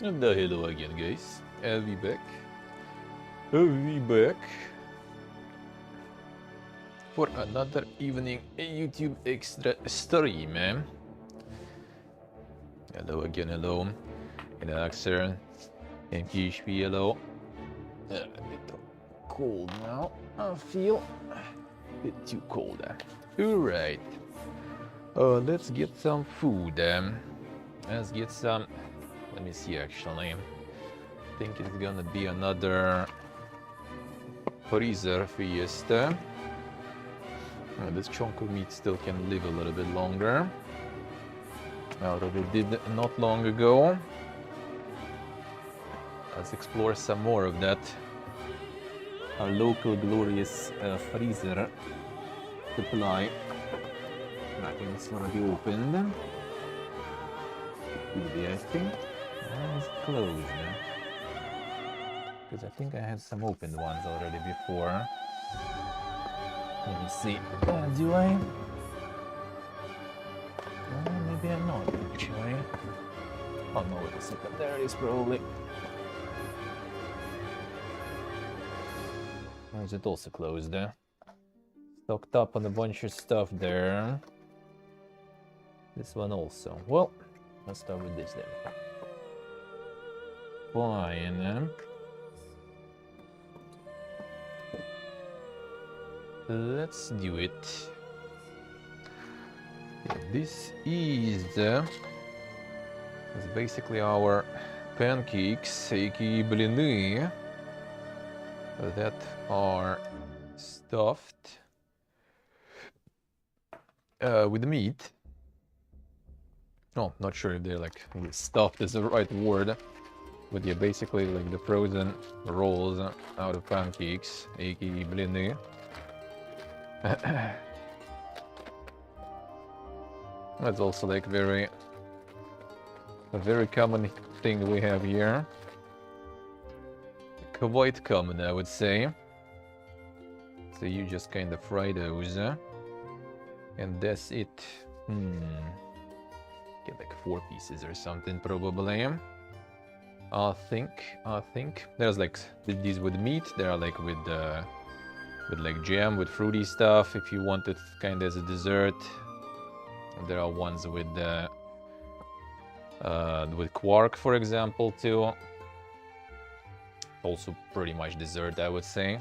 And hello again, guys. I'll be back. I'll be back for another evening YouTube extra stream. Hello again, hello. And Axer and PHP, hello. A little cold now. I feel a bit too cold. Alright. Let's get some food. Let's get some. Let me see actually. I think it's gonna be another freezer fiesta. This chunk of meat still can live a little bit longer. Although it did not long ago. Let's explore some more of that. Our local glorious freezer supply. I think it's already opened. Maybe I think it's closed. Because I think I had some opened ones already before. Let me see. Do I? Maybe I'm not actually. Oh no, wait a second. There it is probably. Or is it also closed? Stocked up on a bunch of stuff there. This one also. Well, let's start with this then. Fine. Let's do it. This is basically our pancakes, aka blины, that are stuffed with meat. Oh, not sure if they're like stuffed is the right word, but yeah, basically like the frozen rolls out of pancakes, aka bliny. That's also like a very common thing we have here. Quite common, I would say. So you just kind of fry those, and that's it. Get like 4 pieces or something probably. I think there's like these with meat. There are like with like jam, with fruity stuff. If you want it kind of as a dessert. There are ones with quark, for example, too. Also pretty much dessert, I would say.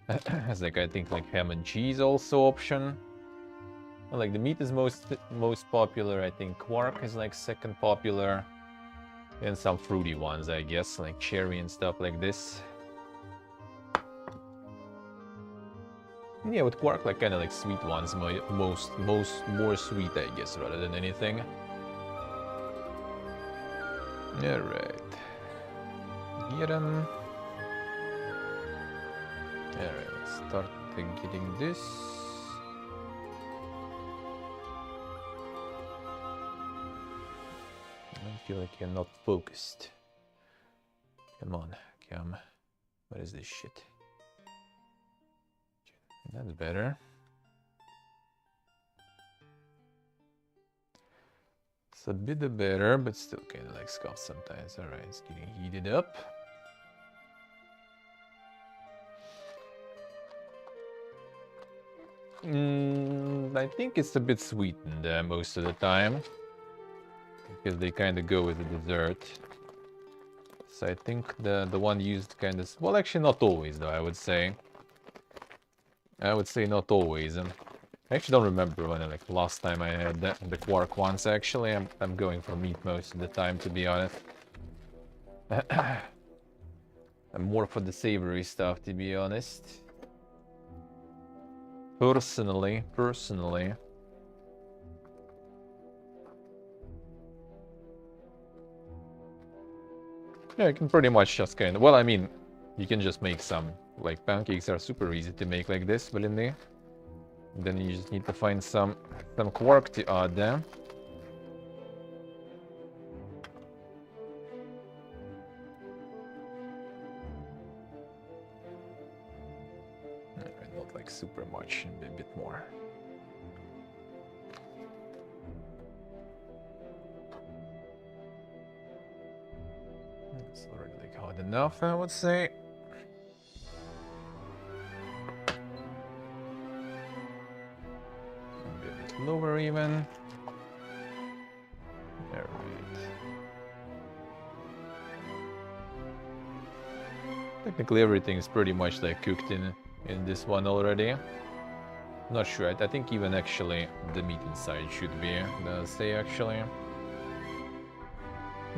It's like I think like ham and cheese also option. Like the meat is most popular. I think quark is like second popular, and some fruity ones, I guess, like cherry and stuff like this. Yeah, with quark, like kind of like sweet ones, more sweet, I guess, rather than anything. All right, get them. All right, let's start getting this. I feel like you're not focused. Come on, come. What is this shit? That's better. It's a bit better, but still kind of like scuffed sometimes. All right, it's getting heated up. I think it's a bit sweetened most of the time, because they kind of go with the dessert. So I think the one used kind of, well, actually not always though, I would say. I would say not always. I actually don't remember when like last time I had the quark ones. Actually, I'm going for meat most of the time, to be honest. I'm more for the savory stuff, to be honest. Personally. Yeah, you can pretty much just kind of, well, I mean, you can just make some, like pancakes are super easy to make like this, bliny. Then you just need to find some quark to add there. Not like super much, a bit more. Not enough, I would say. A bit lower even. Alright. Technically everything is pretty much like cooked in this one already. Not sure, I think even actually the meat inside should be, does say actually.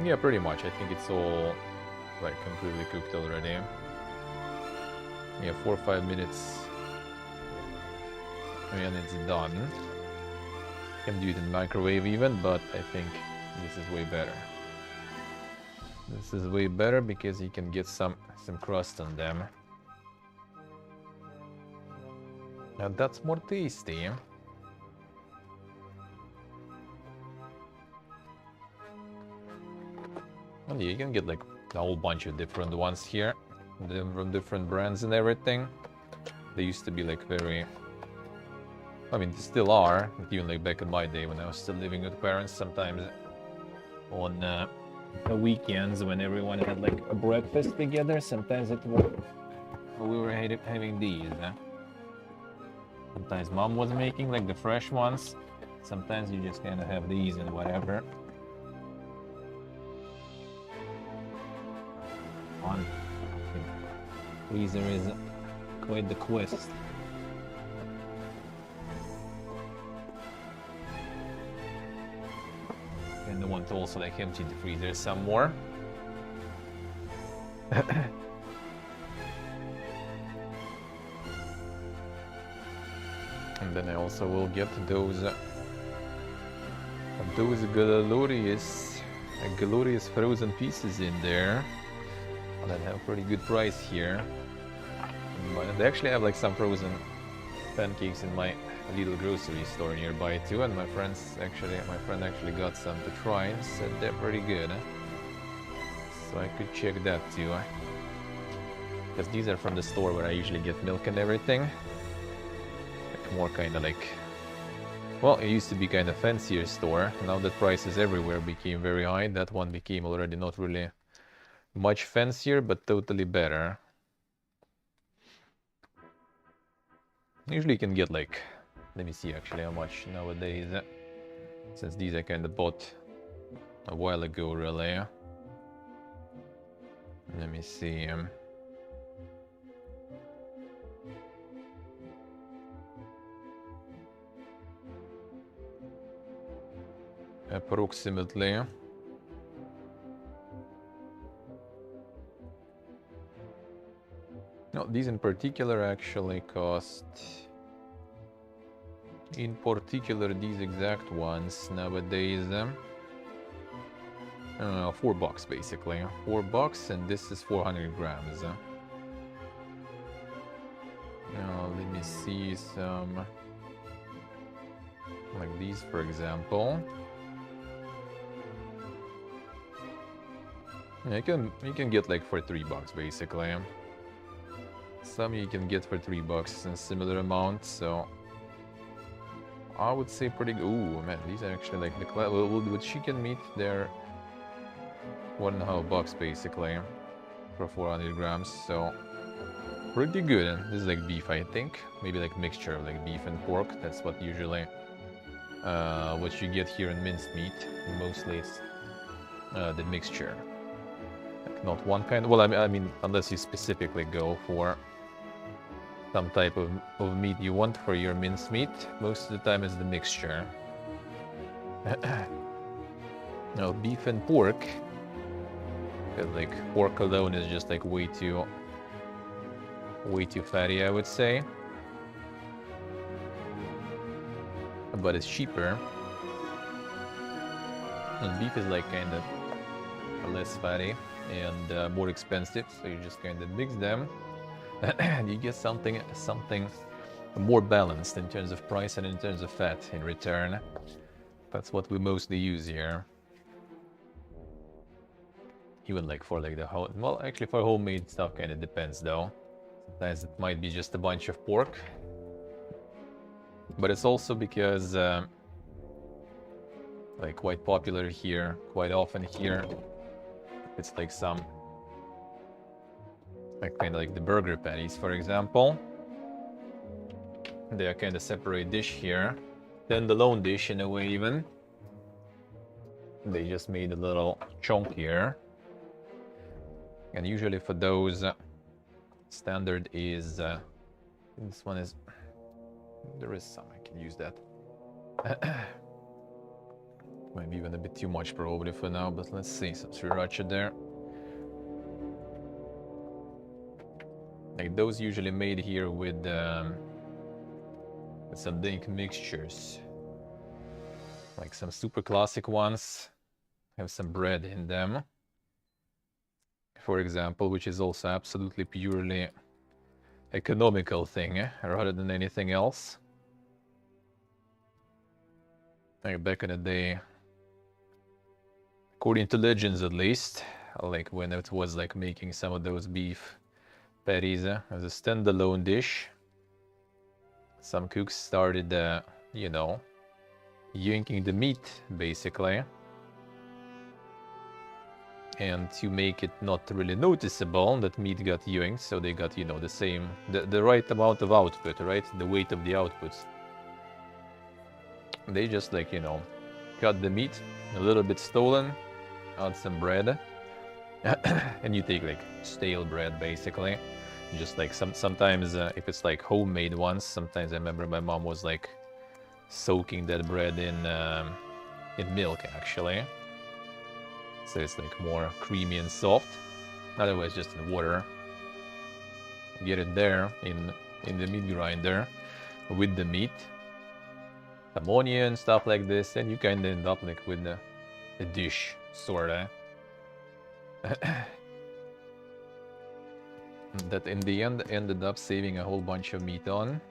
Yeah, pretty much, I think it's all like completely cooked already. Yeah, 4 or 5 minutes and it's done. Can do it in microwave even, but I think this is way better. This is way better because you can get some crust on them. And that's more tasty. And yeah, you can get like a whole bunch of different ones here. From different brands and everything. They used to be like very... I mean, they still are. Even like back in my day when I was still living with parents, sometimes on the weekends when everyone had like a breakfast together, sometimes we were having these. Sometimes mom was making like the fresh ones. Sometimes you just kind of have these and whatever. Fun. Freezer is quite the quest. And I want to also like empty the freezer some more. And then I also will get those glorious frozen pieces in there. That have a pretty good price here. But they actually have like some frozen pancakes in my little grocery store nearby too, and my friend actually got some to try and said they're pretty good. So I could check that too. Because these are from the store where I usually get milk and everything. Like more kind of like... Well, it used to be kind of fancier store. Now that prices everywhere became very high, that one became already not really much fancier, but totally better. Usually you can get like... Let me see actually how much nowadays. Since these I kind of bought a while ago really. Let me see. Approximately. No, these in particular actually cost... In particular, these exact ones nowadays... $4 basically. $4 and this is 400 grams. Now, let me see some... Like these, for example. Yeah, you can get like for $3 basically. Some you can get for $3 in similar amounts, so I would say pretty good. Ooh, man, these are actually like the with chicken meat, they're $1.50 basically for 400 grams, so pretty good. This is like beef, I think, maybe like mixture of like beef and pork. That's what usually what you get here in minced meat. Mostly it's the mixture. Like not one kind. Well, I mean, unless you specifically go for some type of meat you want for your minced meat, most of the time it's the mixture. Now, beef and pork, because like pork alone is just like way too fatty, I would say. But it's cheaper. And beef is like kind of less fatty and more expensive, so you just kind of mix them and you get something more balanced in terms of price and in terms of fat in return. That's what we mostly use here. Even like for like the whole, well, actually for homemade stuff kind of depends though. Sometimes it might be just a bunch of pork, but it's also because like quite popular here, quite often here, it's like some Like kind of like the burger patties, for example. They are kind of separate dish here. Then the lone dish in a way even. They just made a little chunkier. And usually for those, standard is... this one is... There is some, I can use that. Maybe even a bit too much probably for now, but let's see, some sriracha there. Like those usually made here with some dank mixtures. Like some super classic ones have some bread in them, for example, which is also absolutely purely economical thing rather than anything else. Like back in the day, according to legends at least, like when it was like making some of those beef patties as a standalone dish, some cooks started, you know, yanking the meat basically. And to make it not really noticeable that meat got yanked, so they got, you know, the right amount of output, right? The weight of the outputs. They just like, you know, cut the meat, a little bit stolen, add some bread, and you take like stale bread basically. Just like sometimes if it's like homemade ones, sometimes I remember my mom was like soaking that bread in milk actually. So it's like more creamy and soft. Otherwise just in water. Get it there in the meat grinder with the meat. Some onion, stuff like this, and you kind of end up like with a dish, sorta. That in the end ended up saving a whole bunch of meat on.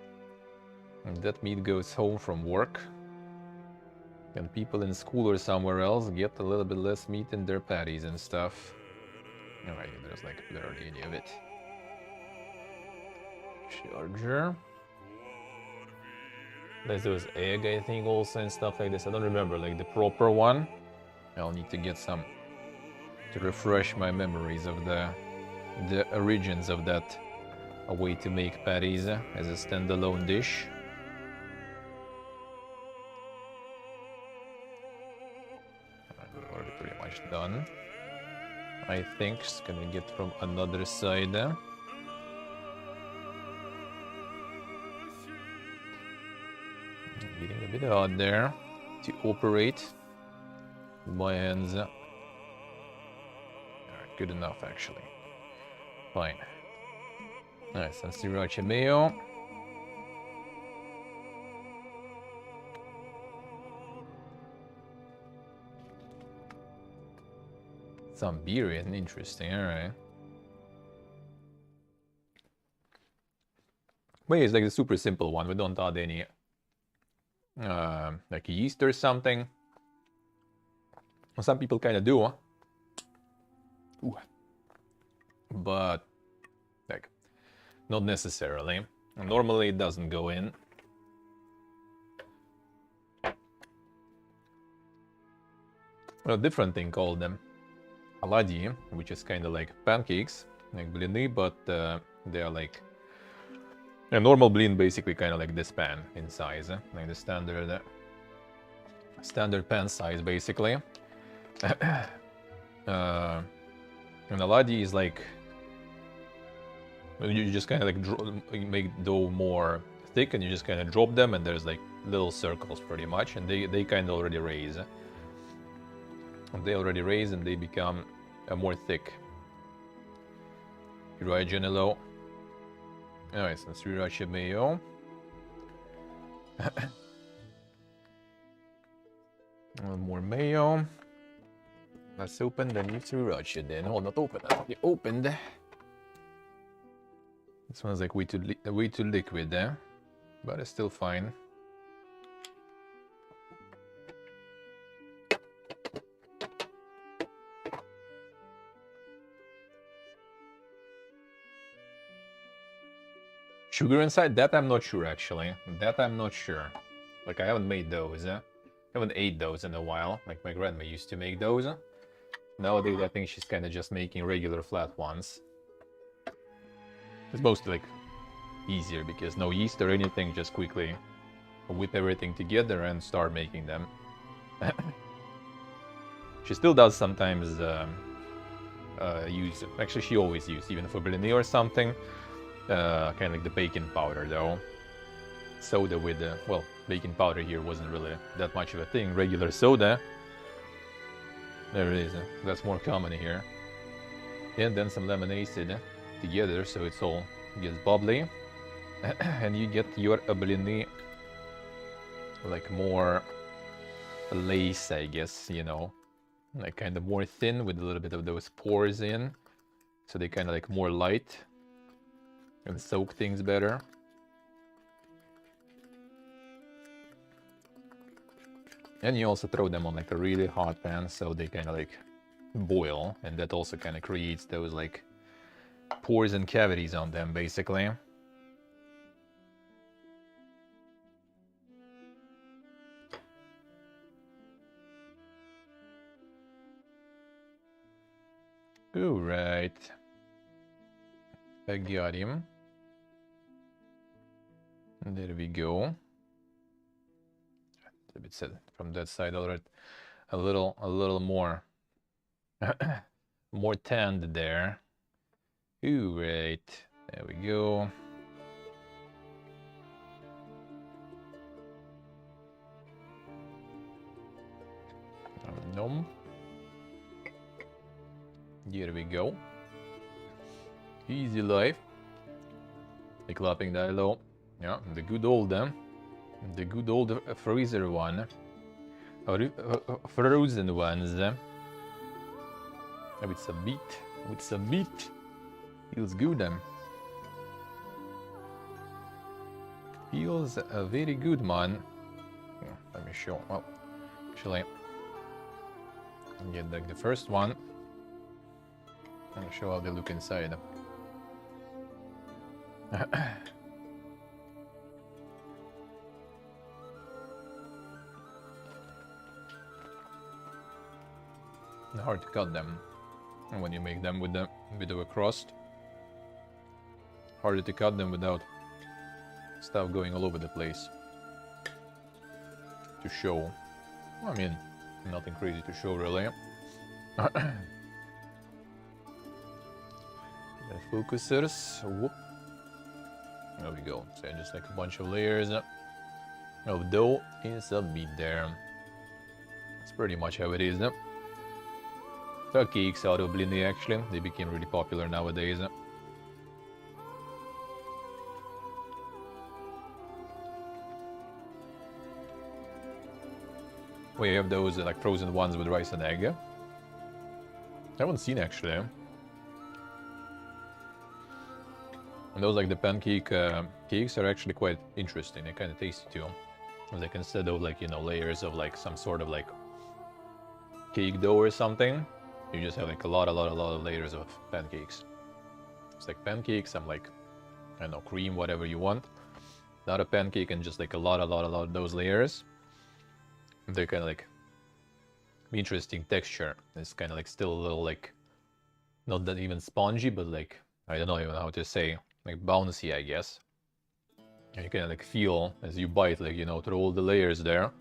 And that meat goes home from work. And people in school or somewhere else get a little bit less meat in their patties and stuff. Alright, there's like barely any of it. Charger. There's egg, I think, also, and stuff like this. I don't remember, like, the proper one. I'll need to get some to refresh my memories of the origins of that. A way to make patties as a standalone dish. I'm already pretty much done. I think just gonna get from another side. Getting a bit odd there to operate my hands. Alright, good enough actually. Fine. Alright, some sriracha mayo. Some beer in, interesting, alright. But it's like a super simple one, we don't add any like yeast or something. Some people kind of do. Ooh. But like not necessarily. Normally it doesn't go in. A different thing called them oladyi, which is kind of like pancakes, like blini, but they are like a normal blin, basically kind of like this pan in size, like the standard pan size, basically. And oladyi is like you just kind of like make dough more thick, and you just kind of drop them, and there's like little circles pretty much, and they kind of already raise. And they already raise, and they become more thick. Right, Janelo? Alright, some sriracha mayo. More mayo. Let's open the new sriracha then. Oh, not open. Already opened. This one's like way too liquid there, but it's still fine. Sugar inside? That I'm not sure, actually. That I'm not sure. Like, I haven't made those. I haven't ate those in a while. Like, my grandma used to make those. Nowadays, I think she's kind of just making regular flat ones. It's mostly like easier because no yeast or anything, just quickly whip everything together and start making them. She still does sometimes use, actually she always used, even for blini or something, kind of like the baking powder though. Soda with the, well, baking powder here wasn't really that much of a thing. Regular soda, there it is, that's more common here. And then some lemon acid together, so it's all gets bubbly. And you get your blini like more lace, I guess, you know, like kind of more thin with a little bit of those pores in, so they kind of like more light and soak things better. And you also throw them on like a really hot pan, so they kind of like boil, and that also kind of creates those like pores and cavities on them, basically. All right, I got him. There we go. A bit set from that side already. A little more, more tanned there. Ooh, right. There we go. Nom. Here we go. Easy life. The clapping that low. Yeah, the good old freezer one. Frozen ones. With some meat. With some meat. Feels good. Feels very good, man. Let me show. Well, actually, get like the first one. I'll show how they look inside. Hard to cut them when you make them with a bit of a crust. Harder to cut them without stuff going all over the place. To show. I mean, nothing crazy to show really. The focusers. Whoop. There we go. So just like a bunch of layers of dough and some meat there. That's pretty much how it is. So cakes out of blini actually. They became really popular nowadays. We have those like frozen ones with rice and egg. I haven't seen actually. And those like the pancake cakes are actually quite interesting. They're kind of tasty too. Like instead of like, you know, layers of like some sort of like cake dough or something, you just have like a lot of layers of pancakes. It's like pancakes, some like, I don't know, cream, whatever you want. Not a pancake and just like a lot of those layers. They're kind of like interesting texture. It's kind of like still a little like, not that even spongy, but like, I don't know even how to say, like bouncy, I guess. And you can like feel as you bite, like, you know, through all the layers there.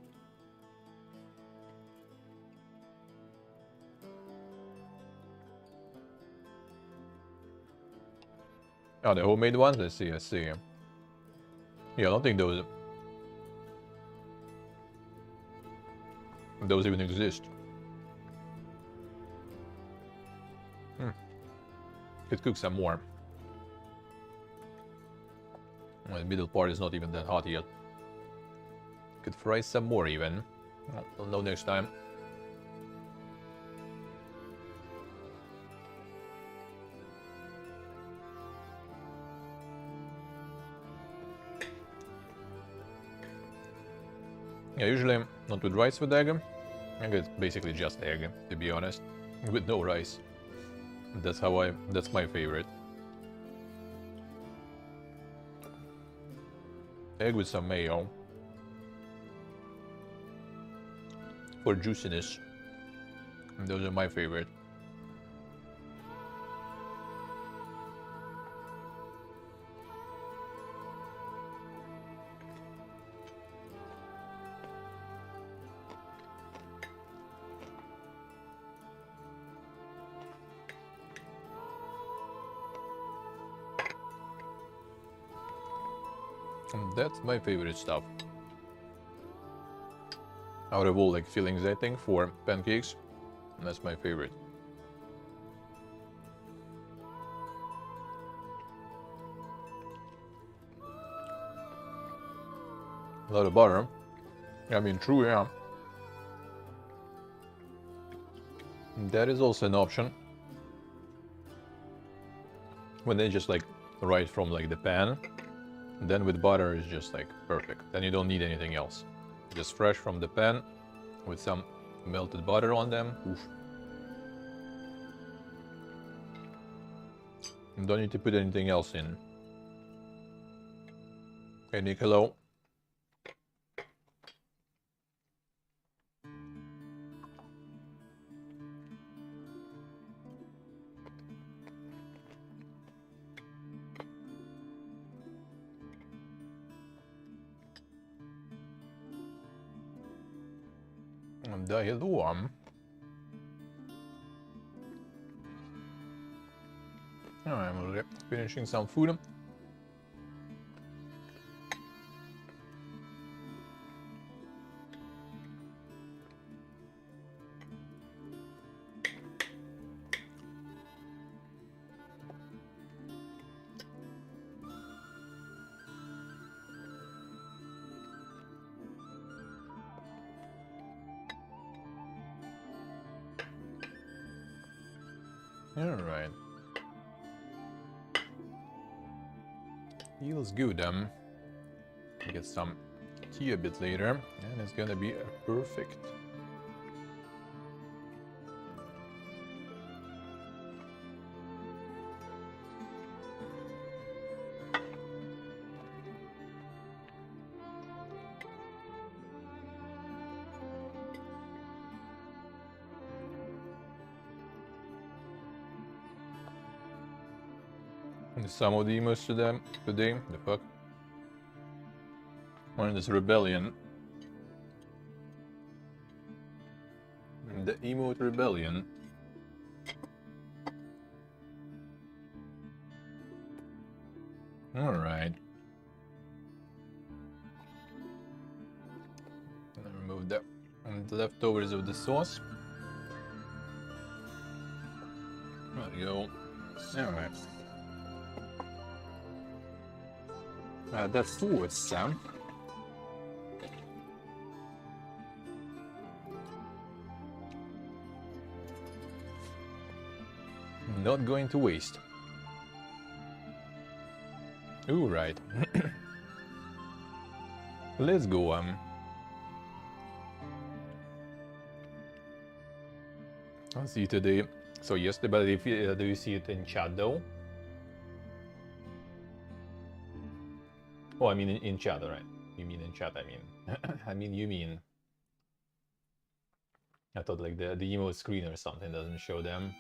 Oh, the homemade ones? I see. Yeah, I don't think those even exist. Could cook some more. Well, the middle part is not even that hot yet. Could fry some more even. I'll know next time. Yeah, usually not with rice with egg. I think it's basically just egg, to be honest, with no rice. That's my favorite. Egg with some mayo. For juiciness. And those are my favorite. And that's my favorite stuff. Out of all like fillings, I think, for pancakes, that's my favorite. A lot of butter. I mean, true, yeah. That is also an option. When they just like right from like the pan, then with butter is just like perfect. Then you don't need anything else. Just fresh from the pan with some melted butter on them. Oof. You don't need to put anything else in. Okay, Nicolo. Där är då. I'm finishing some food. Alright. Feels good. Get some tea a bit later, and it's gonna be perfect. Some of the emos today, the fuck? One in this rebellion. The emote rebellion. Alright. Remove the leftovers of the sauce. There we go. Alright. That's sauce, Sam. Not going to waste. Ooh, right. Let's go. I'll see today. So yesterday, but if you, do you see it in chat though? Oh, I mean in chat, right? You mean in chat? I mean, I mean you mean. I thought like the emote screen or something doesn't show them.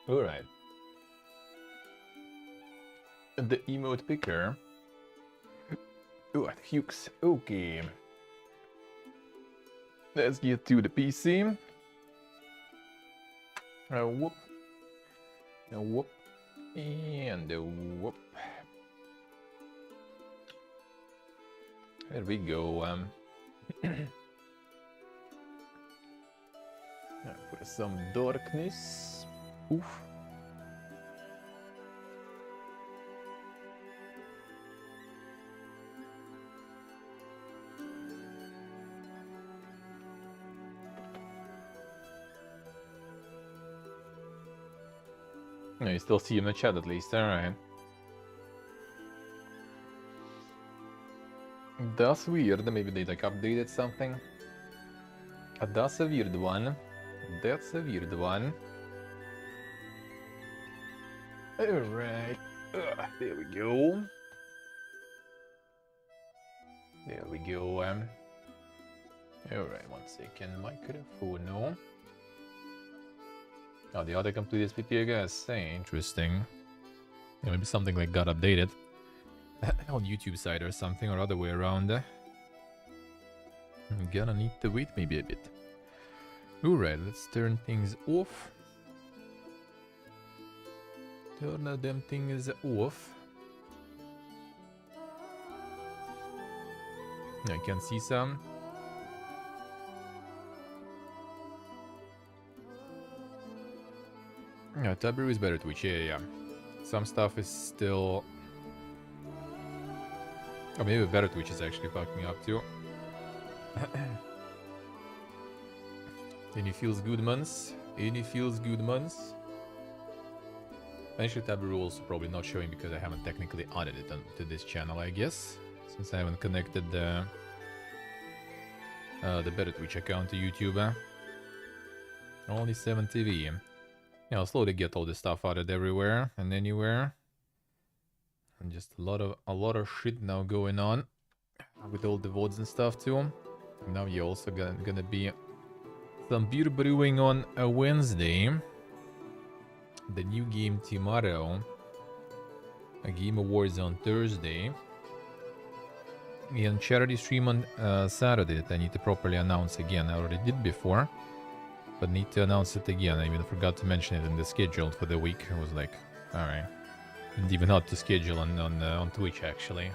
All right. The emote picker. Oh, Hughes. Okay. Let's get to the PC. Whoop. A whoop. And a whoop. There we go. Put some darkness. Oof. No, you still see him in the chat at least, alright. That's weird, maybe they like updated something. That's a weird one. That's a weird one. Alright. There we go. There we go. Alright, 1 second. Microphone, no. Oh, the other complete SPP, I guess. Hey, interesting. Yeah, maybe something like got updated on YouTube side or something, or other way around. I'm gonna need to wait maybe a bit. Alright, let's turn things off. Turn them things off. I can see some. Yeah, Tabaru is better Twitch. Yeah. Some stuff is still... Oh, maybe better Twitch is actually fucking me up too. Any feels good months? Any feels good months? Actually, Tabaru also probably not showing because I haven't technically added it to this channel, I guess. Since I haven't connected the better Twitch account to YouTube. Only 7 TV. Yeah, I'll slowly get all this stuff added everywhere and anywhere. And just a lot of shit now going on with all the votes and stuff too. Now you're also gonna be some beer brewing on a Wednesday. The new game tomorrow. A Game Awards on Thursday. And charity stream on Saturday that I need to properly announce again. I already did before, but need to announce it again. I even forgot to mention it in the schedule for the week. I was like, alright. Didn't even know to schedule on Twitch actually.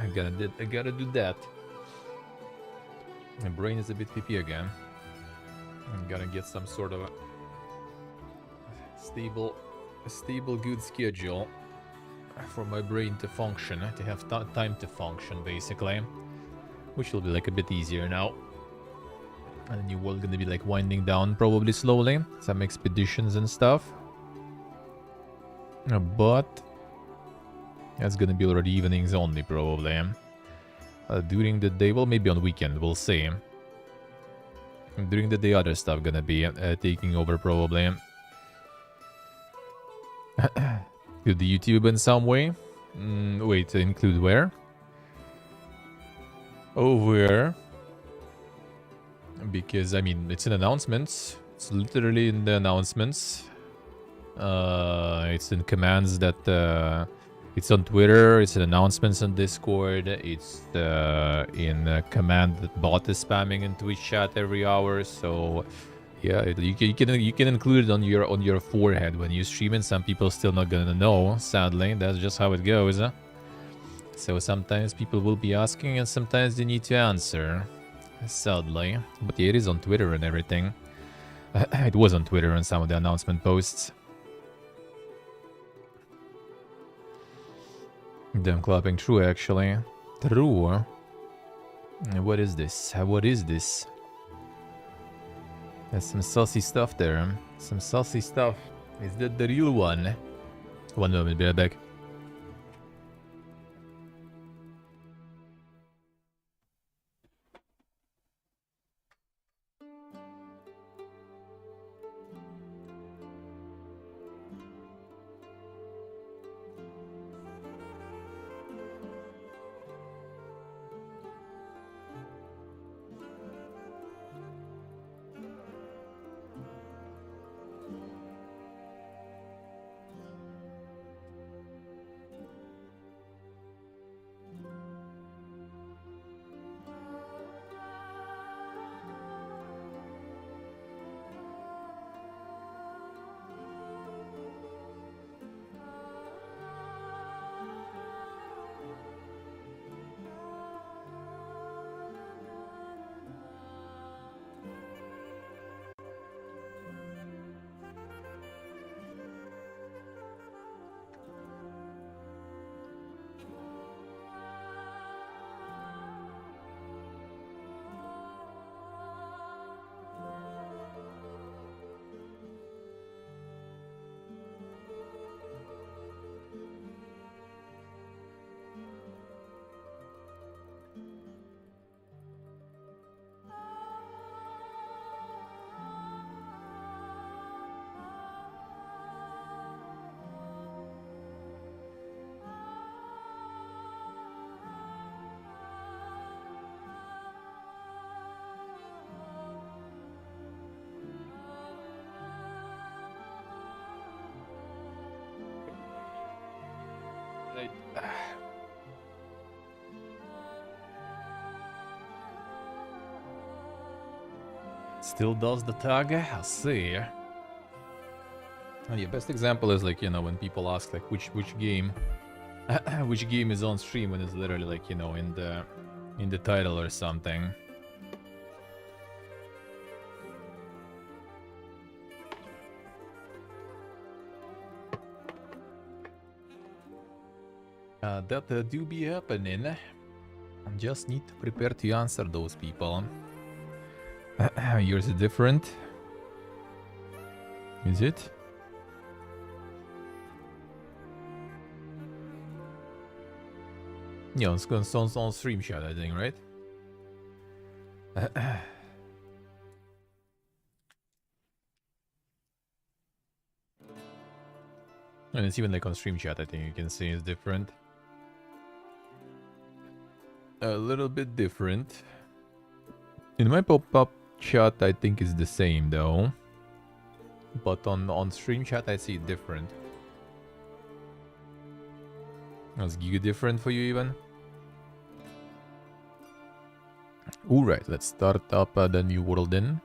I gotta do that. My brain is a bit PP again. I'm gonna get some sort of a stable good schedule for my brain to function, to have time to function basically, which will be like a bit easier now. And the new world gonna be like winding down probably slowly, some expeditions and stuff, but that's gonna be already evenings only probably. During the day, well, maybe on weekend, we'll see. During the day, other stuff gonna be taking over probably. To the YouTube in some way. Wait, to include where? Oh, where? Because, I mean, it's in announcements. It's literally in the announcements. It's in commands that... it's on Twitter, it's in announcements on Discord, it's in command that bot is spamming in Twitch chat every hour, so... Yeah, you can include it on your forehead when you stream, and some people still not gonna know. Sadly, that's just how it goes. So sometimes people will be asking, and sometimes they need to answer. Sadly, but yeah, it is on Twitter and everything. It was on Twitter and some of the announcement posts. Damn, clapping true actually. True. What is this? What is this? There's some saucy stuff there. Some saucy stuff. Is that the real one? One moment, be right back. Still does the tag? I'll see. And yeah, best example is like, you know, when people ask like which game which game is on stream, when it's literally like, you know, in the in the title or something. That do be happening. I just need to prepare to answer those people. Yours is different. Is it? Yeah, it's going on stream chat, I think, right? And it's even like on stream chat, I think you can see it's different. A little bit different. In my pop-up chat, I think it's the same though. But on stream chat, I see it different. Is Giga different for you even? Alright, let's start up the new world then.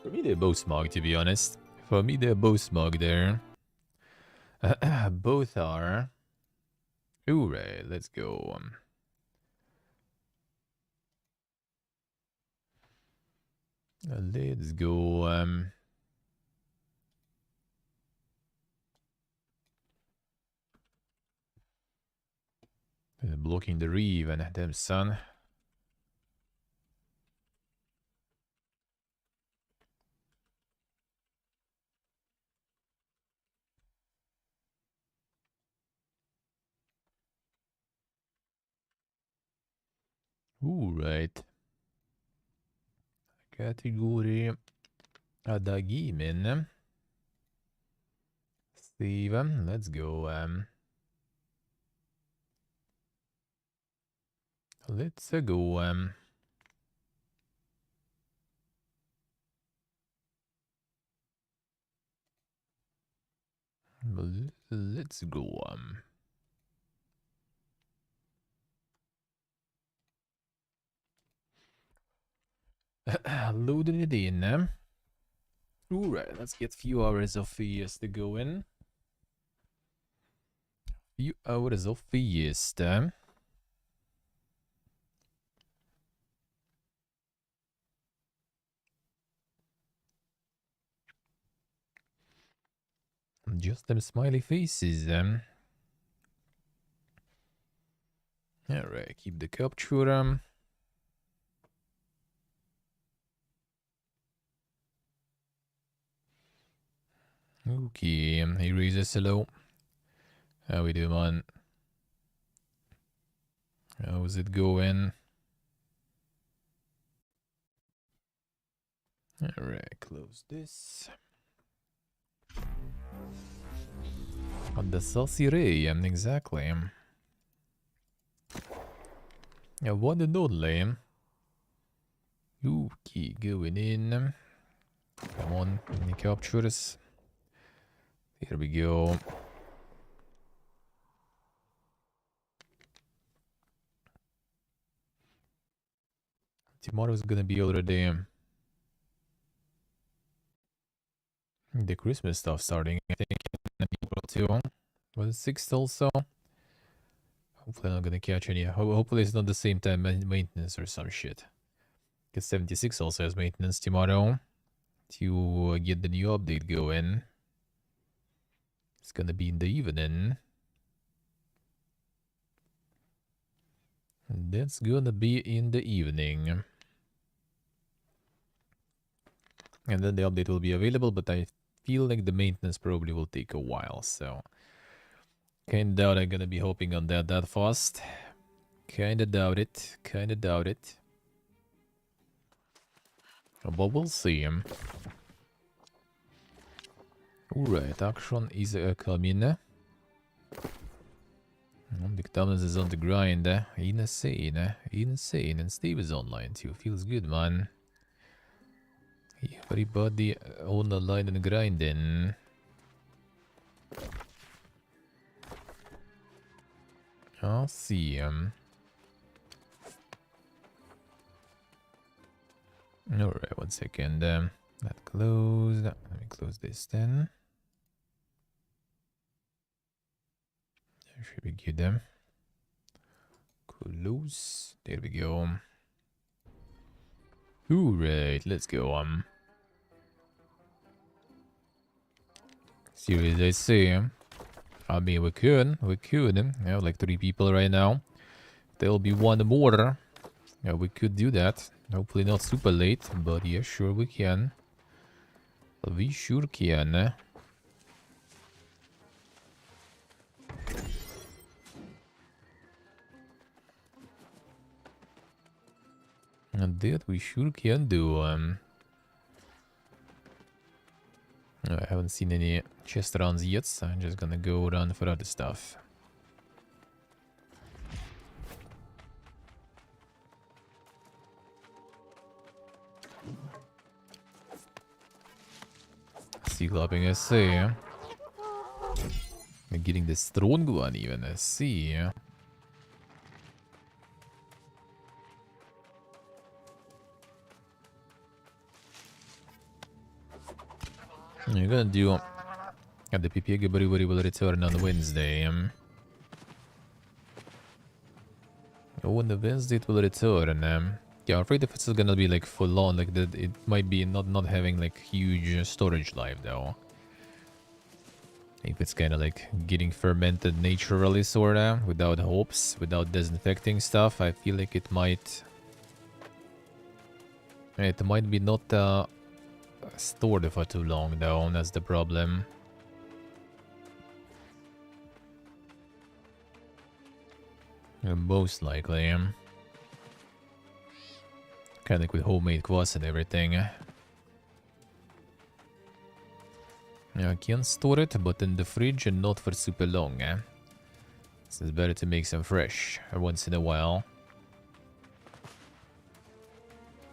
For me, they're both smog, to be honest. For me, they're both smog there. Both are. Alright, let's go. Let's go. Blocking the reef and damn son. Alright. Category Adagimen. Steven, let's go. Let's go. Let's go. Loading it in. Alright, let's get few hours of feast to go in. Few hours of feast. Just them smiley faces. Alright, keep the capture. Okay, erase hello. How we do, man? How's it going? Alright, close this. On the saucy ray, exactly. Yeah, one and only. Okay, going in. Come on, any captures? Here we go. Tomorrow's gonna be already the Christmas stuff starting, I think, in April too. Was it 6th also? Hopefully I'm not gonna catch any. Hopefully it's not the same time maintenance or some shit. Because 76 also has maintenance tomorrow to get the new update going. It's gonna be in the evening. That's gonna be in the evening. And then the update will be available, but I feel like the maintenance probably will take a while, so kinda doubt I'm gonna be hoping on that fast. Kinda doubt it. But we'll see. Alright, action is coming. McDonald's is on the grind. Insane. And Steve is online too. Feels good, man. Everybody on the line and grinding. I'll see him. Alright, 1 second. That closed. Let me close this then. Should we get them? Close. There we go. Alright, let's go. See as I say. I mean, we could. Yeah, like 3 people right now. There'll be 1 more. Yeah, we could do that. Hopefully not super late, but yeah, sure we can. We sure can. And that we sure can do. I haven't seen any chest runs yet, so I'm just gonna go run for other stuff. Sea clapping, I see. I'm getting the strong one even, I see. You're gonna do... And the PPA will return on Wednesday. Oh, on the Wednesday it will return. Yeah, I'm afraid if it's gonna be like full on, like that, it might be not having like huge storage life though. If it's kind of like getting fermented naturally, sorta, without hops, without disinfecting stuff, I feel like it might be not stored for too long though. That's the problem. Most likely. Kind of like with homemade kvass and everything. Yeah, I can store it, but in the fridge and not for super long. So it's better to make some fresh once in a while.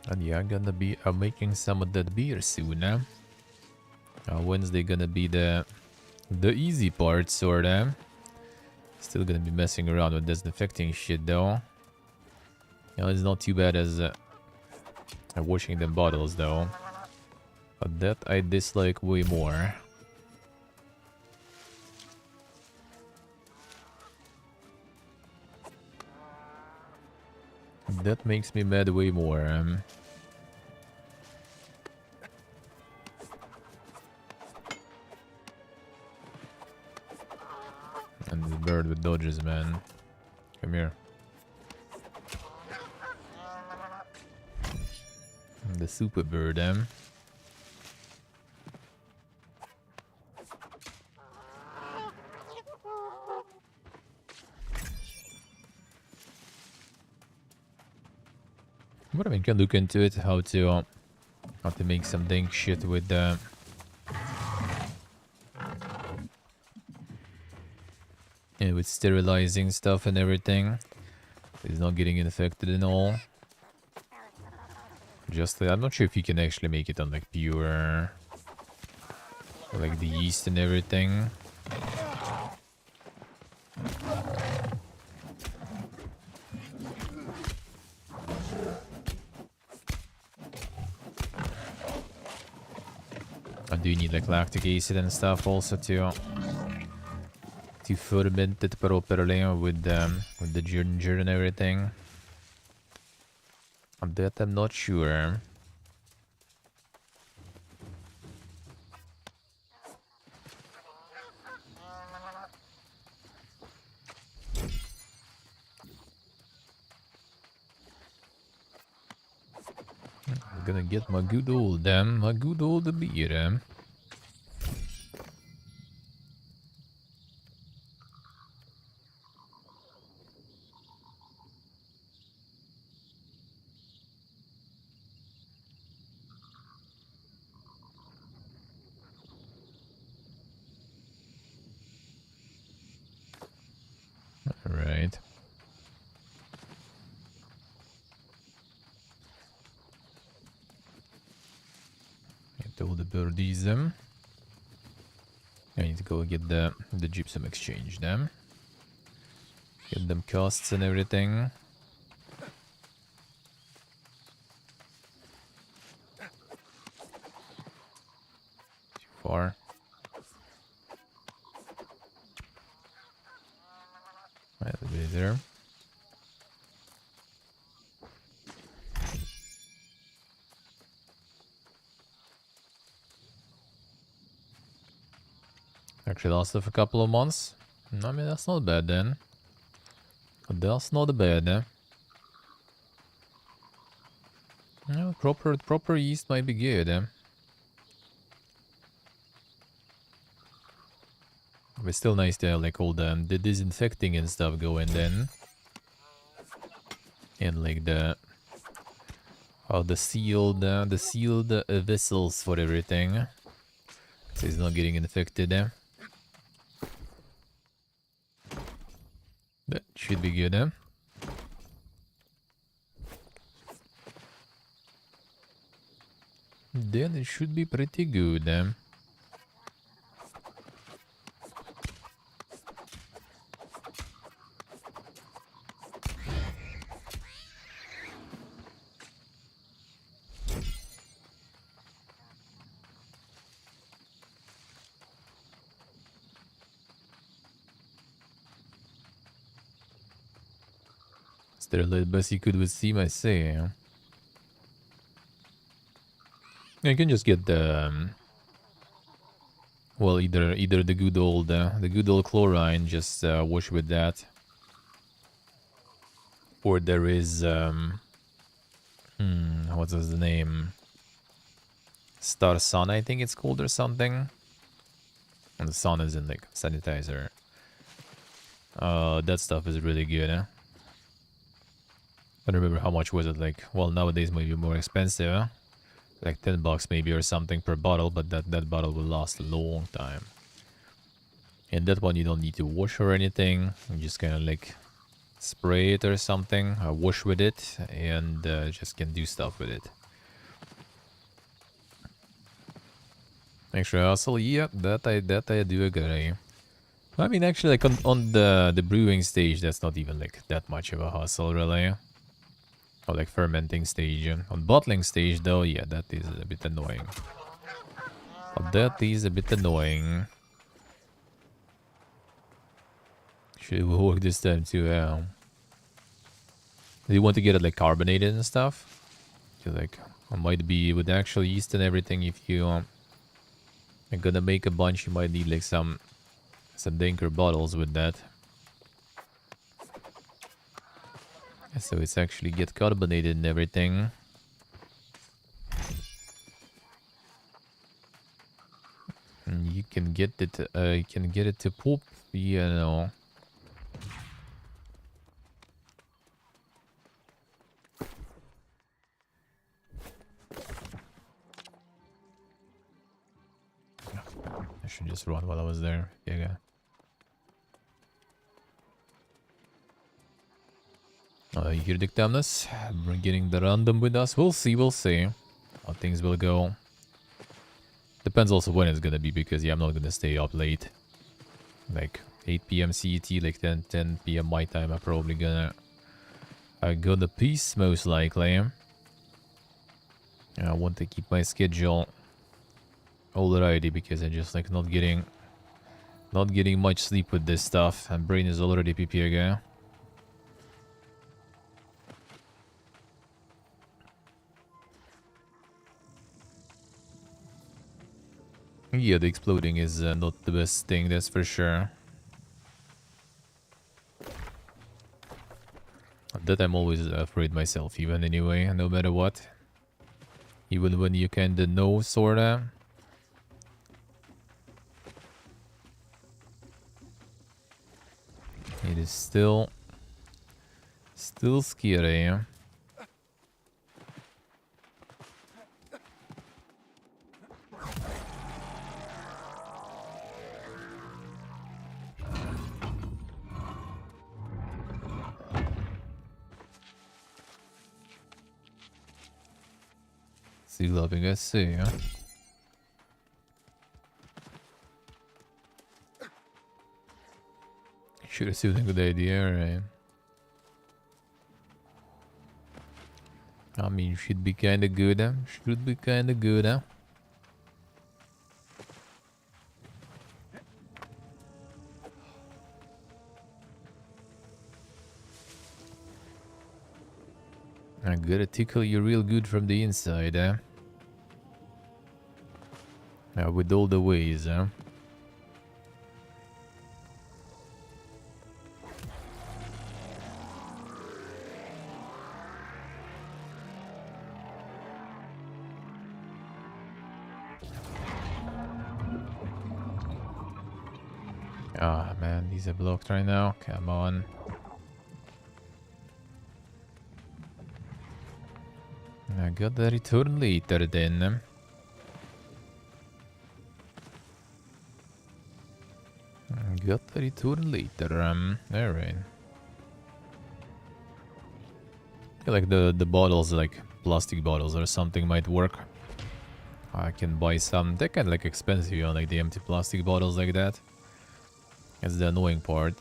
And yeah, I'm gonna be making some of that beer soon. Wednesday gonna be the easy part, sorta. Still gonna be messing around with disinfecting shit though. You know, it's not too bad as washing the bottles though. But that I dislike way more. That makes me mad way more. And the bird with dodges, man. Come here. The super bird, But I mean, can look into it, how to make some dang shit with with sterilizing stuff and everything. He's not getting infected and all. Just I'm not sure if you can actually make it on like pure, like the yeast and everything. Do you need like lactic acid and stuff also to ferment it properly with the ginger and everything? That I'm not sure. I'm gonna get my good old beer. Alright. Get all the birdies. I need to go get the gypsum exchange them. Get them costs and everything. Too far. Nobody there. Actually lasted for a couple of months. I mean, that's not bad then. That's not bad, eh? No, proper yeast might be good, eh? But still nice to have like all the disinfecting and stuff going then. And like the sealed vessels for everything. So it's not getting infected, eh? That should be good, eh? Then it should be pretty good, eh? Still a little best you could with steam, I say. You can just get the well, either the good old chlorine, just wash with that, or there is what was the name? Star Sun, I think it's called, or something. And the sun is in like sanitizer. That stuff is really good, eh? I don't remember how much was it, like, well, nowadays maybe more expensive, huh? Like $10 maybe or something per bottle, but that bottle will last a long time. And that one you don't need to wash or anything. You just kind of like spray it or something, wash with it, and just can do stuff with it. Extra hustle, yep, that I do agree. I mean, actually, like on the brewing stage, that's not even like that much of a hustle, really. Or like fermenting stage. On bottling stage, though, yeah, that is a bit annoying. But that is a bit annoying. Should work this time too. Do you want to get it like carbonated and stuff? Like, it might be with actual yeast and everything. If you are gonna make a bunch, you might need like some dinker bottles with that. So it's actually get carbonated and everything. And you can get it to pop, you know. I should just run while I was there. Yeah. Here, Dictamnus. We're getting the random with us. We'll see. How things will go. Depends also when it's gonna be, because yeah, I'm not gonna stay up late. Like 8 PM CET, like 10 PM my time. I'm probably gonna go to peace most likely. I want to keep my schedule alrighty, because I'm just like not getting much sleep with this stuff, and brain is already PP again. Yeah, the exploding is not the best thing, that's for sure. That I'm always afraid myself, even anyway, no matter what. Even when you kinda know, sorta. It is still scary. Sea loving, I see. Should have seen a good idea, right? I mean, should be kinda good, huh? Should be kinda good, huh? I gotta tickle you real good from the inside, eh? With all the ways, huh? Ah, man, these are blocked right now. Come on. I got the return later then. Got the return later. Alright. Feel like the bottles, like plastic bottles or something, might work. I can buy some. They're kind of like expensive, you know, like the empty plastic bottles like that. That's the annoying part.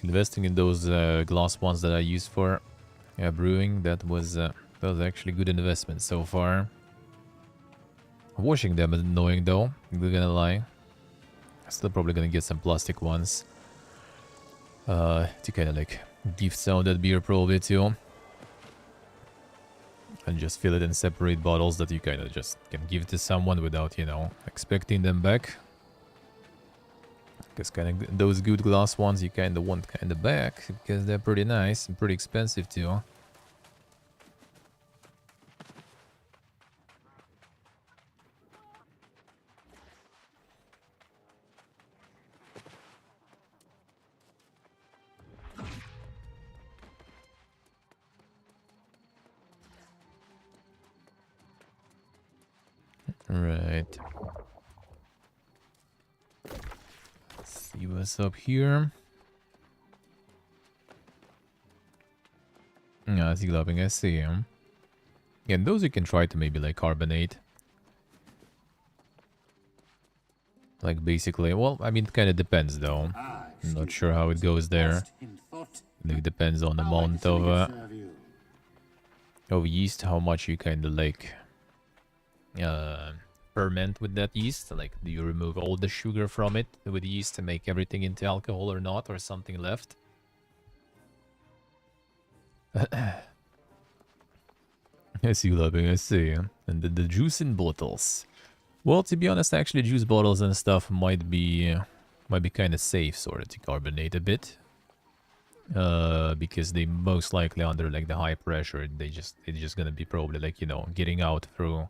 Investing in those glass ones that I use for brewing, that was actually good investment so far. Washing them is annoying though, I'm not gonna lie. Still probably gonna get some plastic ones. To kind of like give some of that beer probably too. And just fill it in separate bottles that you kind of just can give to someone without, you know, expecting them back. Because kind of those good glass ones you kind of want kind of back, because they're pretty nice and pretty expensive too. Right. Let's see what's up here. Yeah, I see glowing, I see him. Yeah, and those you can try to maybe like carbonate. Like basically, well, I mean, it kind of depends though. I'm not sure how it goes there. It depends on the amount of yeast, how much you kind of like ferment with that yeast. Like, do you remove all the sugar from it with yeast to make everything into alcohol or not, or something left? I see, loving, I see. And the juice in bottles. Well, to be honest, actually, juice bottles and stuff might be kind of safe, sort of, to carbonate a bit. Because they most likely under like the high pressure, it's just gonna be probably like, you know, getting out through,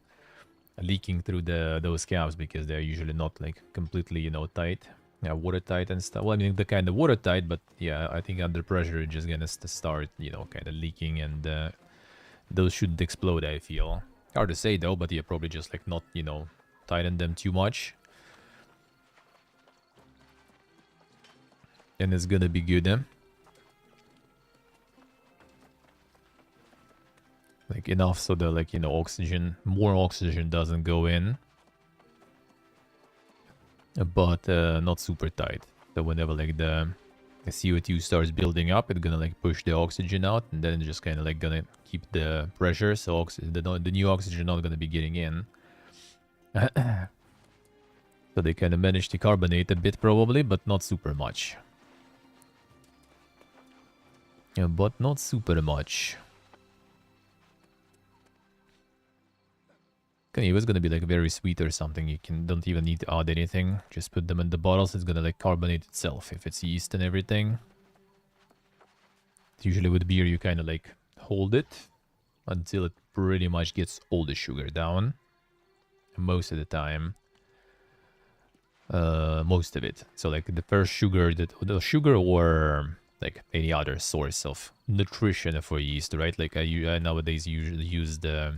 leaking through those caps, because they're usually not like completely, you know, tight. Yeah, watertight and stuff. Well, I mean, they're kind of watertight, but yeah, I think under pressure it's just gonna start, you know, kind of leaking, and those shouldn't explode, I feel. Hard to say though, but yeah, probably just like not, you know, tighten them too much. And it's gonna be good, eh? Like enough so that, like, you know, more oxygen doesn't go in. But not super tight. So whenever like the CO2 starts building up, it's gonna like push the oxygen out, and then it's just kind of like gonna keep the pressure, so the new oxygen not gonna be getting in. So they kind of managed to carbonate a bit probably, but not super much. Yeah, but not super much. Okay, it was gonna be like very sweet or something. You don't even need to add anything. Just put them in the bottles. It's gonna like carbonate itself if it's yeast and everything. Usually with beer, you kind of like hold it until it pretty much gets all the sugar down. Most of the time. Most of it. So like the first sugar, the sugar or like any other source of nutrition for yeast, right? Like I nowadays usually use the...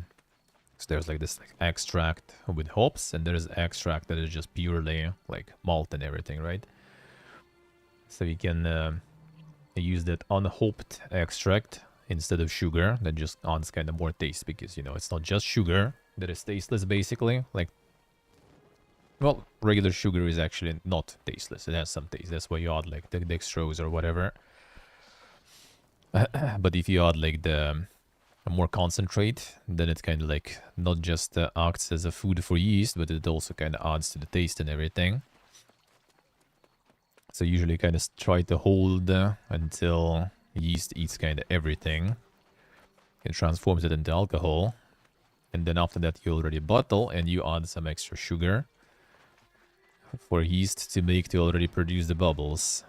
So there's like this like extract with hops, and there's extract that is just purely like malt and everything, right? So you can use that unhopped extract instead of sugar. That just adds kind of more taste, because, you know, it's not just sugar that is tasteless, basically. Like, well, regular sugar is actually not tasteless. It has some taste. That's why you add like the dextrose or whatever. But if you add like the more concentrate, then it kind of like not just acts as a food for yeast, but it also kind of adds to the taste and everything. So usually kind of try to hold until yeast eats kind of everything. It transforms it into alcohol. And then after that, you already bottle and you add some extra sugar for yeast to make to already produce the bubbles.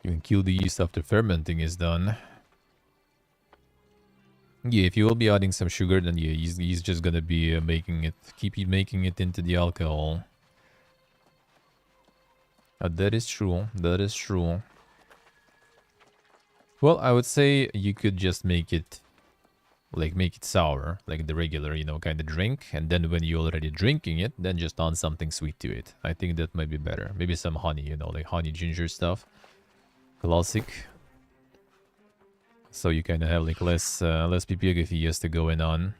You can kill the yeast after fermenting is done. Yeah, if you will be adding some sugar, then yeah, he's just gonna be making it, making it into the alcohol. That is true. That is true. Well, I would say you could just make it, like, make it sour, like the regular, you know, kind of drink. And then when you're already drinking it, then just add something sweet to it. I think that might be better. Maybe some honey, you know, like honey ginger stuff. Classic. So you kind of have like less ppgfias to going on.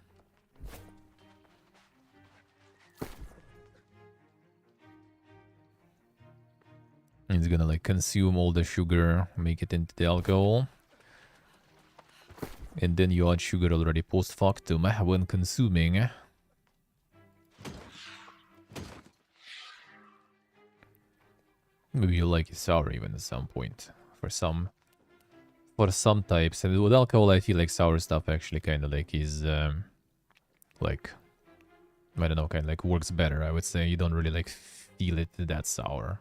It's gonna like consume all the sugar, make it into the alcohol. And then you add sugar already post factum when consuming. Maybe you like it sour even at some point for some types. And with alcohol, I feel like sour stuff actually kind of like is like, I don't know, kind of like works better. I would say you don't really like feel it that sour.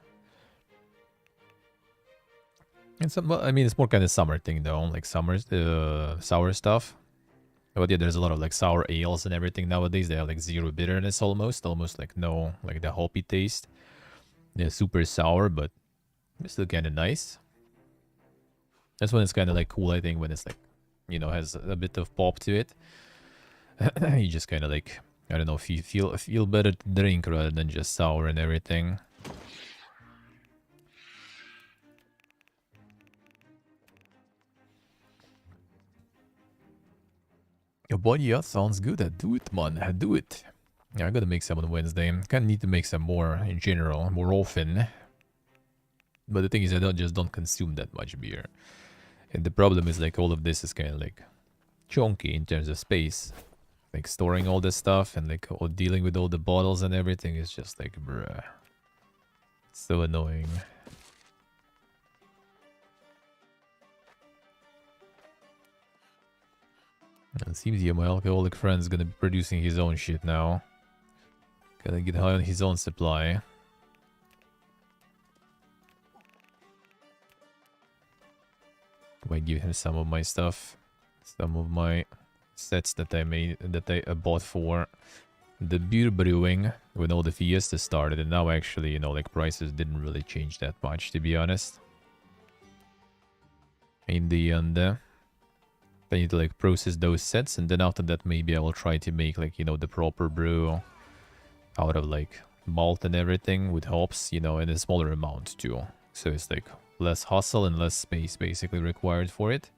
And some, well, I mean, it's more kind of summer thing though, like summer sour stuff. But yeah, there's a lot of like sour ales and everything nowadays. They have like zero bitterness almost like no, like the hoppy taste. They're super sour, but it's still kind of nice. That's when it's kind of like cool, I think, when it's like, you know, has a bit of pop to it. You just kind of like, I don't know, if you feel better to drink rather than just sour and everything. Your body, yeah, sounds good. Do it, man. Do it. Yeah, I gotta make some on Wednesday. Kind of need to make some more in general, more often. But the thing is, I don't consume that much beer. And the problem is, like, all of this is kind of like chunky in terms of space. Like storing all this stuff and like dealing with all the bottles and everything is just like, bruh. So annoying. It seems yeah, my alcoholic friend's gonna be producing his own shit now. Gotta get high on his own supply. Might give him some of my stuff. Some of my sets that I made, that I bought for the beer brewing when all the Fiesta started. And now actually, you know, like prices didn't really change that much, to be honest. In the end, I need to like process those sets, and then after that maybe I will try to make like, you know, the proper brew out of like malt and everything with hops, you know, in a smaller amount too. So it's like less hustle and less space basically required for it.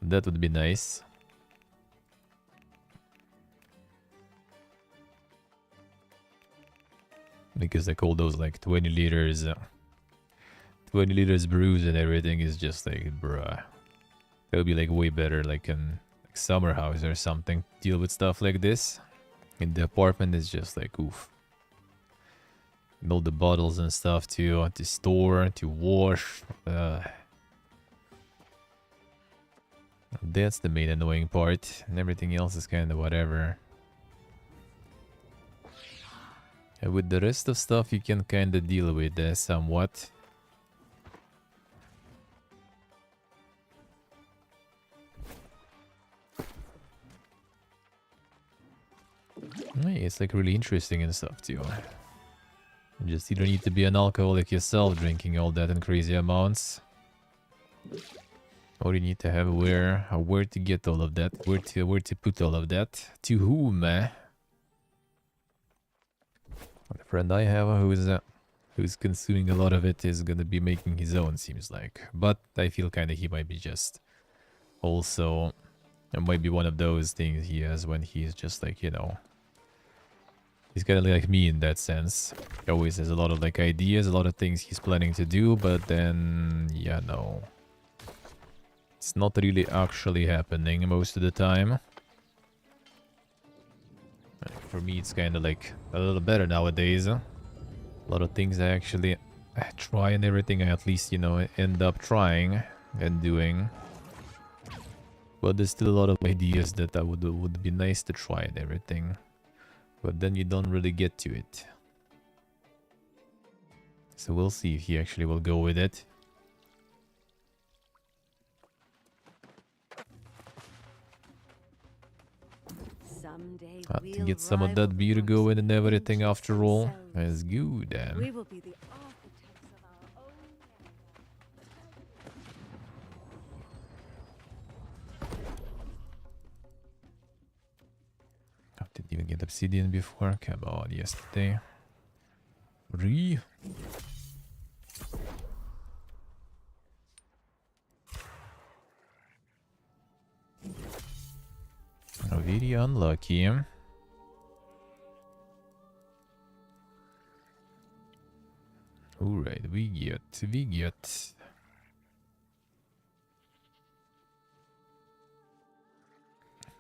That would be nice. Because like all those like 20 liters brews and everything is just like, bruh. It would be like way better like in like summer house or something. Deal with stuff like this. In the apartment is just like oof. And all the bottles and stuff to store, to wash. That's the main annoying part. And everything else is kind of whatever. And with the rest of stuff you can kind of deal with somewhat. It's like really interesting and stuff too. You don't need to be an alcoholic yourself drinking all that in crazy amounts. Or you need to have where to get all of that, where to put all of that, to whom. The friend I have who's consuming a lot of it is gonna be making his own, seems like. But I feel kind of he might be just also, it might be one of those things he has when he's just like, you know, he's kind of like me in that sense. He always has a lot of like ideas, a lot of things he's planning to do, but then, yeah, no. It's not really actually happening most of the time. for me it's kind of like a little better nowadays. A lot of things I actually try and everything I at least, you know, end up trying and doing. But there's still a lot of ideas that I would be nice to try and everything. But then you don't really get to it. So we'll see if he actually will go with it. I have to get some of that beer going and everything after all. That's good, damn. We will be the architects of our own I didn't even get obsidian before. Come on, yesterday. Re. Very unlucky. Alright, we get.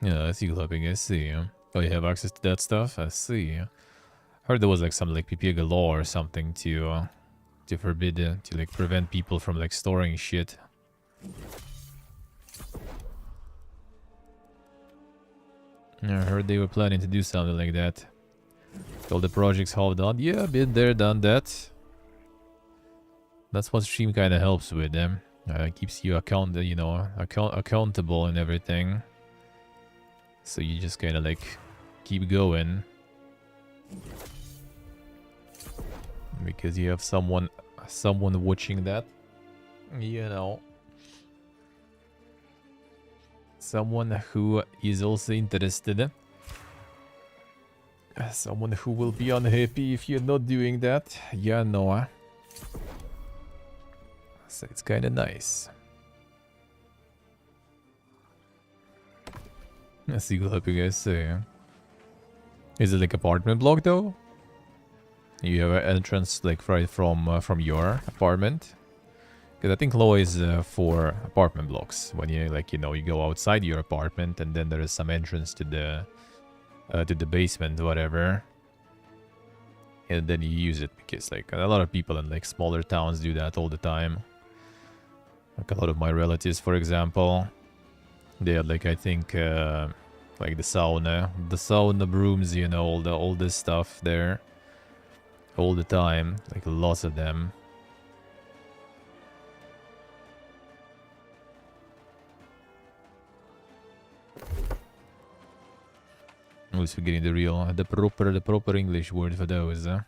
Yeah, I see clubbing, I see. Oh, you have access to that stuff? I see. Heard there was like some like PPG law or something to forbid, to like prevent people from like storing shit. I heard they were planning to do something like that. All the projects halved on. Yeah, been there, done that. That's what stream kind of helps with them. Keeps you accountable and everything. So you just kind of like keep going. Because you have someone watching that. You know. Someone who is also interested. Someone who will be unhappy if you're not doing that. Yeah, Noah. So it's kind of nice. Let's see what you guys say. Is it like apartment block though? You have an entrance like right from your apartment? Because I think law is for apartment blocks. When you like you go outside your apartment and then there is some entrance to the basement, whatever. And then you use it because like a lot of people in like smaller towns do that all the time. Like a lot of my relatives, for example, they had like I think like the sauna brooms, all this stuff there, all the time, like lots of them. I was forgetting the proper English word for those. Oh,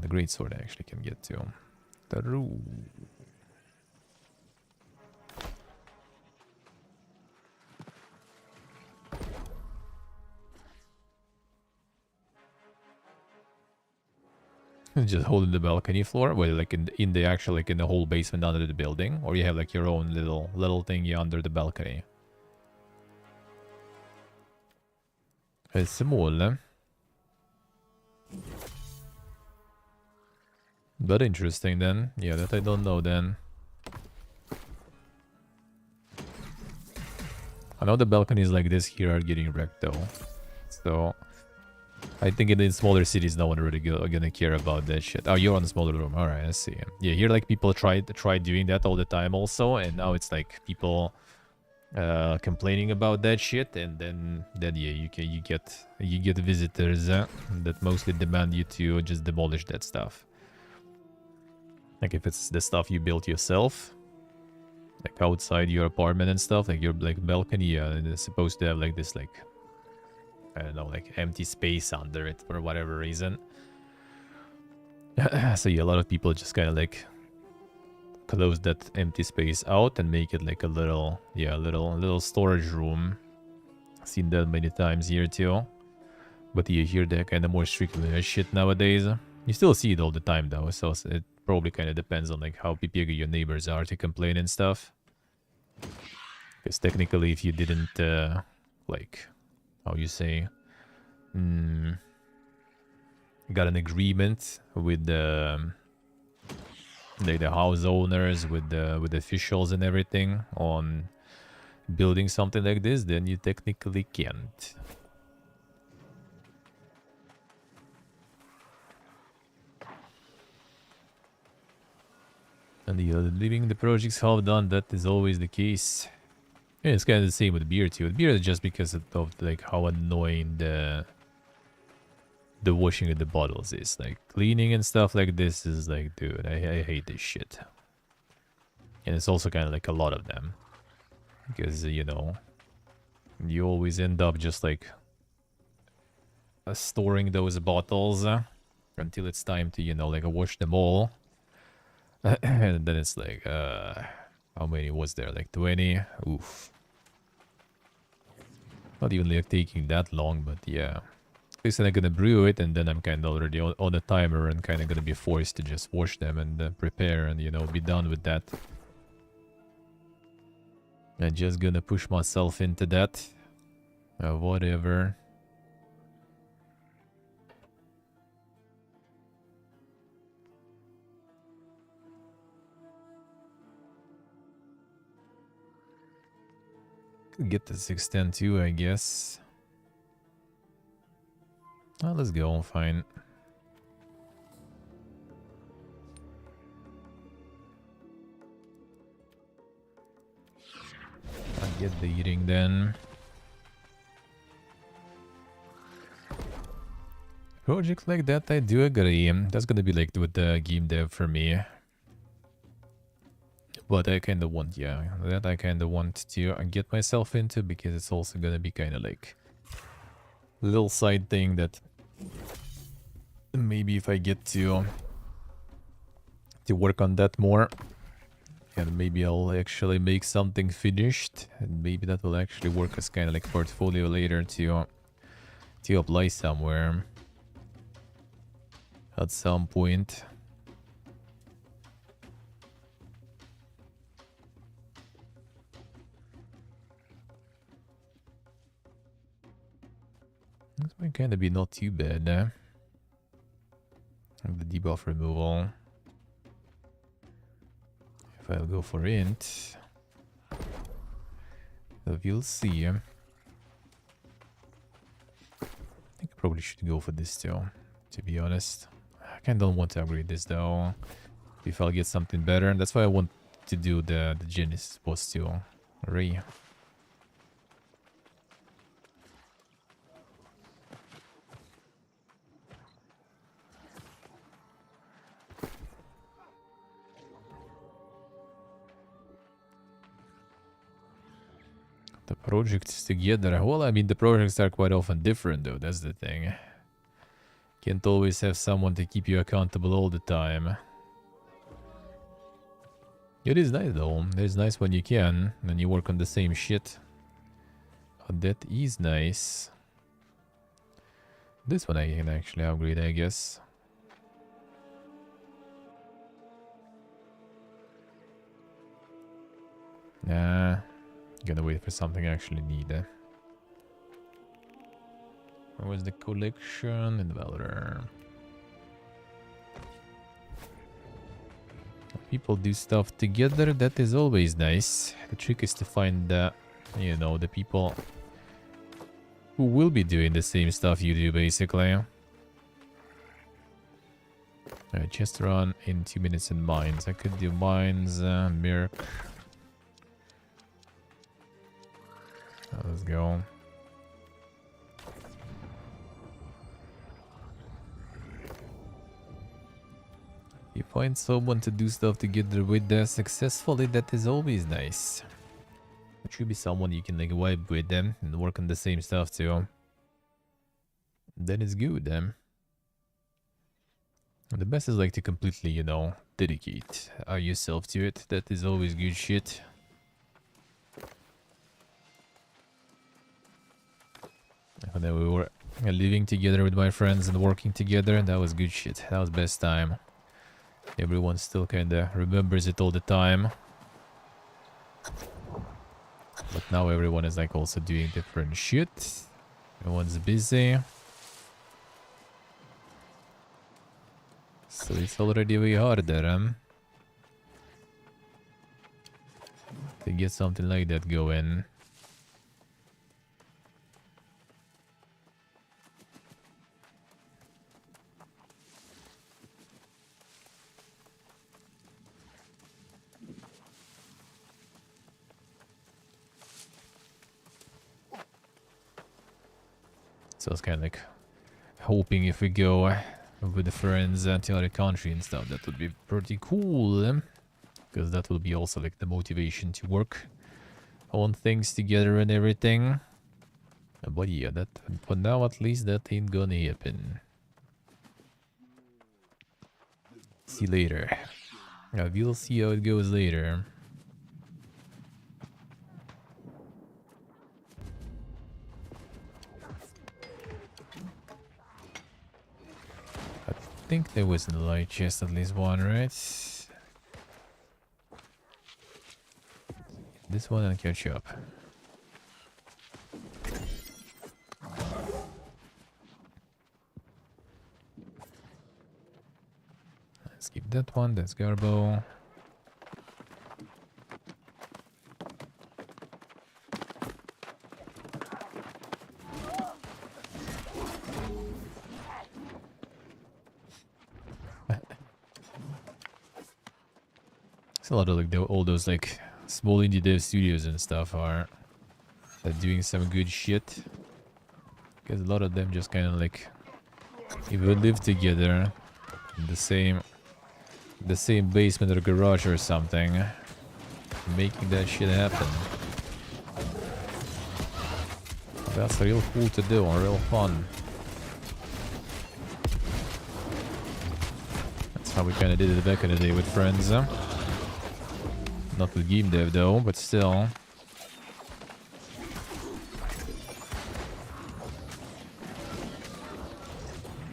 the great sword I actually can get to. Taru. Just holding the balcony floor, well, like in the actual like in the whole basement under the building, or you have like your own little thingy under the balcony. It's small, but interesting then. Yeah, that I don't know then. I know the balconies like this here are getting wrecked though, so I think in smaller cities no one really gonna care about that shit. Oh, you're on the smaller room. All right, I see. Yeah, here like people try doing that all the time also, and now it's like people complaining about that shit, and then yeah, you get visitors that mostly demand you to just demolish that stuff. Like if it's the stuff you built yourself, like outside your apartment and stuff, like your like balcony, yeah, and it's supposed to have like this like I don't know, like empty space under it for whatever reason. So yeah, a lot of people just kind of like close that empty space out and make it like a little storage room. Seen that many times here too. But you hear that kind of more strictly shit nowadays. You still see it all the time though, so it probably kind of depends on like how PPG your neighbors are to complain and stuff. Because technically if you didn't like how you say got an agreement with the house owners, with the officials and everything on building something like this, then you technically can't. And leaving the projects half done, that is always the case. Yeah, it's kind of the same with beer too. With beer is just because of like how annoying the washing of the bottles is. Like cleaning and stuff like this is like, dude, I hate this shit. And it's also kind of like a lot of them. Because, you know, you always end up just like storing those bottles until it's time to, you know, like wash them all. And then it's like, how many was there? Like 20? Oof. Not even like taking that long, but yeah. At least I'm gonna brew it, and then I'm kind of already on a timer and kind of gonna be forced to just wash them and prepare and, you know, be done with that. I'm just gonna push myself into that. Whatever. Could get this extend too, I guess. Oh, let's go, fine. I'll get the eating then. Project like that, I do agree. That's gonna be like with the game dev for me. But I kind of want, yeah, that I kind of want to get myself into because it's also gonna be kind of like a little side thing that maybe if I get to work on that more, and maybe I'll actually make something finished, and maybe that will actually work as kind of like portfolio later to apply somewhere at some point. This might kind of be not too bad. The debuff removal. If I'll go for int, we'll see. I think I probably should go for this too, to be honest. I kind of don't want to upgrade this though. If I'll get something better, that's why I want to do the Genesis boss too. Ray. The projects together. Well, I mean, the projects are quite often different though, that's the thing. Can't always have someone to keep you accountable all the time. It is nice though. It's nice when you can, and you work on the same shit. That is nice. This one I can actually upgrade, I guess. Nah. Gonna wait for something I actually need. Where was the collection? In the Valor. People do stuff together, that is always nice. The trick is to find the, you know, the people who will be doing the same stuff you do, basically. Alright, just run in 2 minutes in mines. I could do mines, Mirk. Let's go. You find someone to do stuff together with successfully, that is always nice. It should be someone you can like vibe with them and work on the same stuff too. Then it's good. The best is like to completely, you know, dedicate yourself to it. That is always good shit. And then we were living together with my friends and working together, that was good shit. That was best time. Everyone still kinda remembers it all the time. But now everyone is like also doing different shit. Everyone's busy. So it's already way harder, to get something like that going. So it's kind of like hoping if we go with the friends to other country and stuff, that would be pretty cool. Because that will be also like the motivation to work on things together and everything. But yeah, that for now at least that ain't gonna happen. See later. We'll see how it goes later. I think there was in the light chest at least one, right? This one and catch up. Let's keep that one, that's Garbo. It's a lot of like all those like small indie dev studios and stuff are doing some good shit. Because a lot of them just kind of like even live together in the same basement or garage or something, making that shit happen. That's real cool to do and real fun. That's how we kind of did it back in the day with friends. Not with game dev though, but still.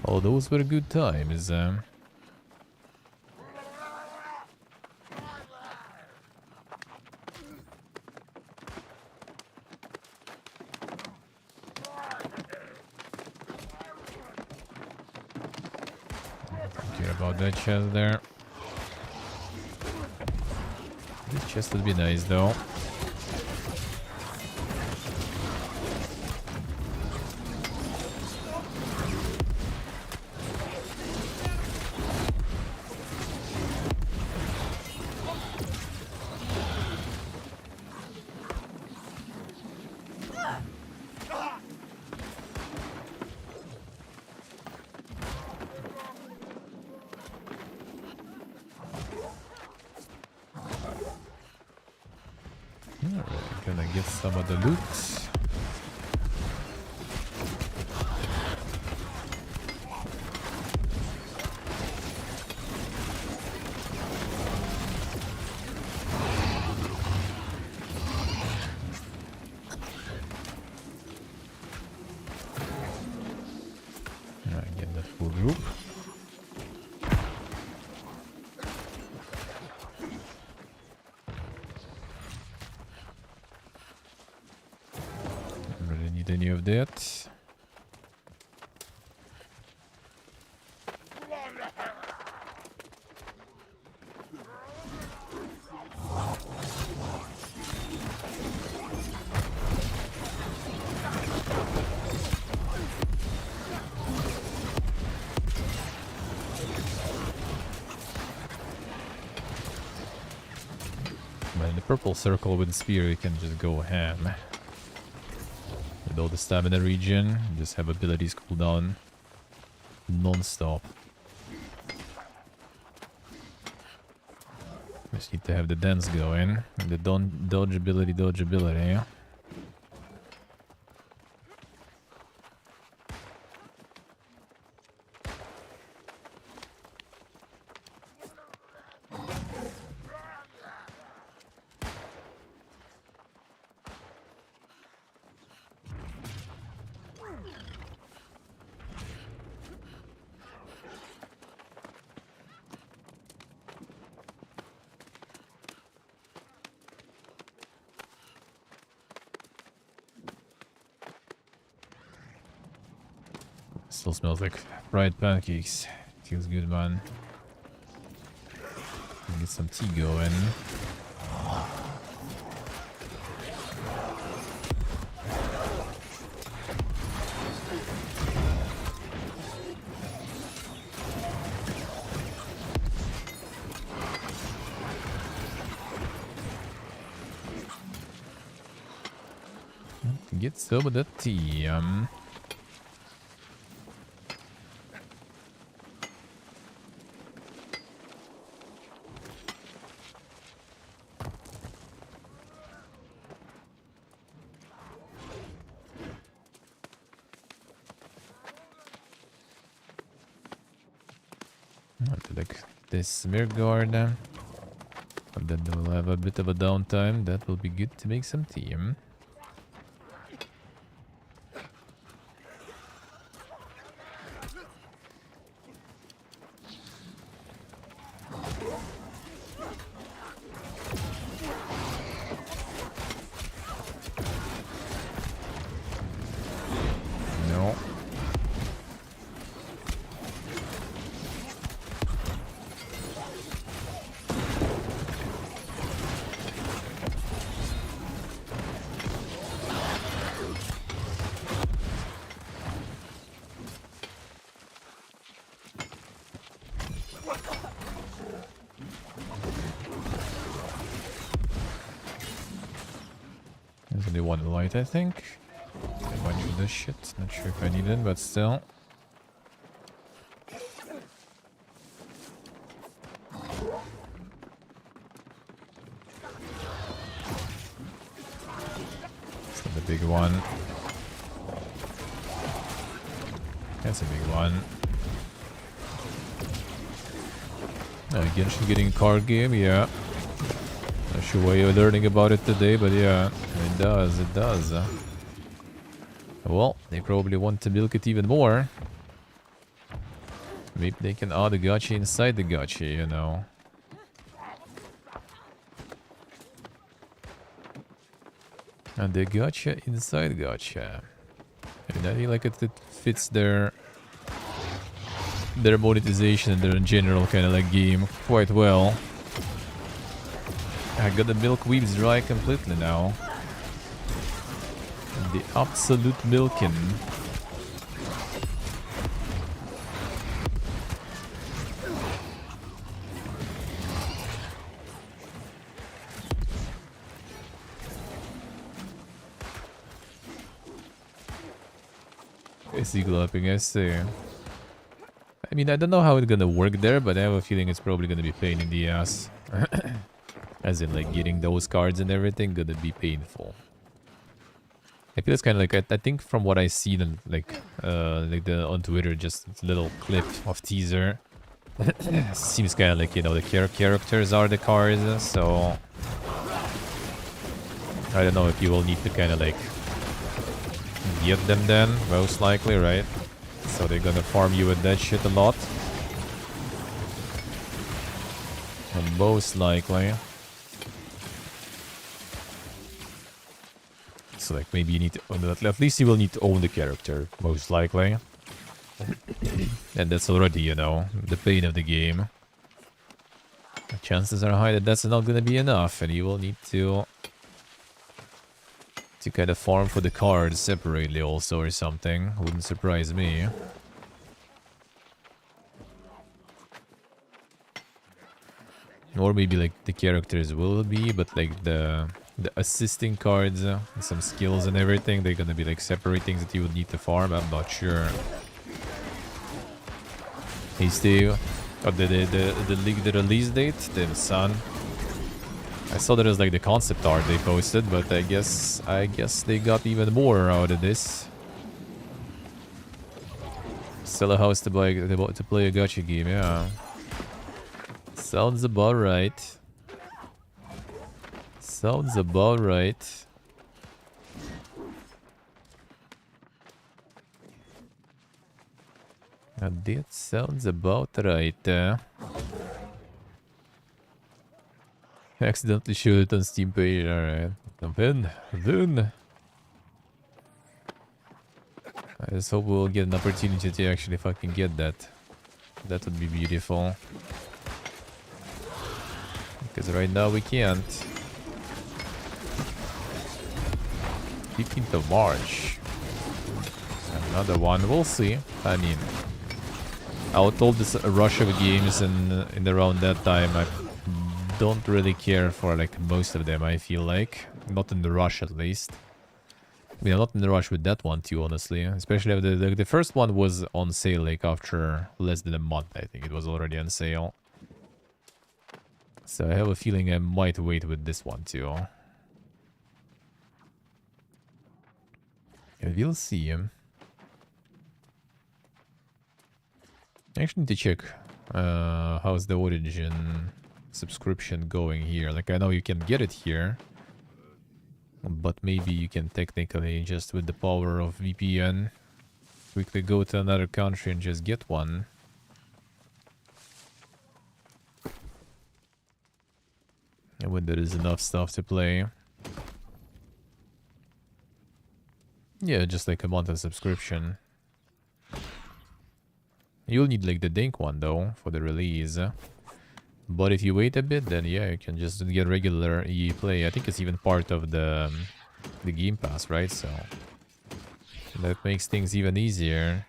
Oh, those were good times. Care about that chest there. This chest would be nice though. Gonna get some of the loot. Get the full group. Any of that. But in the purple circle with the spear, you can just go ham. Build the stamina regen, just have abilities cooldown non-stop. Just need to have the dance going, the dodge ability. Still smells like fried pancakes. Feels good, man. Get some tea going. Get some of that tea. I'll do like this mirror guard. And then we'll have a bit of a downtime. That will be good to make some tea. No. There's only one light, I think. I might need this shit. Not sure if I need it, but still. It's not a big one. That's a big one. Again, she's getting a card game, yeah. Not sure why you're learning about it today, but yeah, it does, it does. Well, they probably want to milk it even more. Maybe they can add a gacha inside the gacha, you know. And the gacha inside gacha. And I feel like it fits their monetization and their general kind of like game quite well. I got the milk weaves dry completely now. The absolute milking. I see glopping, I see. I mean, I don't know how it's gonna work there, but I have a feeling it's probably gonna be pain in the ass. As in, like, getting those cards and everything gonna be painful. I feel it's kind of like, I think from what I see on, like on Twitter, just a little clip of teaser. Seems kind of like, you know, the characters are the cards, so... I don't know if you will need to kind of like get them then, most likely, right? So they're gonna farm you with that shit a lot. And most likely. So like maybe you need to own that. At least you will need to own the character, most likely. And that's already, you know, the pain of the game. The chances are high that that's not gonna be enough, and you will need to kind of farm for the cards separately also or something. Wouldn't surprise me. Or maybe like the characters will be, but like the assisting cards and some skills and everything, they're gonna be like separate things that you would need to farm. I'm not sure. Hey Steve, oh, the release date, damn son. I saw there was like the concept art they posted, but I guess they got even more out of this. Sell a house to play a gacha game, yeah. Sounds about right. Sounds about right. And that sounds about right. Accidentally showed it on Steam page, alright. Then. I just hope we'll get an opportunity to actually fucking get that. That would be beautiful. Because right now we can't. 15th of March. Another one, we'll see. I mean, out all this rush of games in around that time, I don't really care for like most of them, I feel like. Not in the rush at least. I mean, I'm not in the rush with that one too, honestly. Especially if the first one was on sale like after less than a month, I think it was already on sale. So I have a feeling I might wait with this one too. And we'll see. I actually need to check How's the Origin subscription going here? Like, I know you can get it here, but maybe you can technically just with the power of VPN quickly go to another country and just get one. And when there is enough stuff to play. Yeah, just like a monthly subscription. You'll need like the Dink one though for the release. But if you wait a bit, then yeah, you can just get regular EA Play. I think it's even part of the Game Pass, right? So that makes things even easier.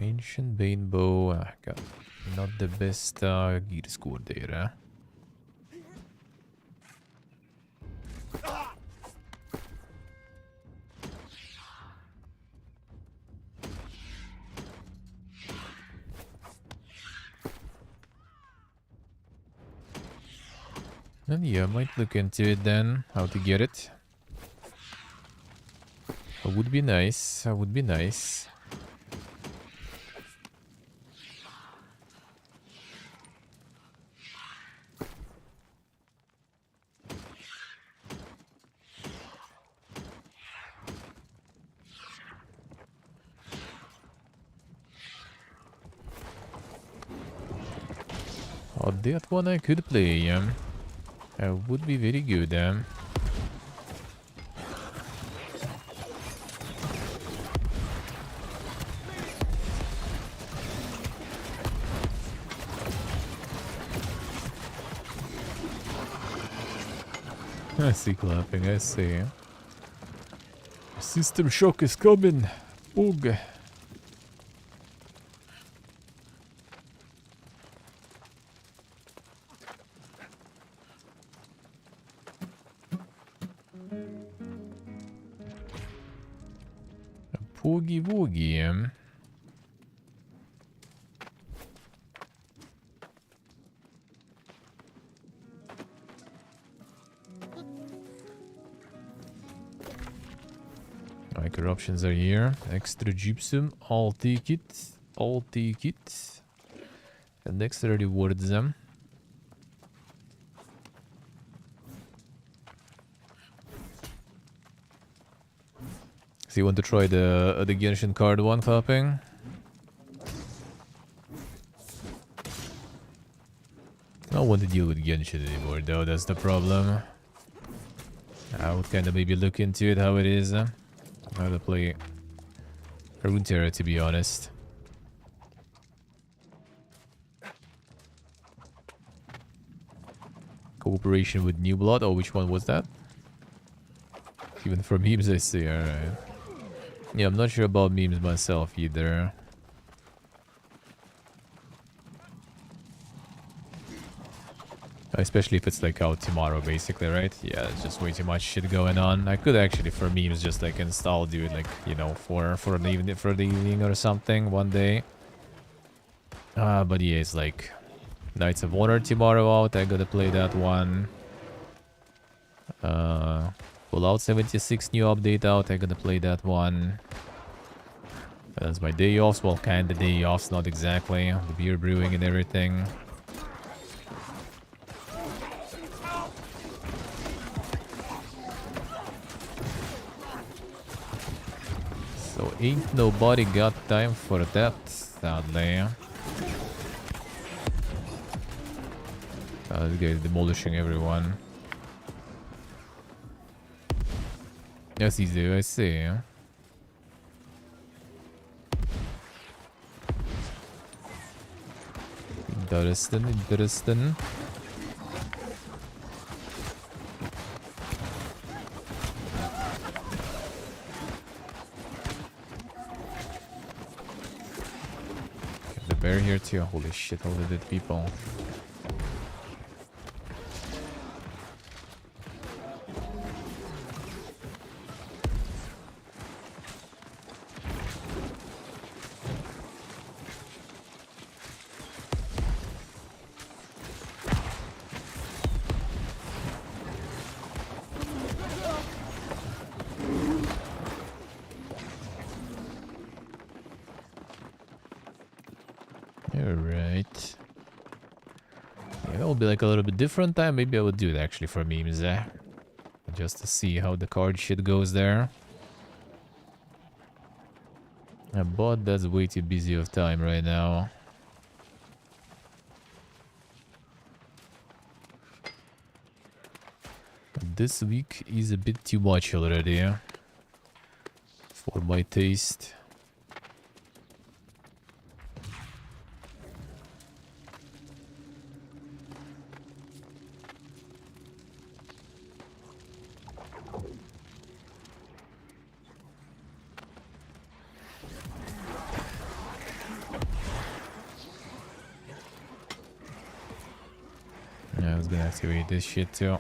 Ancient Banebow, got not the best gear score there. And yeah, I might look into it then, how to get it. That would be nice, that would be nice. Oh, that one I could play, would be very good, I see clapping, I see. System shock is coming. Bug. Boogie woogie. Micro options are here. Extra gypsum. I'll take it. I'll take it. And extra rewards them. So you want to try the Genshin card one clapping? I don't want to deal with Genshin anymore though, that's the problem. I would kind of maybe look into it, how it is. How to play Runeterra, to be honest. Cooperation with New Blood. Oh, which one was that? Even for memes, I see. Alright. Yeah, I'm not sure about memes myself either. Especially if it's like out tomorrow, basically, right? Yeah, there's just way too much shit going on. I could actually, for memes, just like install, do it like, you know, for the evening or something one day. But yeah, it's like Knights of Honor tomorrow out. I gotta play that one. Fallout 76 new update out. I gotta play that one. That's my day offs. Well, kind of day offs, not exactly. The beer brewing and everything. So ain't nobody got time for that, sadly. This guy is demolishing everyone. That's easy, I see. Interesting. The bear here too. Holy shit, all the dead people. Alright. Yeah, that will be like a little bit different time. Maybe I would do it actually for memes. Just to see how the card shit goes there. But that's way too busy of time right now. This week is a bit too much already for my taste. Yeah, I was gonna activate this shit too.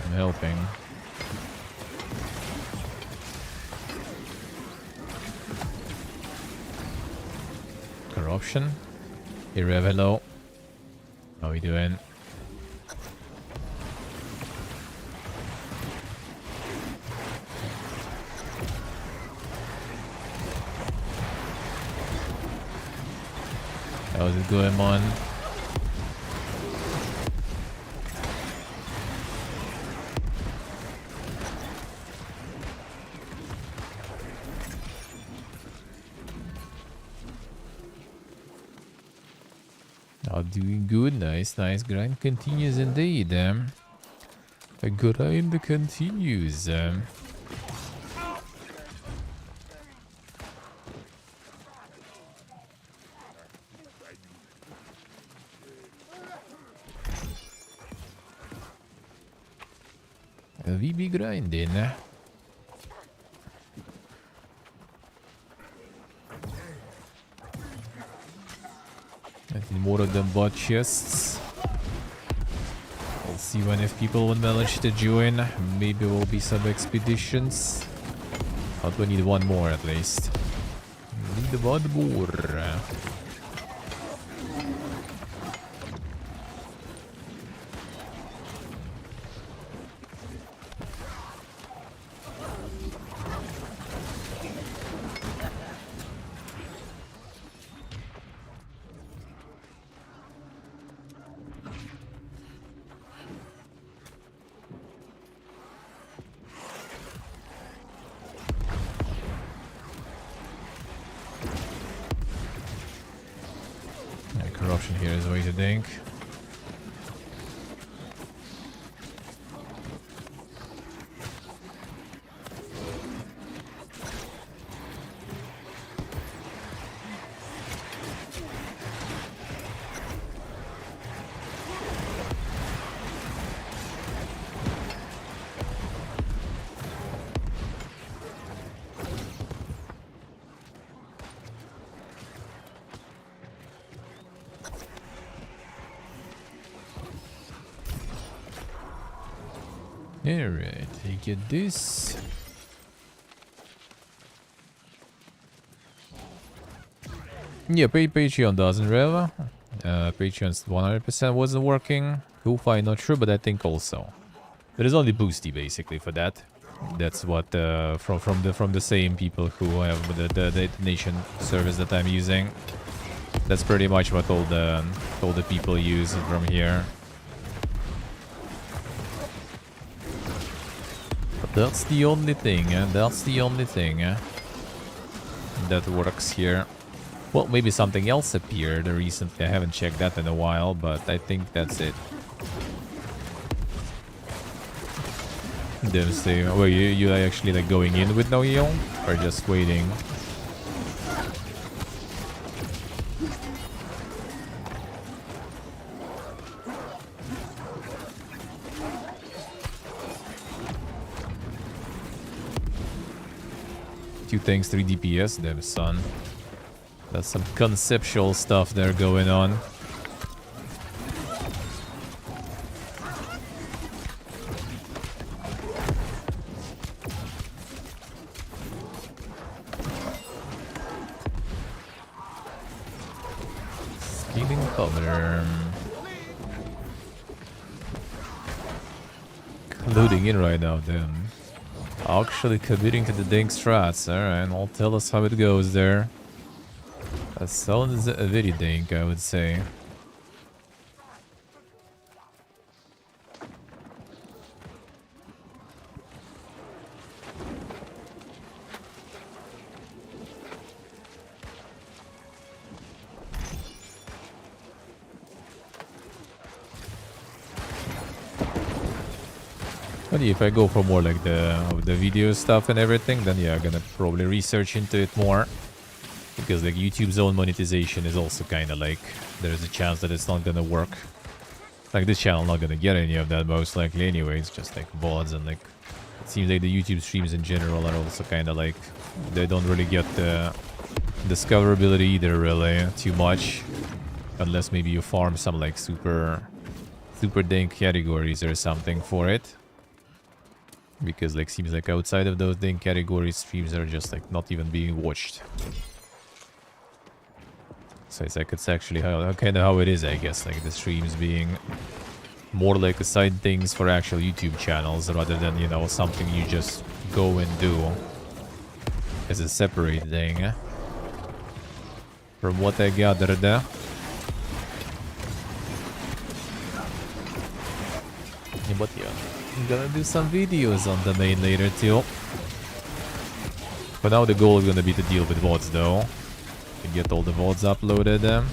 I'm helping. Corruption. Irrevelo. How we doing? How's it going on? Doing good, nice, nice. Grind continues indeed. The grind continues. We be grinding. I think more of them bot chests. We'll see when if people will manage to join. Maybe will be some expeditions. But we need one more at least. We need one more. Corruption here is a way to think. Alright, I get this. Yeah, Patreon doesn't rev. Patreon's 100% wasn't working. Ko-Fi not sure, but I think also. There is only Boosty basically for that. That's what from the same people who have the detonation service that I'm using. That's pretty much what all the people use from here. That's the only thing, that's the only thing that works here. Well, maybe something else appeared recently. I haven't checked that in a while, but I think that's it. Devastating. Well, you actually like going in with no heal? Or just waiting? Two tanks, 3 DPS, damn son. That's some conceptual stuff there going on. Scaling cover. Loading in right now, damn. Actually committing to the dank strats. Alright, I'll tell us how it goes there. That sounds very dank, I would say. But if I go for more like the video stuff and everything, then yeah, I'm gonna probably research into it more. Because like YouTube's own monetization is also kind of like, there's a chance that it's not gonna work. Like this channel not gonna get any of that most likely anyway. It's just like VODs, and like it seems like the YouTube streams in general are also kind of like, they don't really get the discoverability either really too much. Unless maybe you farm some like super dank categories or something for it. Because like seems like outside of those dank categories, streams are just like not even being watched. So it's like it's actually kind of how it is, I guess. Like the streams being more like a side things for actual YouTube channels rather than, you know, something you just go and do as a separate thing. From what I gathered there. Yeah, but yeah, I'm gonna do some videos on the main later too. But now the goal is gonna be to deal with VODs though. To get all the VODs uploaded.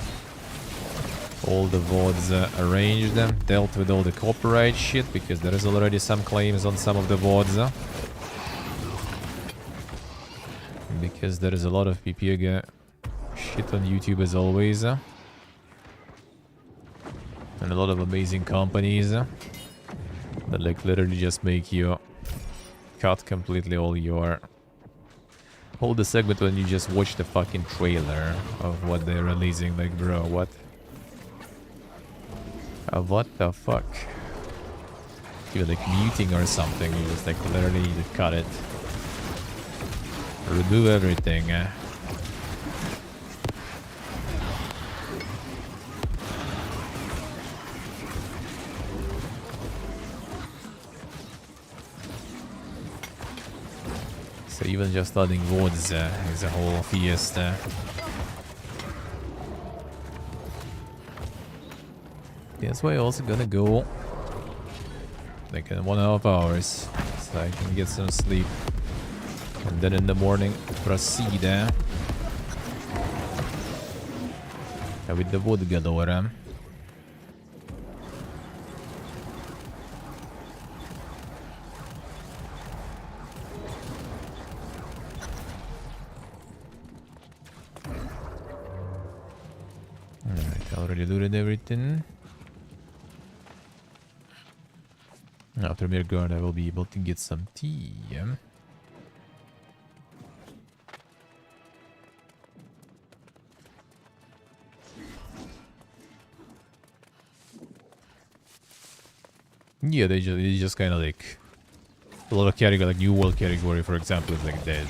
All the VODs arranged. Dealt with all the copyright shit, because there is already some claims on some of the VODs. Because there is a lot of PPG shit on YouTube as always. And a lot of amazing companies that like literally just make you cut completely all the segment when you just watch the fucking trailer of what they're releasing. Like, bro, what? What the fuck? You're like muting or something, you just like literally need to cut it. Remove everything. So even just adding VODs is a whole fiesta. That's why I'm also gonna go like in 1.5 hours so I can get some sleep. And then in the morning proceed with the VOD galore. Alright, already looted everything. After Mirgard I will be able to get some tea. Yeah, they just kind of like a lot of category, like New World category, for example, is like dead.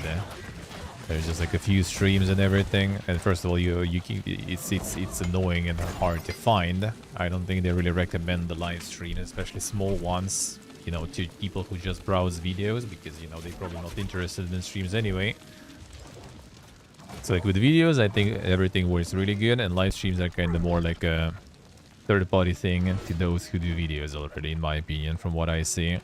There's just like a few streams and everything. And first of all, it's annoying and hard to find. I don't think they really recommend the live stream, especially small ones, you know, to people who just browse videos, because you know they're probably not interested in streams anyway. So like with videos, I think everything works really good, and live streams are kind of more like a third-party thing to those who do videos already, in my opinion, from what I see.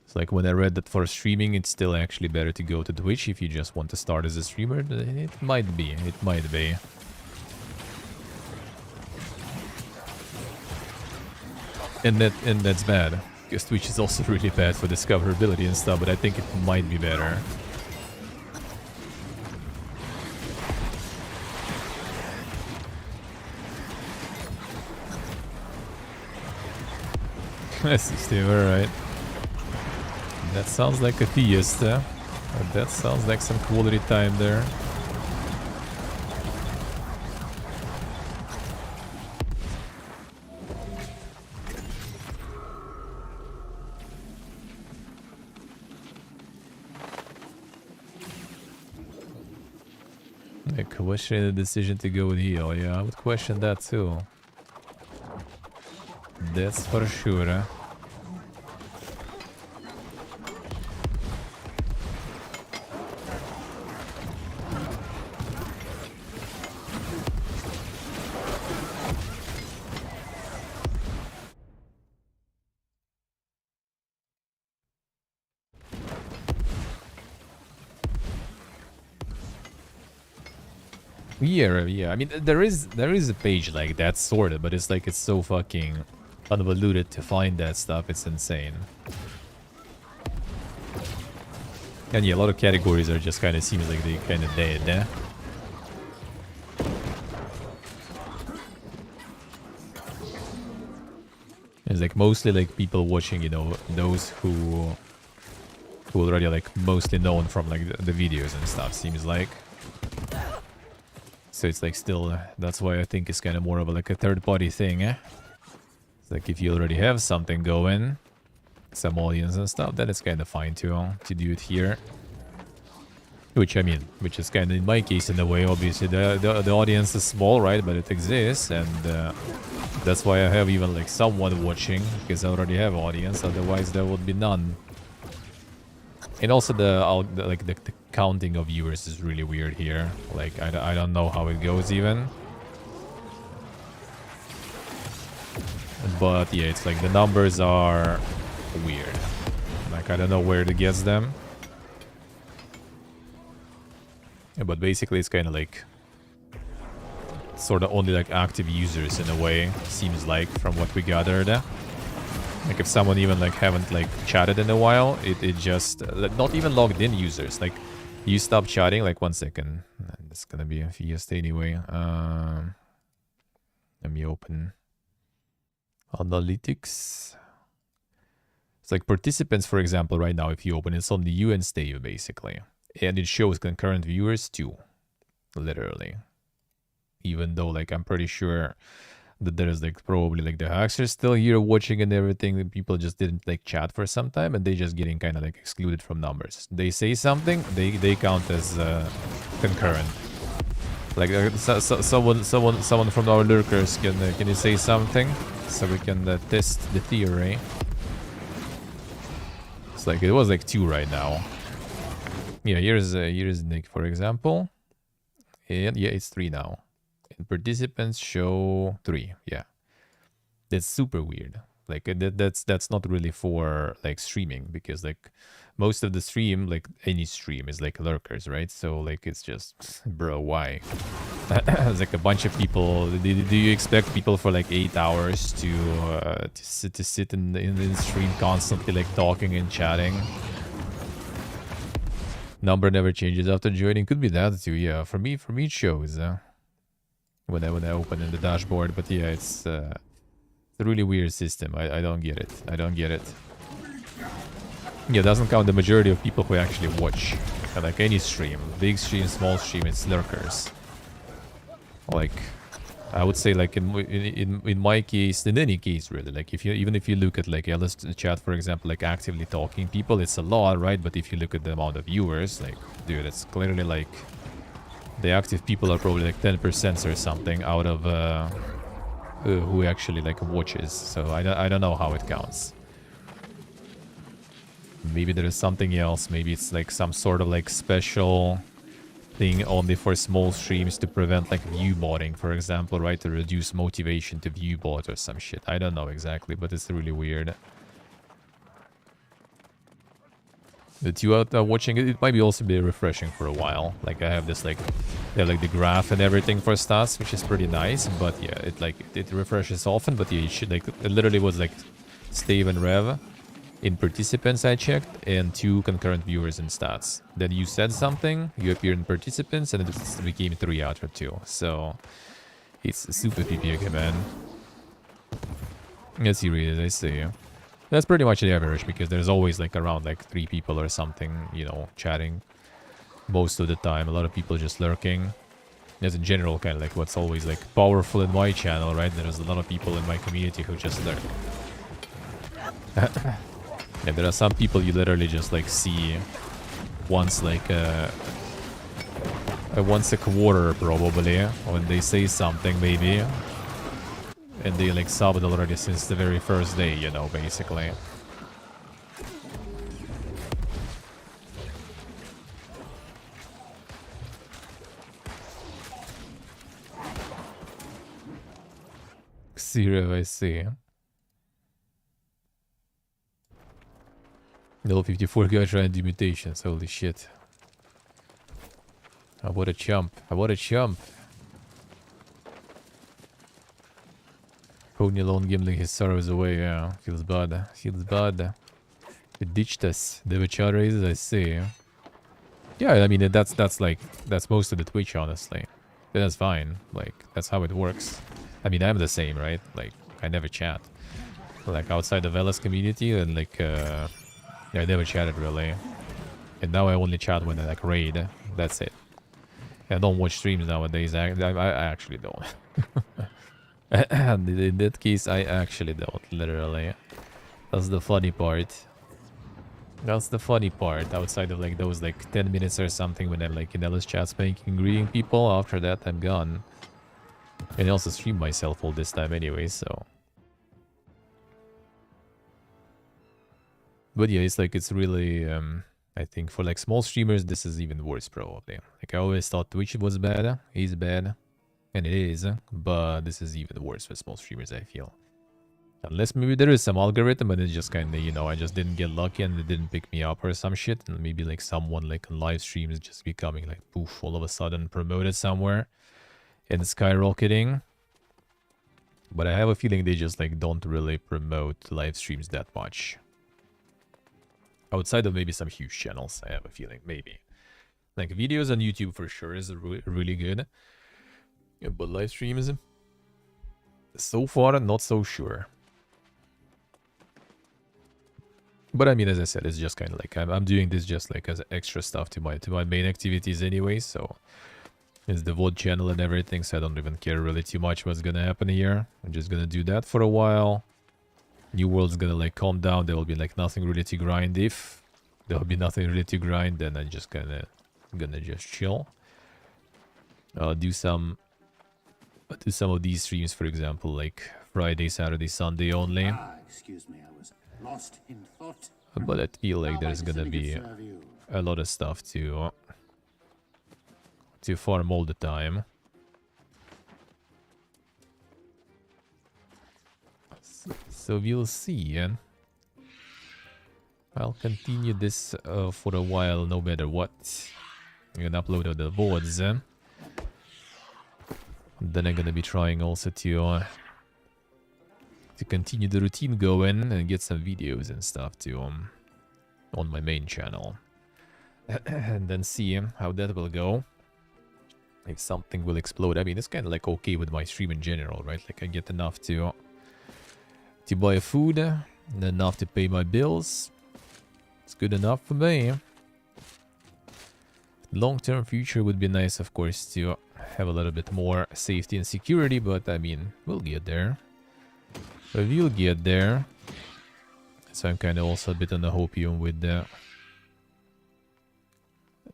So like when I read that for streaming, it's still actually better to go to Twitch if you just want to start as a streamer. It might be. It might be. And that's bad, because Twitch is also really bad for discoverability and stuff, but I think it might be better. Steve, alright. That sounds like a fiesta. That sounds like some quality time there. I question the decision to go with heal. Yeah, I would question that too. That's for sure. Yeah. I mean, there is a page like that sorted, but it's like it's so fucking convoluted to find that stuff. It's insane. And yeah, a lot of categories are just kind of seems like they kind of dead. Eh? It's like mostly like people watching, you know, those who already like mostly known from like the videos and stuff. Seems like. So it's like still, that's why I think it's kind of more of a, like a third-party thing, eh? It's like if you already have something going, some audience and stuff, then it's kind of fine to do it here. Which, I mean, which is kind of in my case in a way, obviously the audience is small, right? But it exists, and that's why I have even like someone watching, because I already have audience, otherwise there would be none. And also the counting of viewers is really weird here. Like I don't know how it goes even. But yeah, it's like the numbers are weird. Like I don't know where to guess them. Yeah, but basically it's kind of like sort of only like active users in a way, seems like, from what we gathered. Like if someone even like haven't like chatted in a while, it just not even logged in users. Like you stop chatting, like 1 second. It's gonna be a fiesta anyway. Let me open analytics. It's like participants, for example, right now, if you open it's on the UN stage basically. And it shows concurrent viewers too. Literally. Even though like I'm pretty sure that there's like probably like the hacks are still here watching and everything. The people just didn't like chat for some time and they just getting kind of like excluded from numbers. They say something, they count as concurrent. Like someone from our lurkers, can you say something so we can test the theory? It's like it was like 2 right now. Yeah, here's Nick, for example, and yeah, it's 3 now. And participants show 3. Yeah, that's super weird. Like that's not really for like streaming, because like most of the stream, like any stream, is like lurkers, right? So like it's just, bro, why? It's like a bunch of people. Do you expect people for like 8 hours to sit in the stream constantly like talking and chatting? Number never changes after joining. Could be that too. Yeah, for me it shows when I open in the dashboard. But yeah, it's a really weird system. I don't get it. I don't get it. Yeah, it doesn't count the majority of people who actually watch. Like any stream, big stream, small stream, it's lurkers. Like I would say, like in my case, in any case really, like even if you look at like Ellis chat, for example, like actively talking people, it's a lot, right? But if you look at the amount of viewers, like, dude, it's clearly like the active people are probably like 10% or something out of who actually like watches. So I don't know how it counts. Maybe there is something else. Maybe it's like some sort of like special thing only for small streams to prevent like view botting, for example, right? To reduce motivation to view bot or some shit. I don't know exactly, but it's really weird. That you out watching it, it might be also be refreshing for a while. Like I have this like, they have like the graph and everything for stats, which is pretty nice. But yeah, it refreshes often. But yeah, you should like, it literally was like Stave and Rev in participants I checked, and 2 concurrent viewers in stats. Then you said something, you appeared in participants, and it became 3 out of 2. So it's super PPK, man. Let's see, read it, I see. That's pretty much the average, because there's always like around like 3 people or something, you know, chatting most of the time. A lot of people just lurking. That's in general kind of like what's always like powerful in my channel, right? There's a lot of people in my community who just lurk. Yeah, there are some people you literally just like see once like once a quarter probably, when they say something maybe, and they like sub it already since the very first day, you know, basically. Zero, I see. Level 54 guy trying to do mutations, holy shit. What a chump. What a chump. Pony alone gambling his sorrows away, yeah. Feels bad. Feels bad. They ditched us. They were child raisers, I see. Yeah, I mean, that's like, that's most of the Twitch, honestly. But that's fine. Like, that's how it works. I mean, I'm the same, right? Like, I never chat. Like, outside the Velas community, and like, yeah, I never chatted, really. And now I only chat when I, like, raid. That's it. I don't watch streams nowadays. I actually don't. And in that case, I actually don't, literally. That's the funny part. That's the funny part. Outside of like those like 10 minutes or something when I'm like in Ellis chat spanking, greeting people, after that I'm gone. And I also stream myself all this time anyway, so. But yeah, it's like, it's really, I think for like small streamers, this is even worse probably. Like I always thought Twitch was bad, is bad, and it is, but this is even worse for small streamers, I feel. Unless maybe there is some algorithm and it's just kind of, you know, I just didn't get lucky and it didn't pick me up or some shit. And maybe like someone like on live streams just becoming like poof, all of a sudden promoted somewhere and skyrocketing. But I have a feeling they just like don't really promote live streams that much. Outside of maybe some huge channels, I have a feeling, maybe. Like videos on YouTube for sure is really good. Yeah, but live streams, so far, not so sure. But I mean, as I said, it's just kind of like I'm doing this just like as extra stuff to my main activities anyway. So it's the VOD channel and everything. So I don't even care really too much what's gonna happen here. I'm just gonna do that for a while. New World's gonna like calm down. There will be like nothing really to grind. If there will be nothing really to grind, then I'm just gonna just chill. Do some of these streams, for example, like Friday, Saturday, Sunday only. Excuse me, I was lost in thought. But I feel like there's gonna be a lot of stuff to farm all the time. So we'll see. I'll continue this for a while, no matter what. I'm gonna upload all the VODs. Then I'm gonna be trying also to continue the routine going and get some videos and stuff to on my main channel. And then see how that will go. If something will explode. I mean, it's kind of like okay with my stream in general, right? Like I get enough to buy food and enough to pay my bills. It's good enough for me. Long-term future would be nice, of course, to have a little bit more safety and security, but I mean, we'll get there. We'll get there. So I'm kind of also a bit on the hopium with the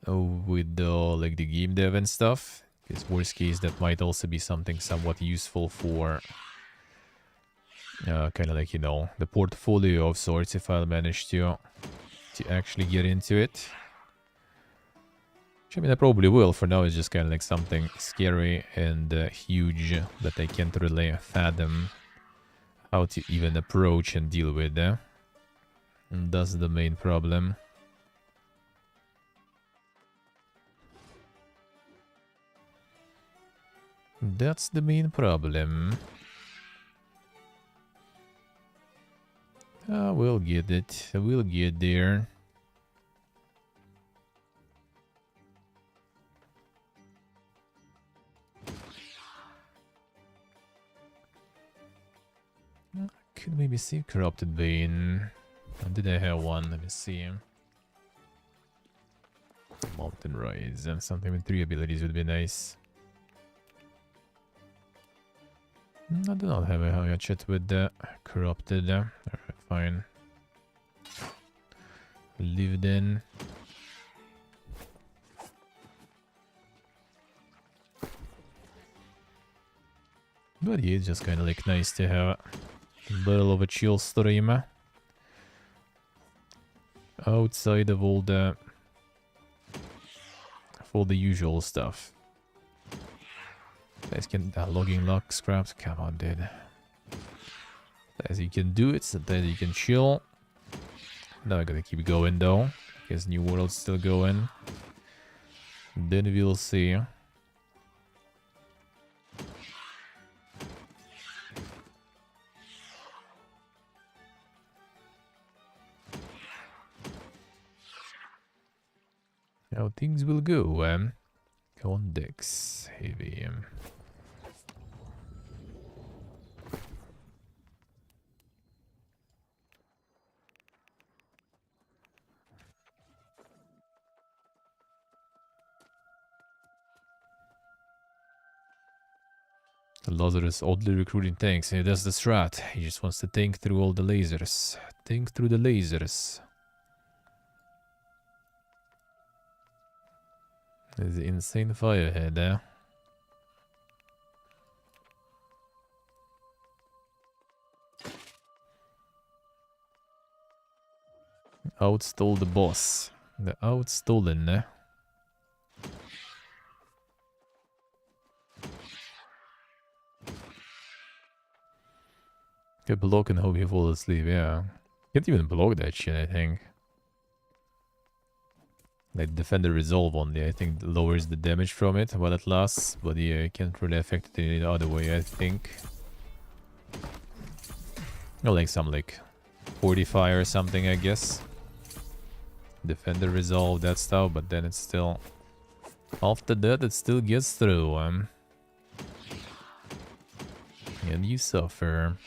like the game dev and stuff. Because worst case, that might also be something somewhat useful for kind of like, you know, the portfolio of sorts if I'll manage to actually get into it. Which, I mean, I probably will. For now, it's just kind of like something scary and huge that I can't really fathom how to even approach and deal with. And that's the main problem. That's the main problem. We'll get it. We'll get there. Could maybe see Corrupted Bane. Did I have one? Let me see. Mountain Rise. And something with 3 abilities would be nice. I do not have a chat with the Corrupted. Alright, fine. Lived in. But yeah, it's just kind of like nice to have a little of a chill stream. Outside of all the usual stuff. Guys can logging luck scraps. Come on, dude. As you can do it, sometimes you can chill. Now I'm gonna keep going though, because New World's still going. Then we'll see. how things will go. Go on decks, heavy. Lazarus oddly recruiting tanks. Yeah, that's the strat. He just wants to think through all the lasers. Think through the lasers. There's an insane firehead there. Outstole the boss. The outstolen. Can block and hope he falls asleep, yeah. Can't even block that shit, I think. Like defender resolve only, I think lowers the damage from it while it lasts, but yeah, it can't really affect it the other way, I think. Or like some like fortify or something, I guess. Defender resolve, that stuff, but then it's still... After that, it still gets through. And you suffer.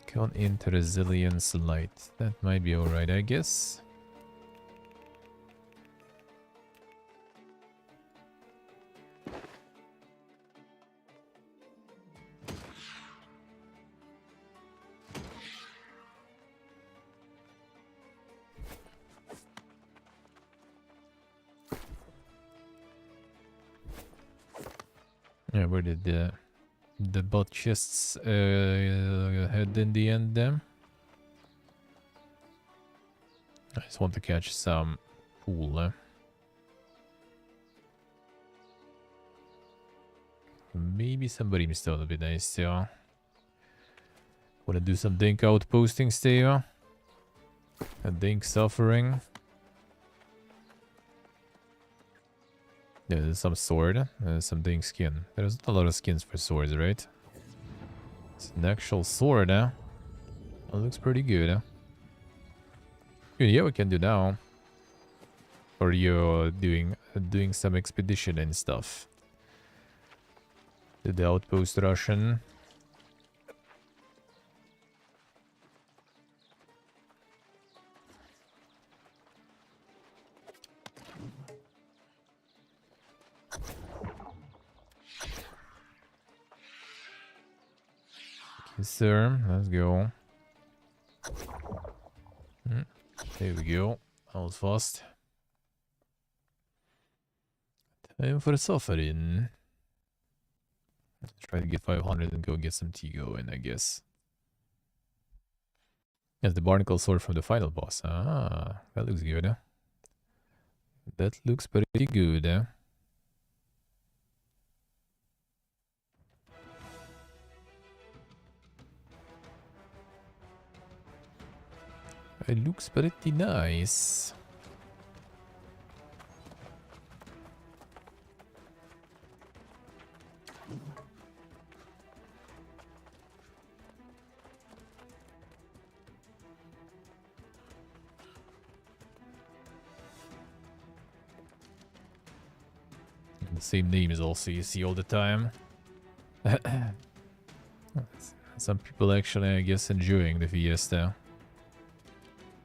Count into resilience light. That might be alright, I guess. Yeah, where did the bot chests head in the end then? I just want to catch some pool. Maybe some brimstone would be nice too. Wanna do some dink outposting too? A dink suffering. Yeah, there's some sword, some dink skin. There's not a lot of skins for swords, right? It's an actual sword, huh? That looks pretty good, huh? Yeah, we can do now. Or you're doing some expedition and stuff. Did the outpost Russian? Yes, sir. Let's go. There we go. That was fast. Time for the suffering. Let's try to get 500 and go get some tea going, I guess. That's the barnacle sword from the final boss. Ah, that looks good, huh? That looks pretty good, huh? It looks pretty nice. The same name is also you see all the time. Some people actually, I guess, enjoying the Fiesta.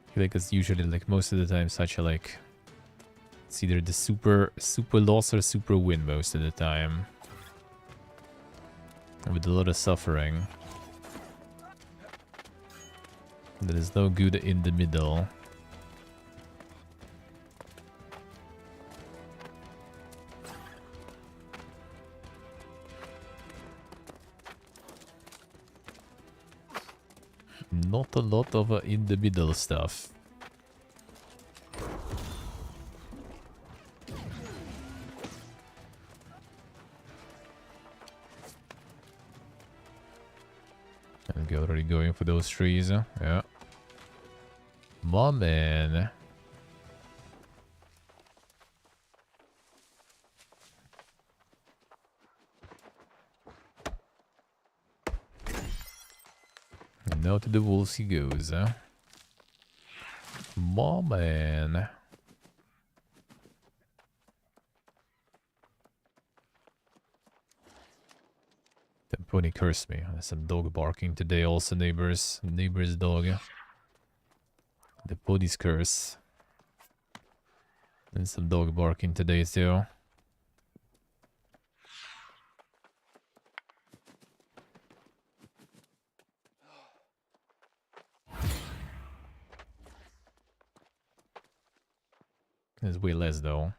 I feel like it's usually like most of the time such a like it's either the super loss or super win most of the time. With a lot of suffering. There is no good in the middle. Not a lot of in the middle stuff. And already going for those trees. Yeah. My man. And now to the wolves he goes, huh? My man. The pony cursed me. There's some dog barking today also, neighbors. Neighbor's dog. The pony's curse. And some dog barking today too. There's way less though.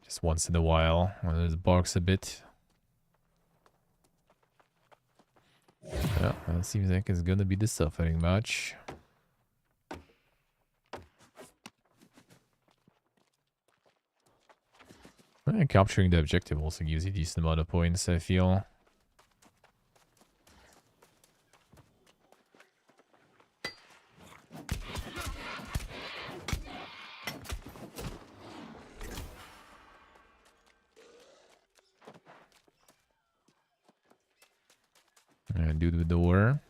Just once in a while when it barks a bit. Yeah, it seems like it's gonna be the suffering match. Capturing the objective also gives you a decent amount of points, I feel. Dude with the door.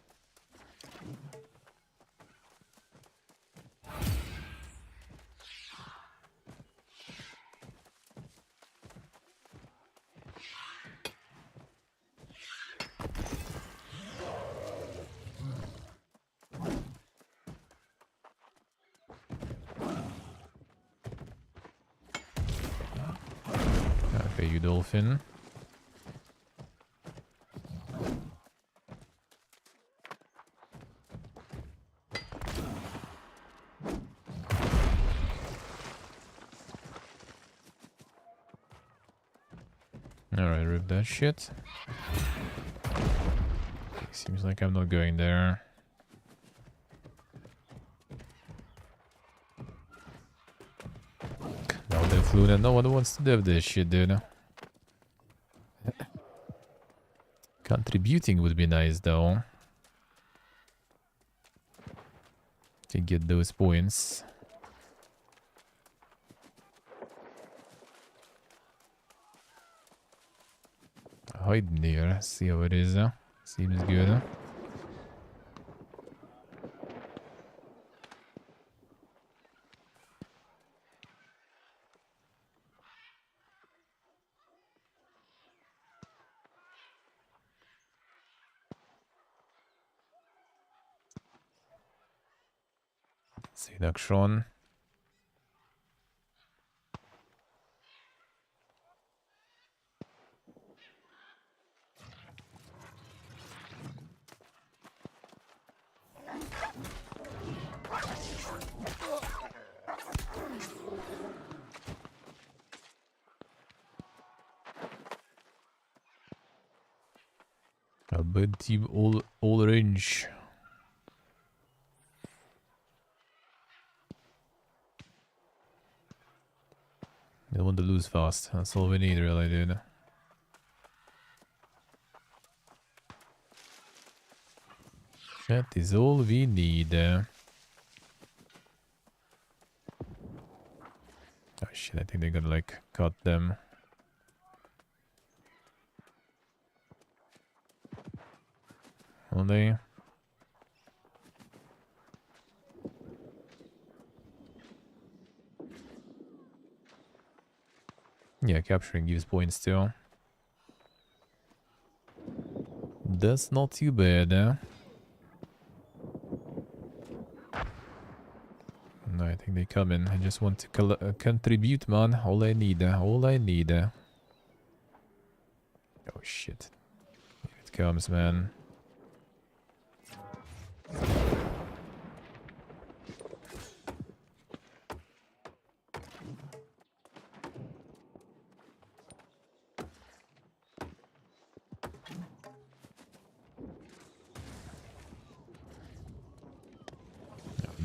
Okay, you dolphin. Alright, rip that shit. Seems like I'm not going there. No, they flew and no one wants to do this shit, dude. Contributing would be nice, though. To get those points. Hide near, see how it is. Seems good. Seduction. A bad team all range. Don't want to lose fast. That's all we need, really, dude. That is all we need. Oh shit, I think they're gonna like cut them. Will they? Yeah, capturing gives points too. That's not too bad, huh? No, I think they come in. I just want to contribute, man. All I need, all I need. Oh shit. Here it comes, man.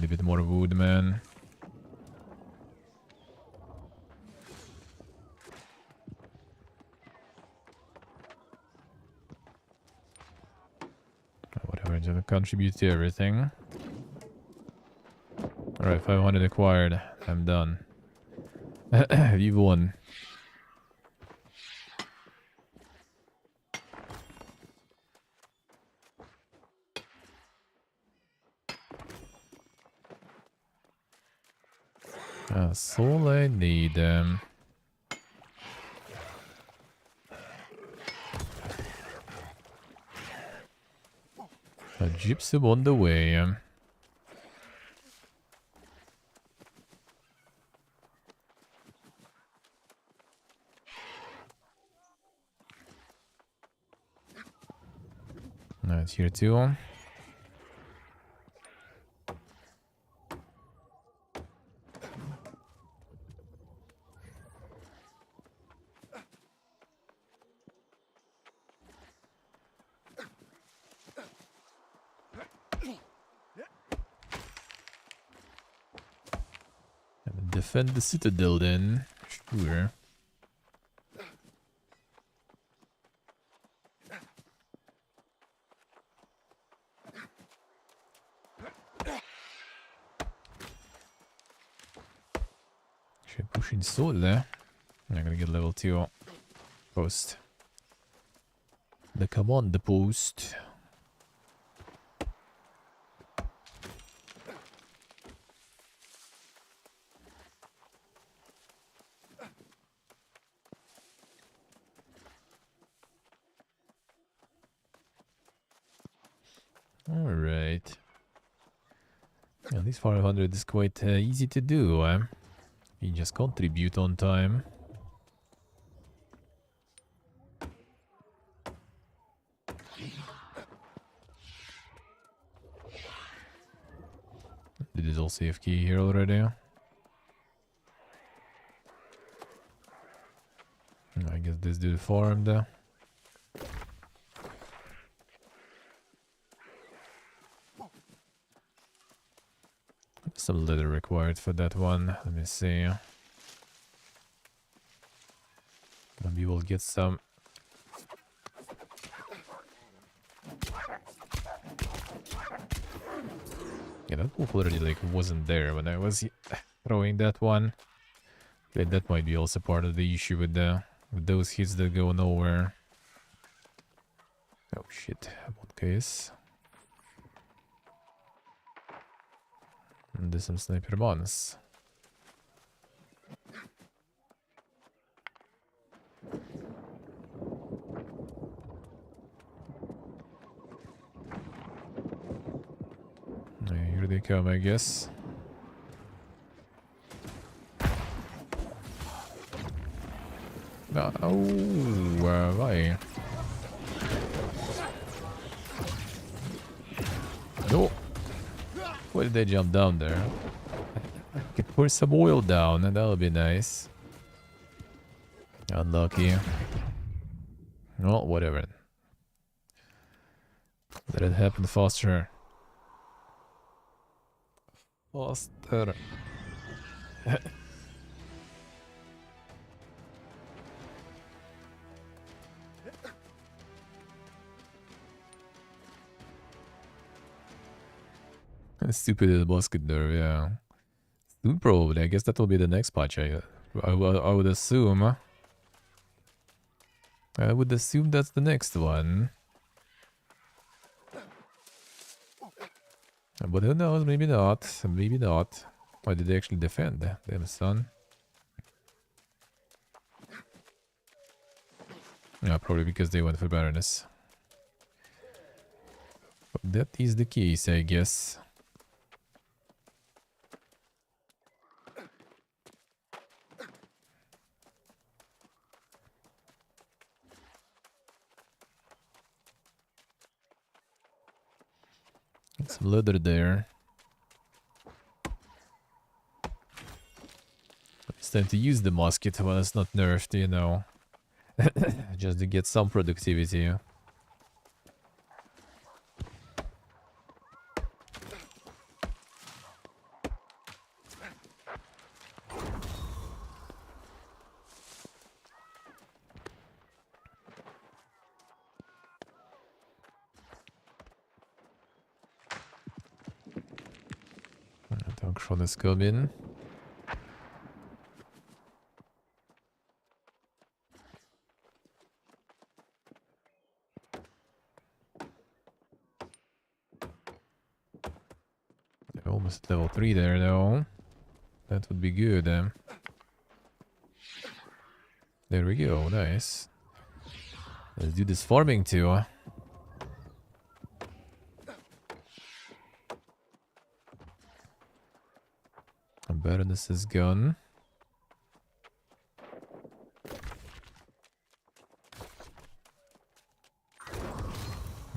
A bit more wood, man. Whatever, just contribute to everything. Alright, 500 acquired. I'm done. You've won. That's all I need. A gypsum on the way. That's here too. And defend the citadel then. Sure. Should push in sword there. I'm gonna get level 2 post. The command post. Alright. Yeah, this 500 is quite easy to do. You just contribute on time. Did it all save key here already? I guess this dude farmed. Some leather required for that one. Let me see. Maybe we'll get some. Yeah, that wolf already like wasn't there when I was throwing that one. Okay, that might be also part of the issue with those hits that go nowhere. Oh shit! One case. And there's some sniper bones. Here they come, I guess. Why? No. Why did they jump down there? Could pour some oil down, and that would be nice. Unlucky. Well, whatever. Let it happen faster. Faster. Stupid little basket nerve, yeah. Soon probably. I guess that will be the next patch. I would assume. I would assume that's the next one. But who knows? Maybe not. Maybe not. Why did they actually defend? Damn son. Yeah, probably because they went for Baroness. But that is the case, I guess. Some leather there. It's time to use the musket when it's not nerfed, you know. Just to get some productivity. Dankeschön is coming. Almost level 3 there though. That would be good. There we go, nice. Let's do this farming too. Baroness is gone.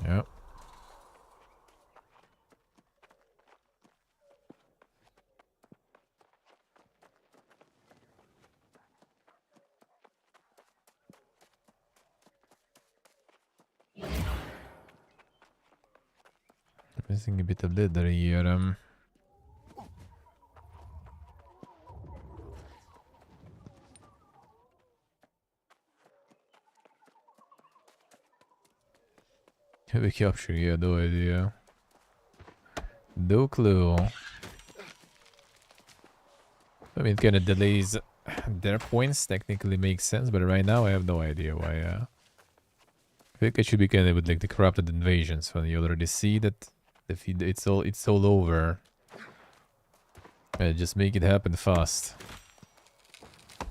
Yep. Missing a bit of leather here. Have we captured? Yeah, no idea. No clue. I mean, it kind of delays their points. Technically makes sense, but right now I have no idea why. I think it should be kind of with like the corrupted invasions when you already see that it's all over. Just make it happen fast. I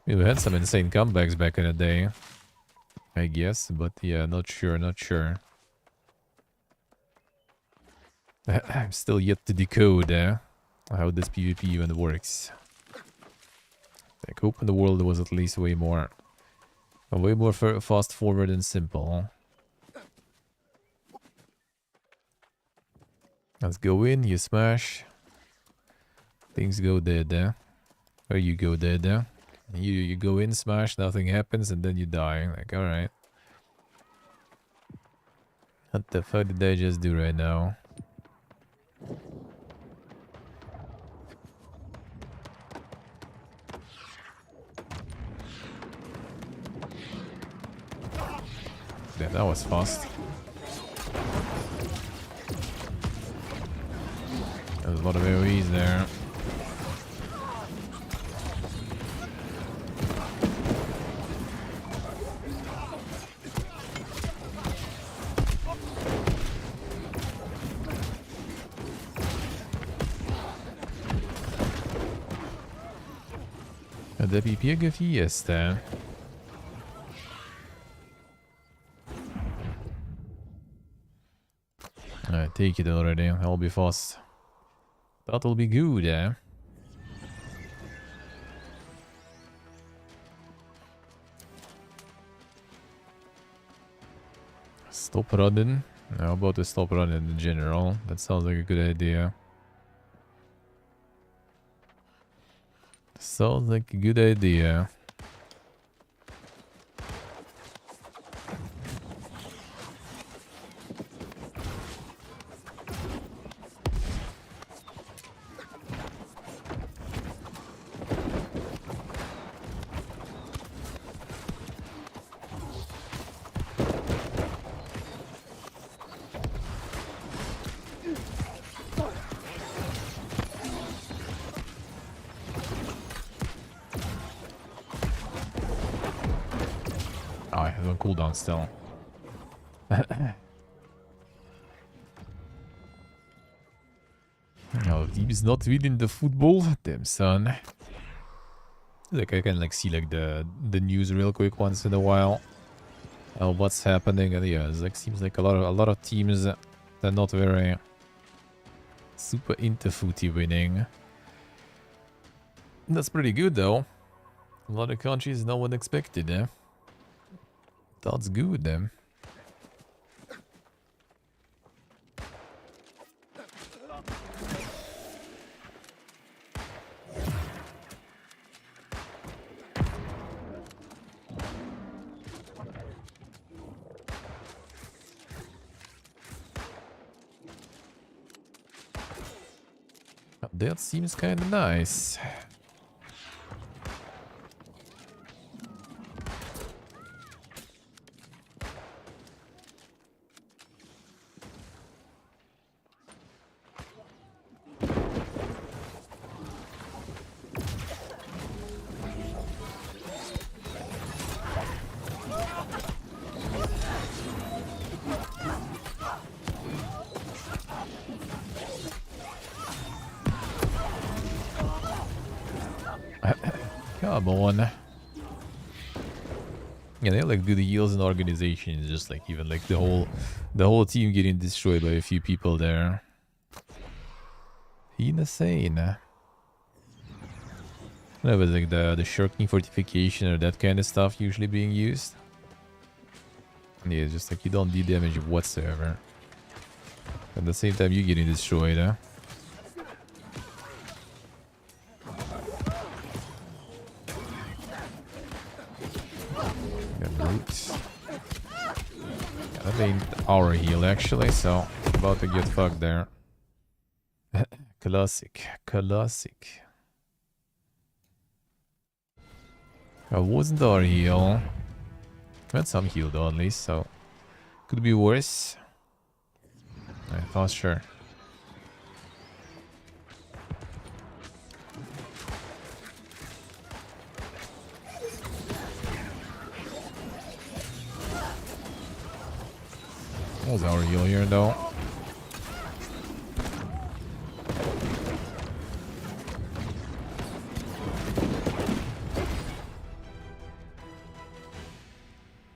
mean, we had some insane comebacks back in the day, I guess, but yeah, not sure. I'm still yet to decode how this PvP even works. Like, open the world was at least way more fast forward and simple. Let's go in, you smash. Things go dead, or you go dead. You go in, smash, nothing happens, and then you die. Like, alright. What the fuck did I just do right now? Yeah, that was fast. There's a lot of AoEs there. Det blir PG-fies där. Alright, take it already. I'll be fast. That'll be good, Stop running. How about to stop running in general? That sounds like a good idea. Sounds like a good idea. Oh, it's on cooldown still. No, team is not winning the football. Damn son. Like I can like see like the news real quick once in a while. What's happening? And yeah, it's like seems like a lot of teams that are not very super into footy winning. That's pretty good though. A lot of countries no one expected, That's good, That seems kind of nice. Come on. Yeah, they have like good heals and organizations, just like even like the whole team getting destroyed by a few people there. Insane. I don't know, but like the shirking fortification or that kind of stuff usually being used. Yeah, it's just like you don't do damage whatsoever. At the same time, you're getting destroyed, huh? Got brutes. Yeah, that ain't our heal actually, so about to get fucked there. Classic, classic. That wasn't our heal. We had some heal though at least, so could be worse. I thought sure. That was our heal here though.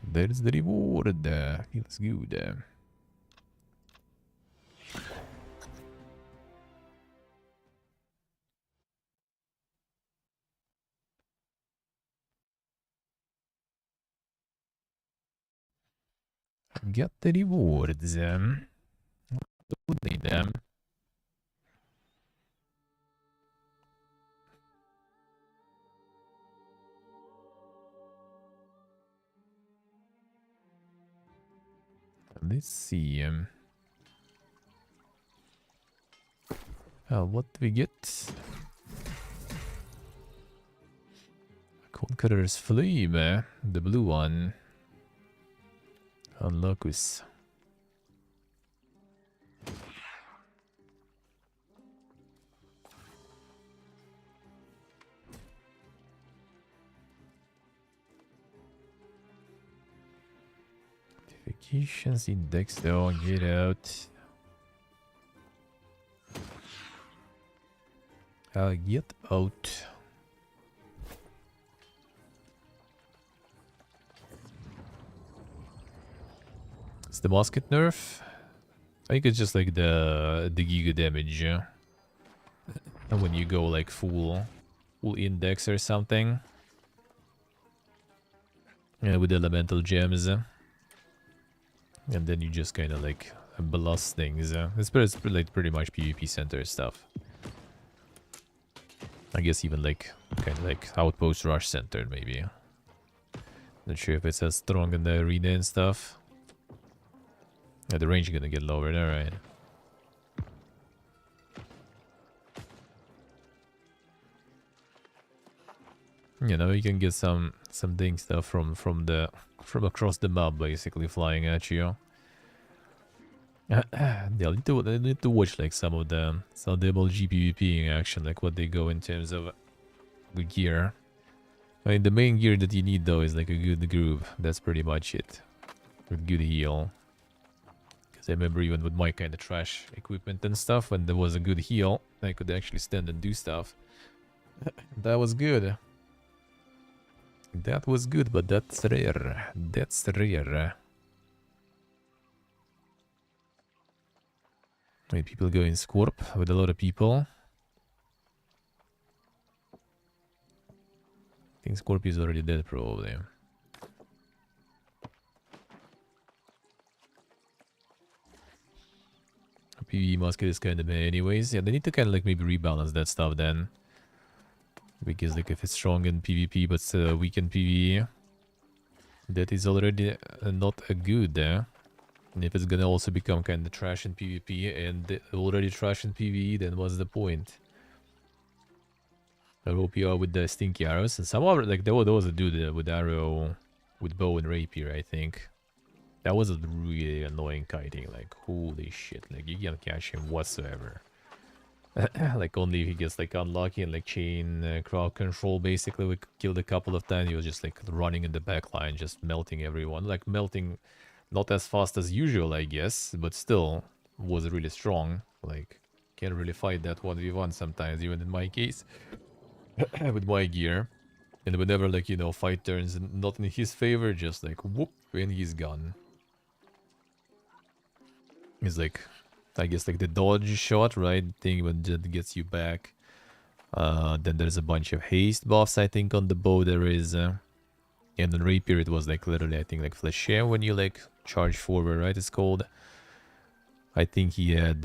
There's the reward. Feels good. Get the rewards. Don't need them. Let's see. What do we get? Conqueror's Flame, the blue one. On Locus. Notifications index though, get out. Get out. It's the musket nerf. I think it's just like the giga damage. And when you go like full index or something. Yeah, with elemental gems. And then you just kind of like blast things. It's like pretty much PvP center stuff. I guess even like kind of like outpost rush center maybe. Not sure if it's as strong in the arena and stuff. Yeah, the range is gonna get lower there, right? You know, you can get some things though from across the map basically flying at you. Yeah, I need to watch like some of the MLG PvP in action, like what they go in terms of the gear. I mean, the main gear that you need though is like a good group. That's pretty much it. With good heal. Because I remember even with my kind of trash equipment and stuff, when there was a good heal, I could actually stand and do stuff. That was good. That was good, but that's rare. That's rare. Wait, people go in Scorp with a lot of people. I think Scorp is already dead, probably. PvE musket is kind of meh anyways. Yeah, they need to kind of like maybe rebalance that stuff then. Because like if it's strong in PvP but weak in PvE, that is already not a good. And if it's gonna also become kind of trash in PvP and already trash in PvE, then what's the point? I hope you are with the stinky arrows. And some other, like there was a dude with arrow, with bow and rapier, I think. That was a really annoying kiting. Like holy shit! Like you can't catch him whatsoever. Like only if he gets like unlucky and like chain crowd control. Basically, we killed a couple of times. He was just like running in the back line, just melting everyone. Like melting, not as fast as usual, I guess, but still was really strong. Like can't really fight that 1v1 sometimes, even in my case with my gear. And whenever, like, you know, fight turns not in his favor, just like whoop, and he's gone. It's like, I guess, like the dodge shot, right? Thing when that gets you back. Then there's a bunch of haste buffs, I think, on the bow there is. And on Rapier it was like literally, I think, like Flesher when you like charge forward, right? It's called. I think he had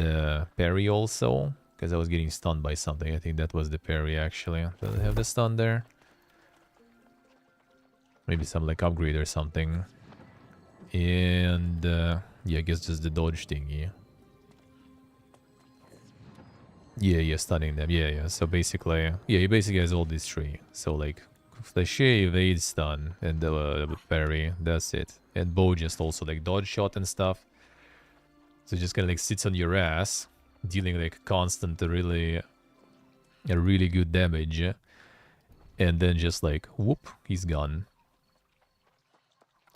parry also, because I was getting stunned by something. I think that was the parry actually. Does it have the stun there? Maybe some like upgrade or something. And yeah, I guess just the dodge thingy. Yeah, stunning them. Yeah. So basically, yeah, he basically has all these three. So like, Flashy, evade, stun, and parry. That's it. And bow just also like dodge shot and stuff. So just kind of like sits on your ass, dealing like constant, really good damage. And then just like whoop, he's gone.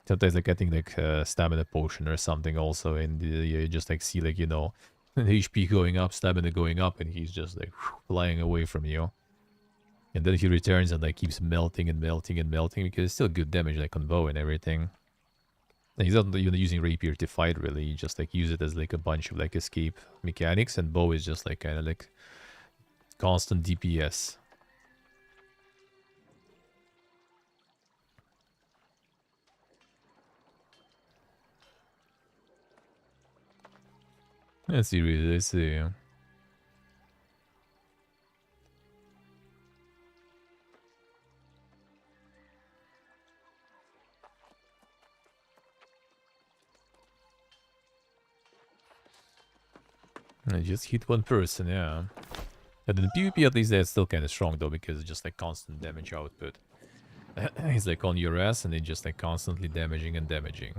Sometimes like getting like stamina potion or something also, and you just like see like, you know, HP going up, stamina going up, and he's just like flying away from you. And then he returns and like keeps melting and melting and melting because it's still good damage like on bow and everything. And he's not even using rapier to fight really, you just like use it as like a bunch of like escape mechanics, and bow is just like kind of like constant DPS. Let's see, really, let's see. I just hit one person, yeah. And then PvP at least that's still kind of strong though, because it's just like constant damage output. He's like on your ass and it's just like constantly damaging and damaging.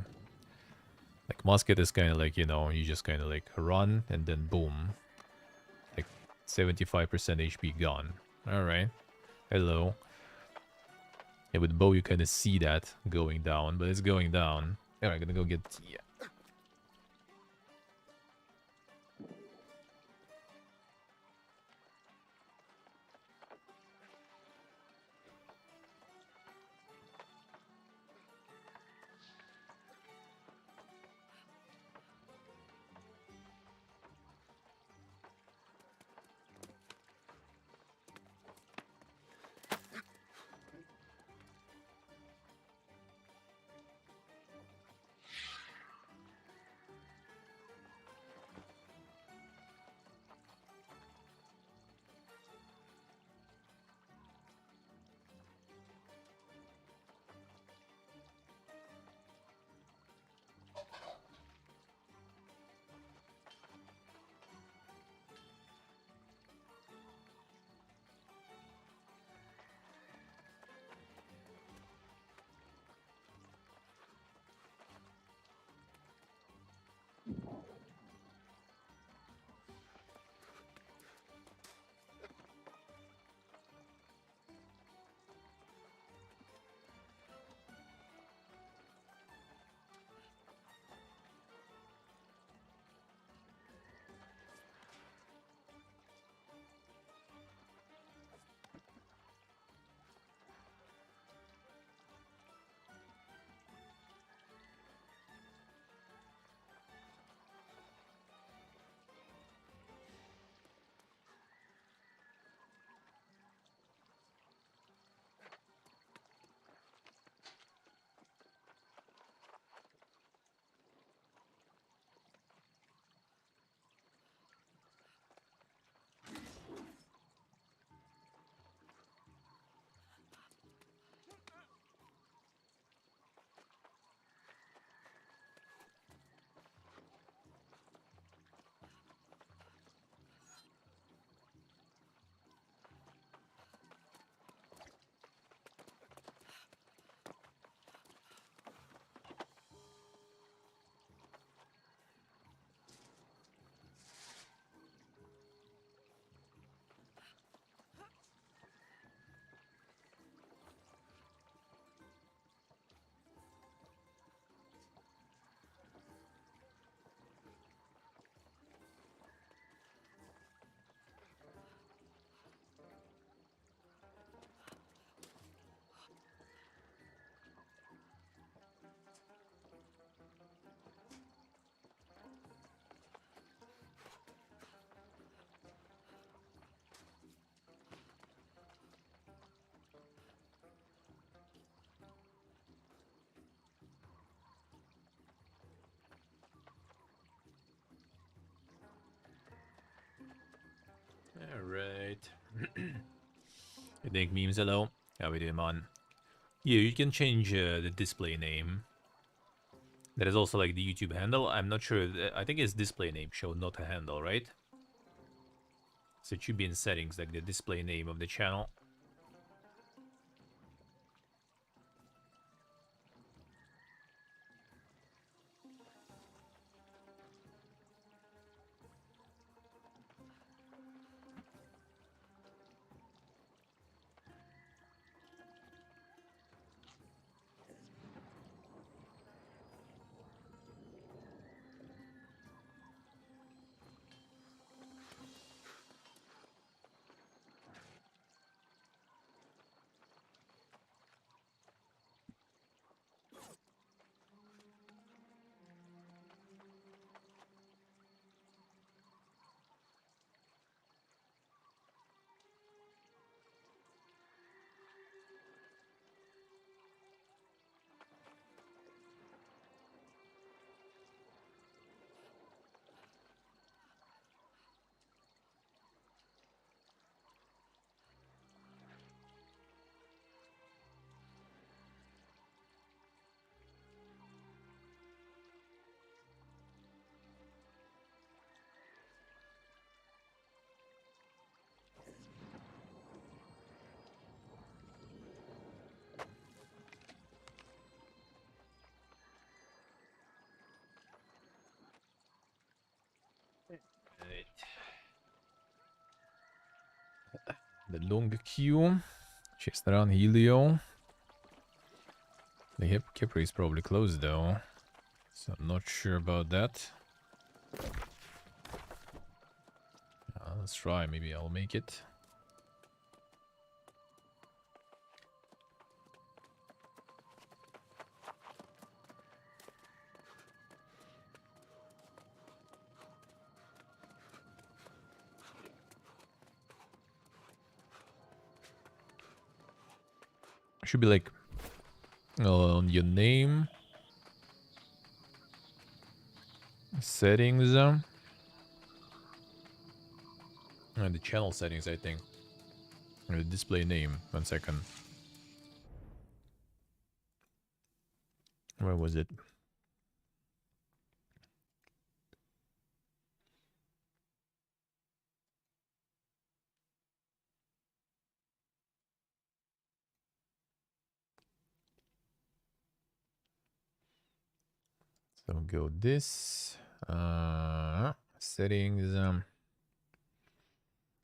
Like musket is kind of like, you know, you just kind of like run and then boom. Like 75% HP gone. Alright. Hello. Yeah, with bow you kind of see that going down, but it's going down. Alright, gonna go get... Yeah. think memes hello. How we doing, man? Yeah, you can change the display name. That is also like the YouTube handle. I'm not sure. I think it's display name show, not a handle, right? So it should be in settings, like the display name of the channel. The long queue. Chester Helio. The Kipper is probably closed though. So I'm not sure about that. Let's try, maybe I'll make it. Should be like on your name, settings, and the channel settings, I think. The display name. 1 second. Where was it? So go this settings. Oh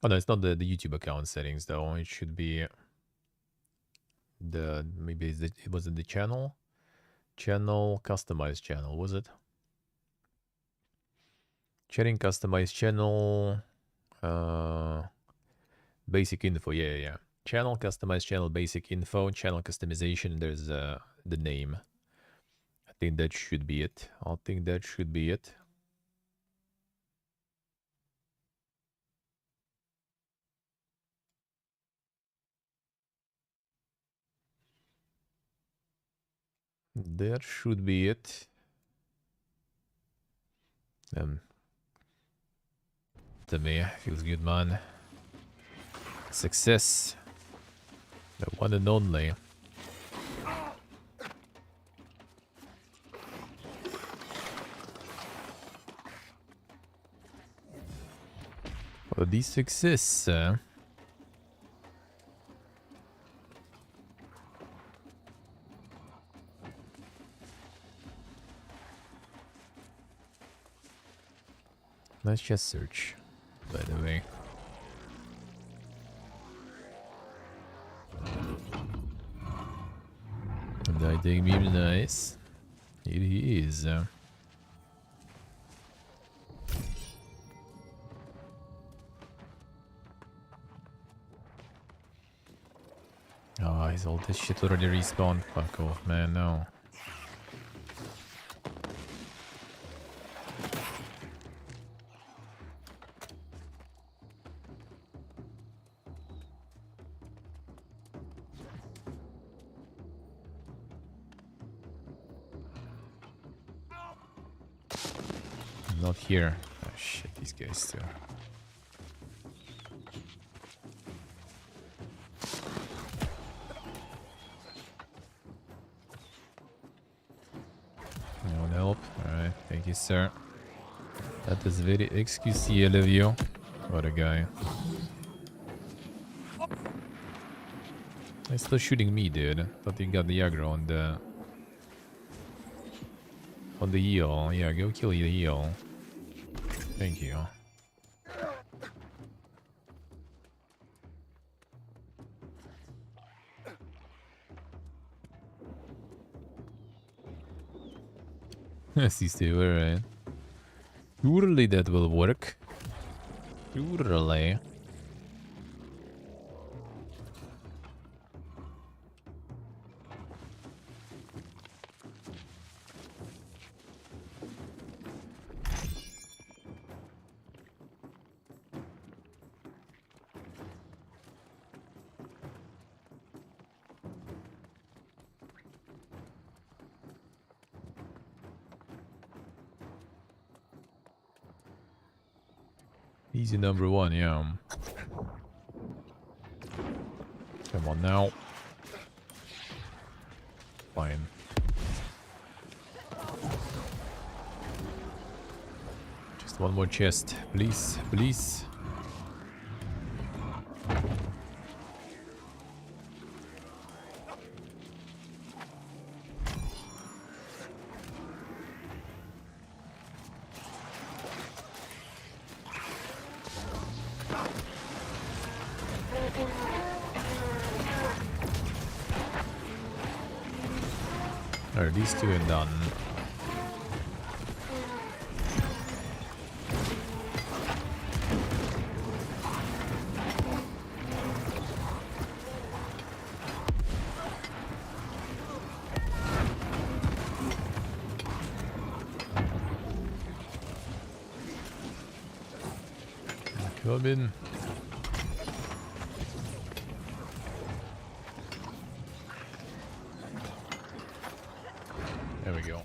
no, it's not the YouTube account settings though. It should be the maybe it wasn't the channel. Channel customized channel, was it? Chatting customized channel. Basic info, yeah. Channel customized channel basic info, channel customization. There's the name. I think that should be it. I think that should be it. That should be it. To me, feels good, man. Success. The one and only. For the success. Nice chest search, by the way. And I think be nice. It is. Oh, is all this shit already respawned? Fuck off, man, no. Not here. Oh shit, these guys too. No one help? Alright, thank you, sir. That is very excusable of you. What a guy. He's still shooting me, dude. Thought you got the aggro on the... On the eel. Yeah, go kill the eel. Thank you. Yes, you stay right. Surely that will work. Surely. Easy number one, yeah. Come on now. Fine. Just one more chest, please, please. Alright, these two are done. Come in. There we go.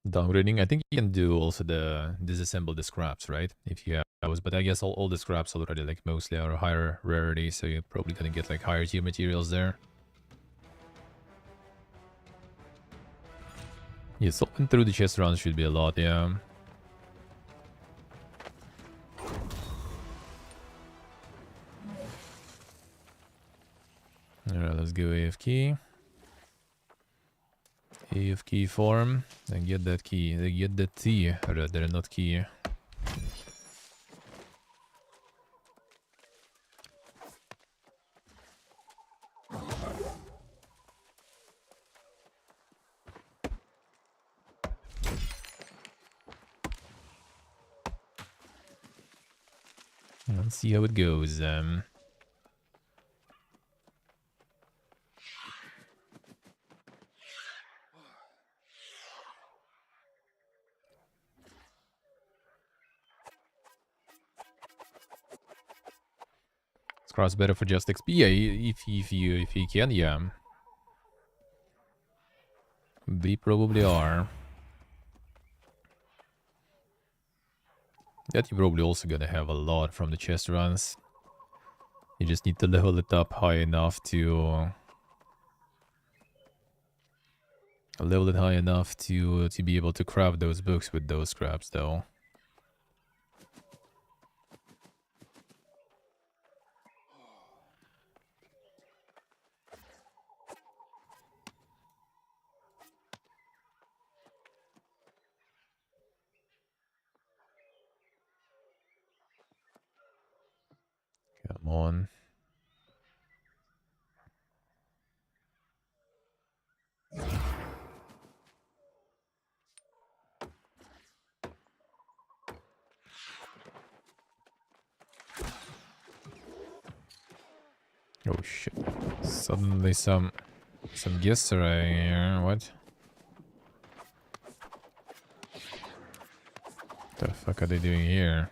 Downgrading. I think you can do also the disassemble the scraps, right? If you have those, but I guess all the scraps already like mostly are higher rarity, so you're probably gonna get like higher tier materials there. Yeah, solving through the chest runs should be a lot, yeah. Alright, let's go AFK. AFK form and get that key. Get that T, rather, not key. Let's see how it goes. Scraps better for just XP. Yeah, if you can, yeah. They probably are. That you're probably also gonna have a lot from the chest runs. You just need to level it up high enough to to be able to craft those books with those scraps, though. Come on. Oh shit. Suddenly some guests are here. What? The fuck are they doing here?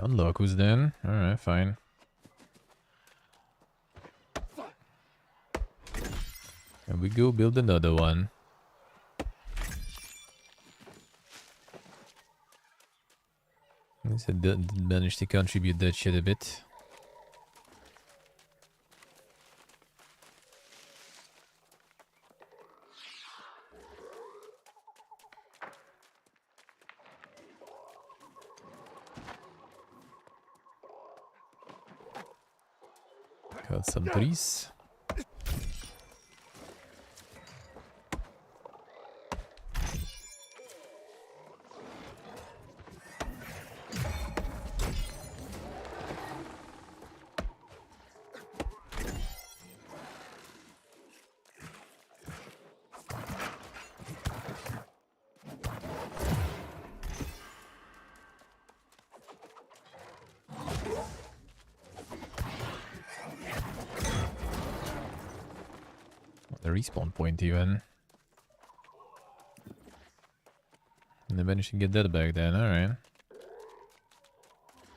Unlock was then. Alright, fine. And we go build another one. At least I did manage to contribute that shit a bit. Got some trees. The respawn point even. And I managed to get that back then, alright.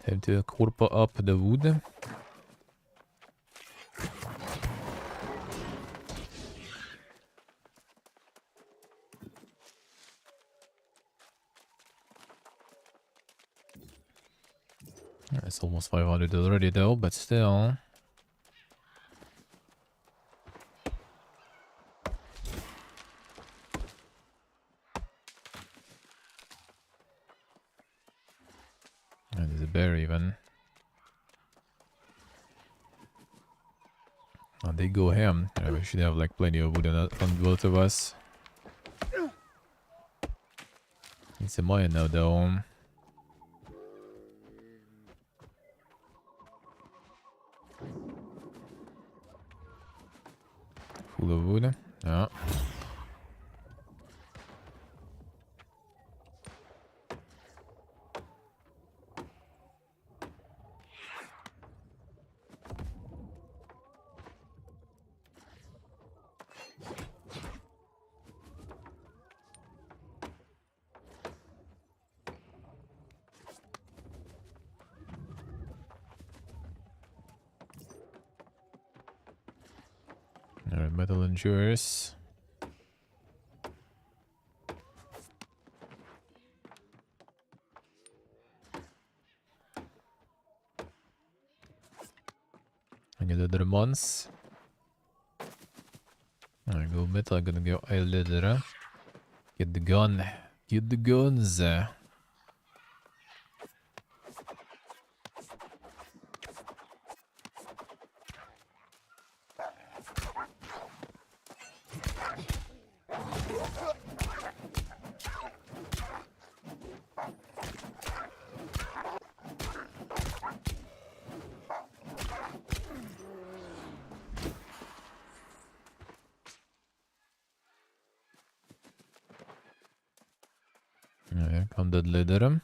Time to corp up the wood. It's almost 500 already though, but still. And there's a bear even. Oh, they go ham. Yeah, we should have like plenty of wood on both of us. It's a mine now though. Full of wood. Yeah. Alright, metal endures. I get other ones. I go metal, I'm gonna go a leather. Get the gun. Get the guns. Here come that leather.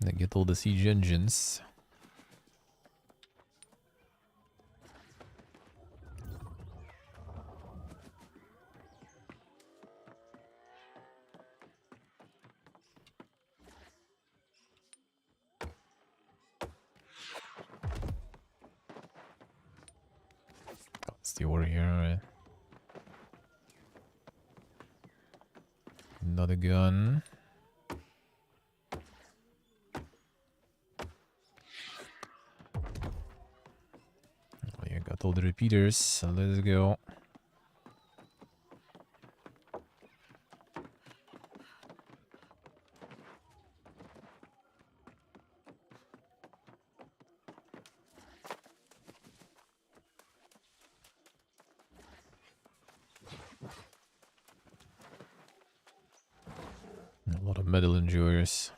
I get all the siege engines. That's the ore here, alright. Another gun. Oh, you got all the repeaters, so let's go. A lot of metal endures.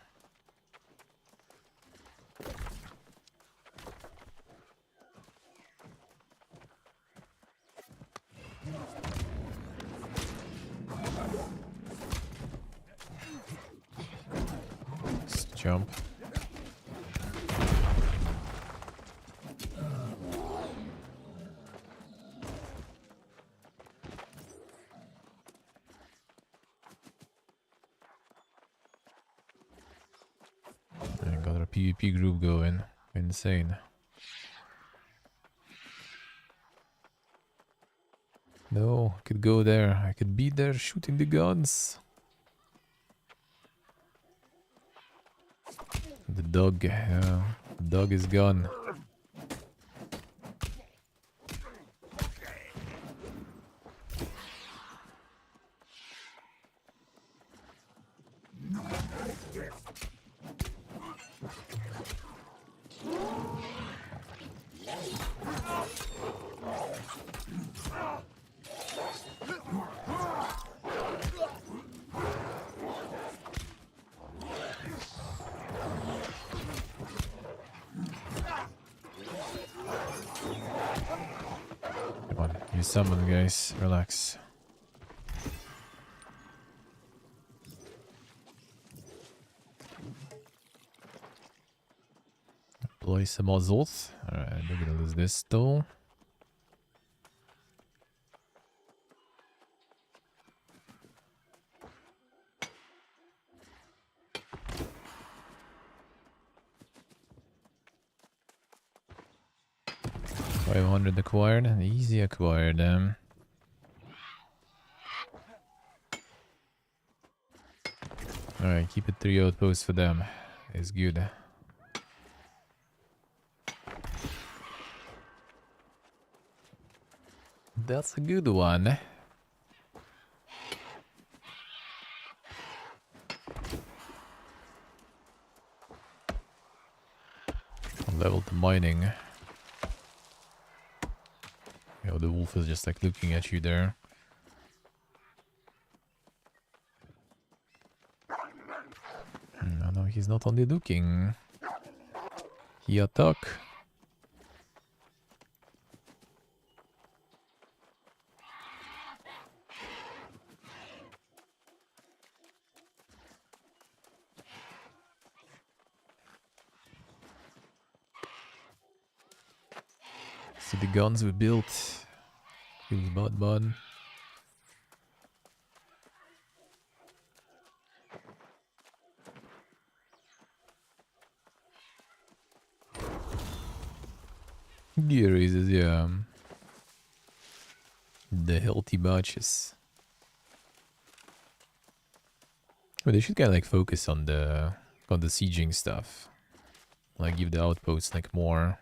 Let's jump. PvP group going. Insane. No, I could go there. I could be there shooting the guns. The dog, the dog is gone. Come on, you summon, guys. Relax. Deploy some muzzles. Alright, we're gonna lose this though. $500 acquired, easy acquired. Alright, keep it 3 outposts for them. It's good. That's a good one. Level the mining. Yo, the wolf is just like looking at you there. No, he's not only looking. He attack. See the guns we built. Feels bad. Gear raises, yeah. The healthy batches. But they should kind of like focus on the sieging stuff. Like give the outposts like more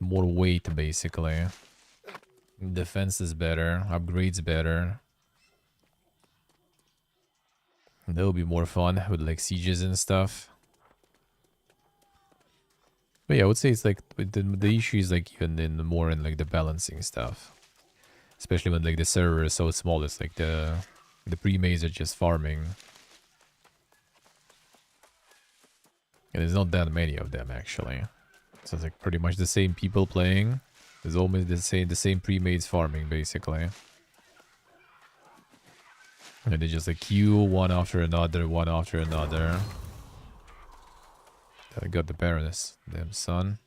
weight basically. Defense is better, upgrades better. That would be more fun with like sieges and stuff. But yeah, I would say it's like the issue is like even in more in like the balancing stuff. Especially when like the server is so small, it's like the pre-maze are just farming. And there's not that many of them actually. So it's like pretty much the same people playing. There's almost the same pre-maze farming basically. And they just like queue one after another, one after another. I got the Baroness, damn son.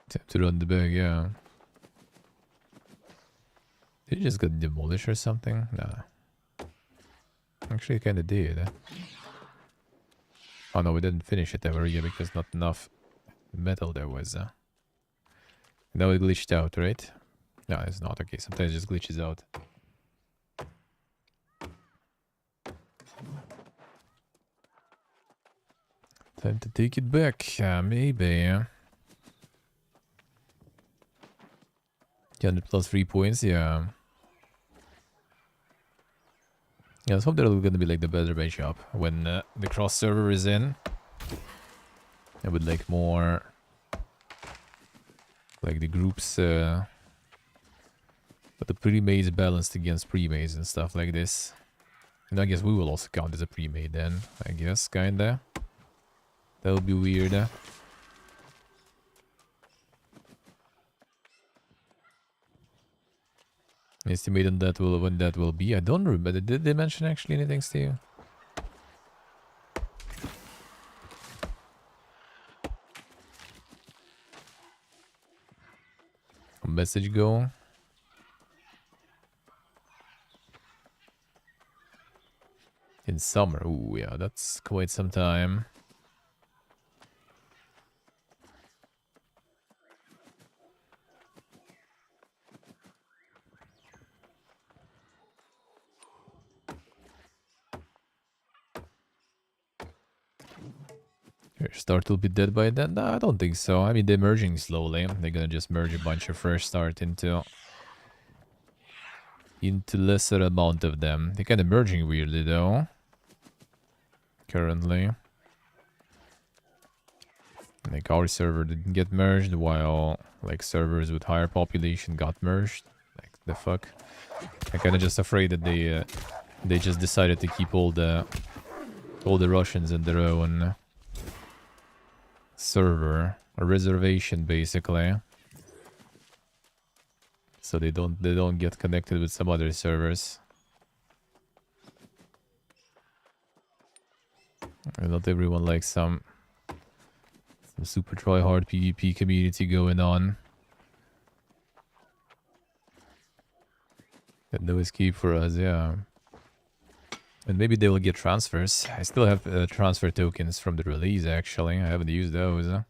Time to run the bag, yeah. Did you just get demolished or something? Nah. Actually, it kinda did. Oh no, we didn't finish it ever yet because not enough metal there was. Now it glitched out, right? No, it's not. Okay, sometimes it just glitches out. Time to take it back, maybe. 100 plus 3 points, yeah. Yeah, let's hope they're gonna be like the better bench up when the cross server is in. I would like more like the groups but the pre-maze balanced against pre-maze and stuff like this. And I guess we will also count as a pre-made then, I guess, kinda. That would be weird. Estimate on that will when that will be. I don't remember. Did they mention actually anything to you? Message go. In summer. Ooh, yeah, that's quite some time. Your start will be dead by then? No, I don't think so. I mean, they're merging slowly. They're gonna just merge a bunch of fresh start into lesser amount of them. They're kind of merging weirdly though. Currently. Like our server didn't get merged while like servers with higher population got merged. Like the fuck. I'm kind of just afraid that they just decided to keep all the Russians in their own server, a reservation basically, so they don't get connected with some other servers. And not everyone likes some super try hard PvP community going on. Got no escape for us, yeah. And maybe they will get transfers. I still have transfer tokens from the release, actually. I haven't used those.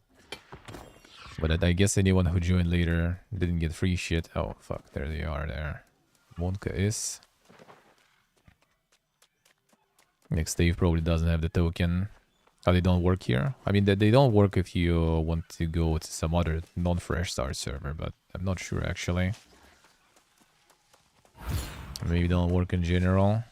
But I guess anyone who joined later didn't get free shit. Oh, fuck. There they are there. Monka is. Next Dave probably doesn't have the token. Oh, they don't work here? I mean, they don't work if you want to go to some other non-fresh start server, but I'm not sure, actually. Maybe they don't work in general.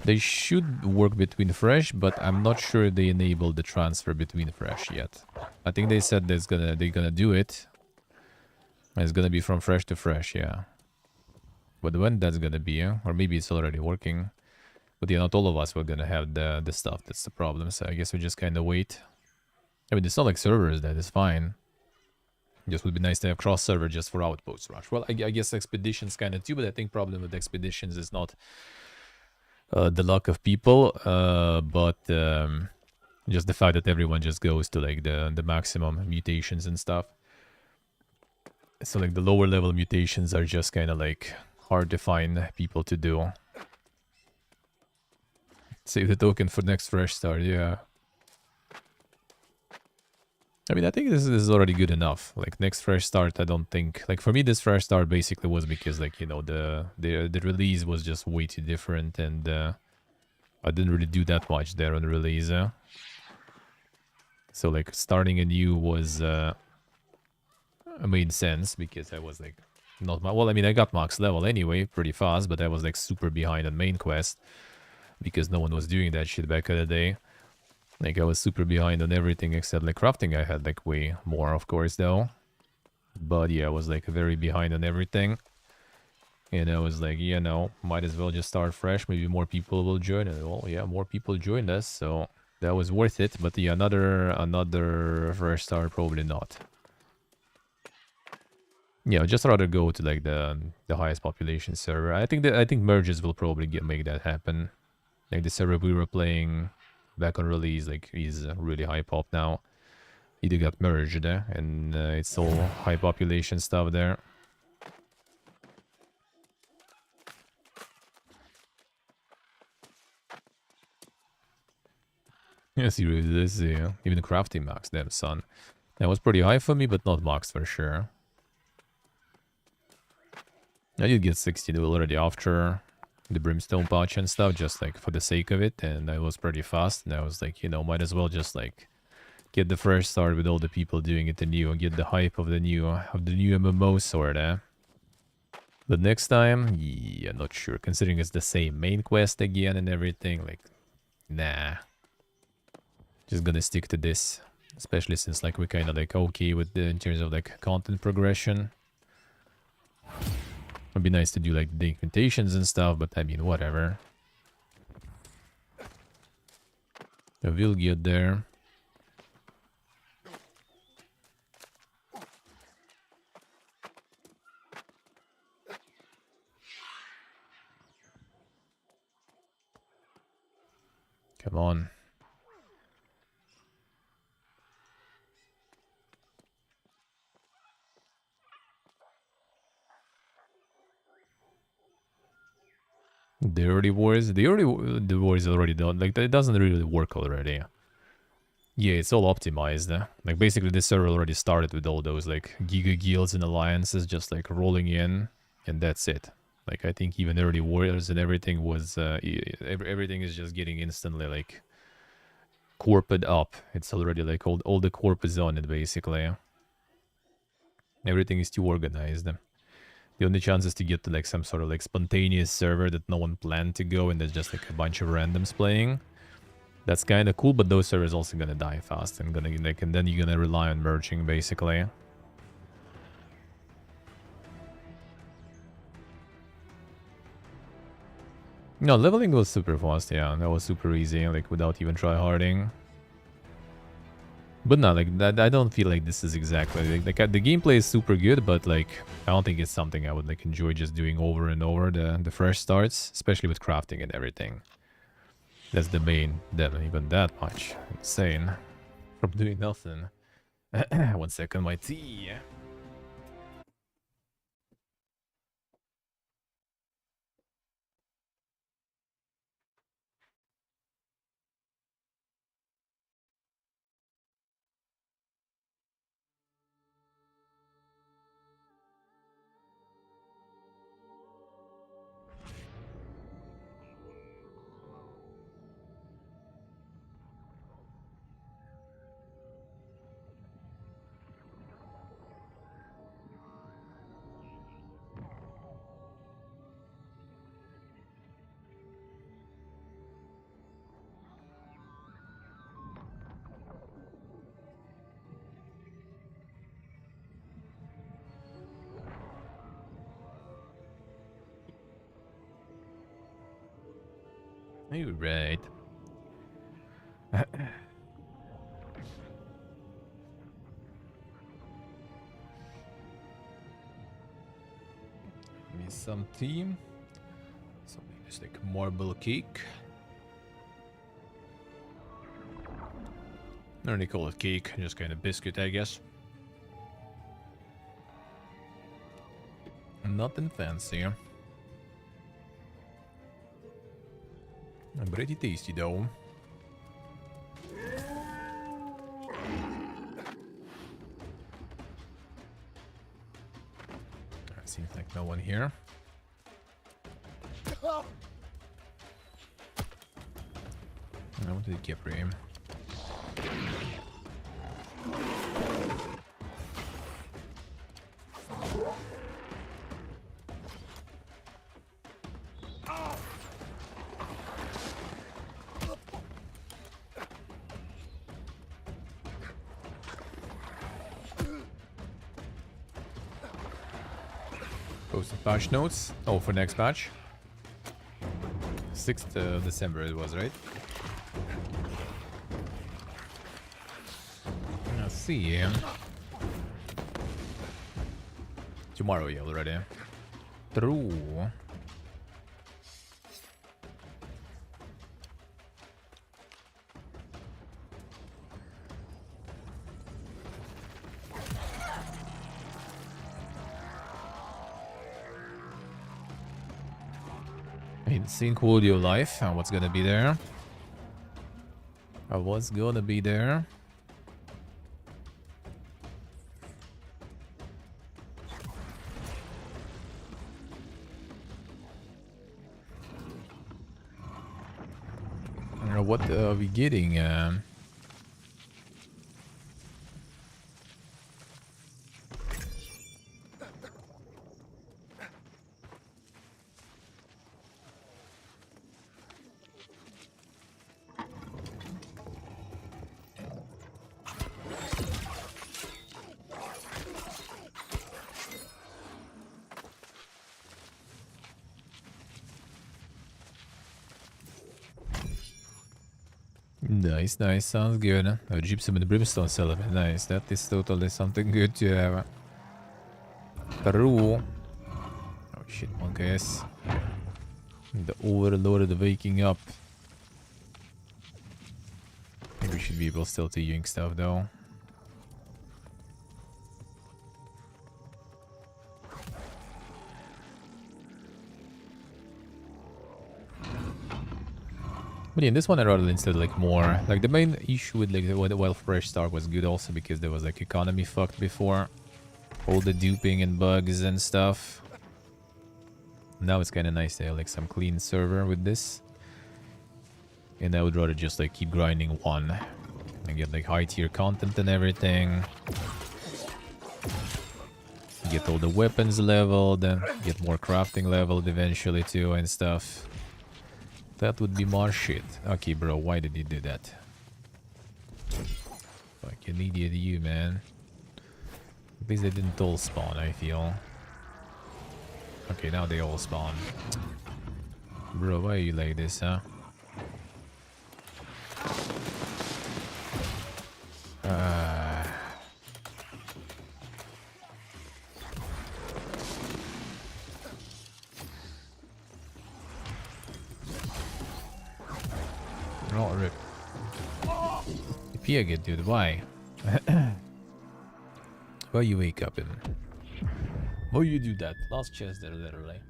They should work between fresh, but I'm not sure they enabled the transfer between fresh yet. I think they said they're gonna do it. It's gonna be from fresh to fresh, yeah. But when that's gonna be, or maybe it's already working. But yeah, not all of us were gonna have the stuff. That's the problem. So I guess we just kind of wait. I mean, it's not like servers that is fine. Just would be nice to have cross server just for outpost rush. Well, I guess expeditions kind of too, but I think problem with expeditions is not the luck of people, but just the fact that everyone just goes to like the maximum mutations and stuff. So like the lower level mutations are just kind of like hard to find people to do. Save the token for next fresh start, yeah. I mean, I think this is already good enough. Like next fresh start, I don't think like for me this fresh start basically was because like, you know, the release was just way too different, and I didn't really do that much there on the release. So like starting anew was made sense because I was like not well, I mean, I got max level anyway pretty fast, but I was like super behind on main quest because no one was doing that shit back in the day. Like I was super behind on everything except like crafting. I had like way more, of course, though. But yeah, I was like very behind on everything. And I was like, you know, might as well just start fresh. Maybe more people will join. And well, yeah, more people joined us, so that was worth it. But yeah, another fresh start, probably not. Yeah, I'd just rather go to like the highest population server. I think merges will probably make that happen. Like the server we were playing back on release, like is really high pop now. Either got merged, and it's all high population stuff there. Yes, you really did see. Even the crafting max, damn son. That was pretty high for me, but not max for sure. I did get 60 already after the brimstone patch and stuff, just like for the sake of it, and I was pretty fast, and I was like, you know, might as well just like get the fresh start with all the people doing it anew and get the hype of the new MMO sorta. But next time, yeah, not sure, considering it's the same main quest again and everything, like, nah. Just gonna stick to this, especially since like we're kind of like okay with in terms of like content progression. It'd be nice to do like the incantations and stuff, but I mean, whatever. We'll get there. Come on. The early wars, the war is already done. Like it doesn't really work already. Yeah, it's all optimized. Like basically, this server already started with all those like giga guilds and alliances just like rolling in, and that's it. Like I think even early wars and everything was everything is just getting instantly like corped up. It's already like all the corp is on it basically. Everything is too organized. The only chance is to get to like some sort of like spontaneous server that no one planned to go and there's just like a bunch of randoms playing. That's kind of cool, but those servers also gonna die fast and gonna like, and then you're gonna rely on merging basically. No, leveling was super fast, yeah. That was super easy, like without even tryharding. But no, like that, I don't feel like this is exactly like the gameplay is super good, but like I don't think it's something I would like enjoy just doing over and over. The fresh starts, especially with crafting and everything. That's the main. Then even that much insane from doing nothing. 1 second, my tea. You're right. Give me some tea. Something just like marble cake. I don't really call it cake, just kind of biscuit, I guess. Nothing fancy. Pretty tasty though. Seems like no one here. I wanted to get him. Posted patch notes. Oh, for next patch. 6th of December it was, right? Let's see. Tomorrow, yeah, already. True. Insane quality of life. What's gonna be there? What's gonna be there? What are we getting? Nice, nice, sounds good. Oh, gypsum and brimstone celibate, nice. That is totally something good to have. True. Oh shit, monkeys. The overlord waking up. Maybe we should be able still to use stuff though. But yeah, this one I rather instead like more like the main issue with like while Fresh Start was good also because there was like economy fucked before. All the duping and bugs and stuff. Now it's kind of nice to have like some clean server with this. And I would rather just like keep grinding one and get like high tier content and everything. Get all the weapons leveled, get more crafting leveled eventually too and stuff. That would be more shit. Okay, bro, why did you do that? Fucking idiot you, man. At least they didn't all spawn, I feel. Okay, now they all spawn. Bro, why are you like this, huh? Oh, rip. Piaget, dude, why? Why you wake up in? Why you do that? Last chest there, literally.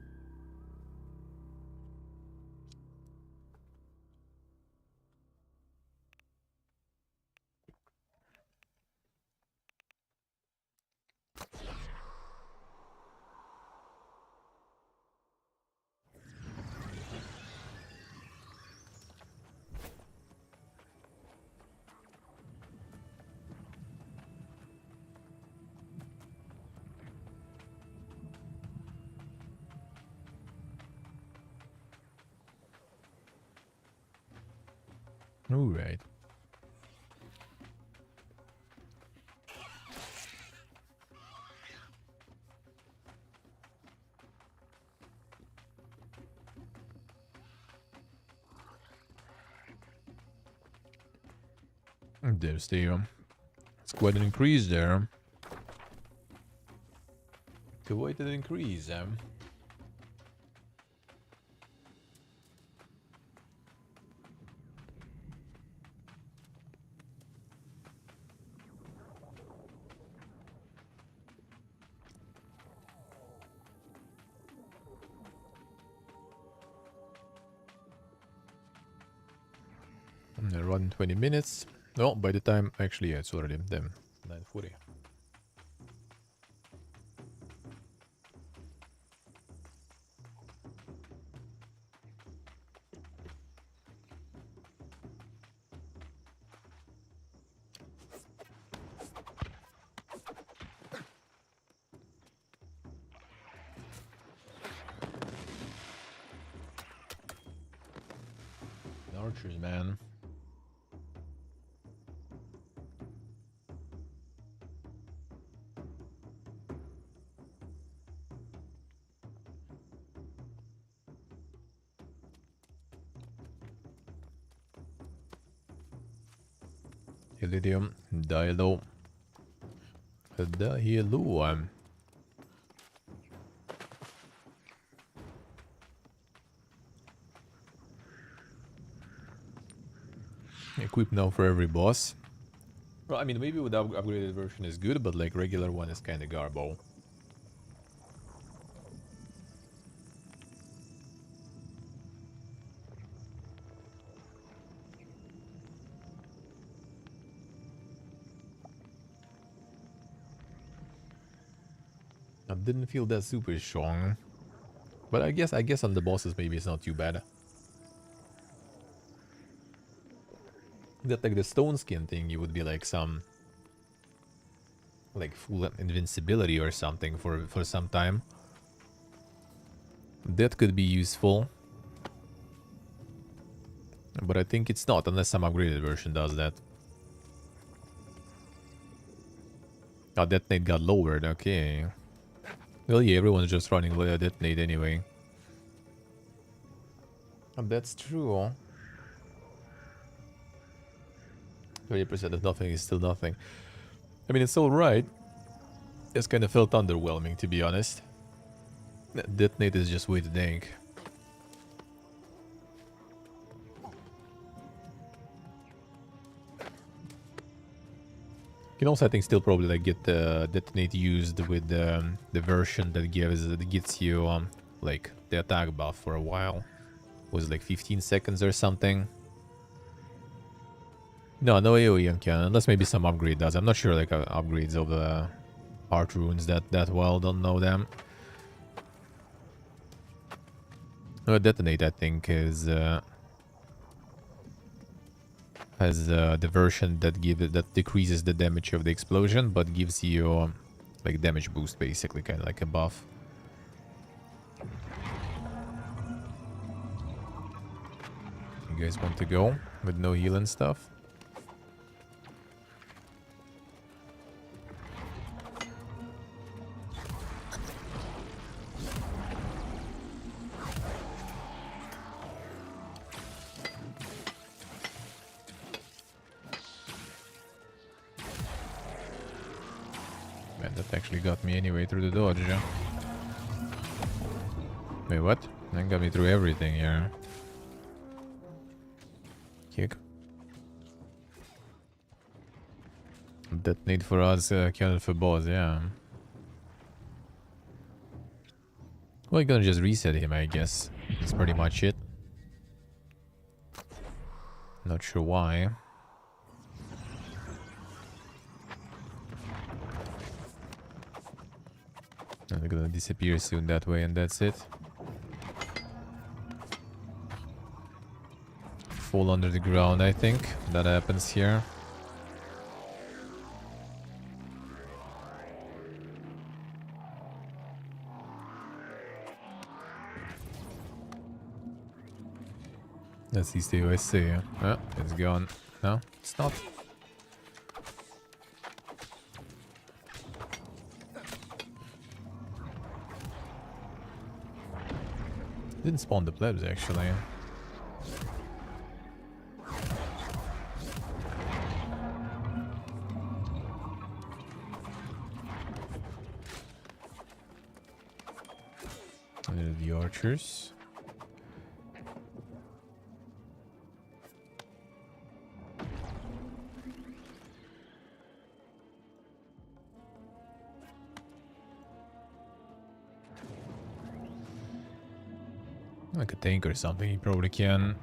Alright. There's the it's quite an increase there. Quite an increase, Run 20 minutes. No, by the time actually yeah, it's already them 9:40. Archers, man. Iridium, Dialo. Dialo. Equip now for every boss. Well, I mean, maybe with the upgraded version is good, but like regular one is kind of garbo. I didn't feel that super strong, but I guess on the bosses maybe it's not too bad. That like the stone skin thing, you would be like some like full invincibility or something for some time. That could be useful, but I think it's not unless some upgraded version does that. Oh, detonate got lowered. Okay. Well, yeah, everyone's just running detonate anyway. Oh, that's true. 30% of nothing is still nothing. I mean, it's alright. It's kind of felt underwhelming, to be honest. Detonate is just way too dank. You can also, I think, still probably like get the detonate used with the version that gets you like the attack buff for a while. Was it like 15 seconds or something? No, no AoE on cannon, unless maybe some upgrade does. I'm not sure, like, upgrades of the heart runes that well. Don't know them. No, detonate, I think, is has the version that decreases the damage of the explosion, but gives you like damage boost, basically, kind of like a buff. You guys want to go with no heal and stuff? Man, that actually got me anyway through the dodge. Yeah? Wait, what? That got me through everything here. Kick. Detonate for us, cannon for boss, yeah. Well, you're gonna just reset him, I guess. That's pretty much it. Not sure why. And they're gonna disappear soon that way, and that's it. Fall under the ground, I think. That happens here. That's the stay I see. Oh, it's gone. No, it's not. Didn't spawn the plebs actually. The archers. Like a tank or something, he probably can.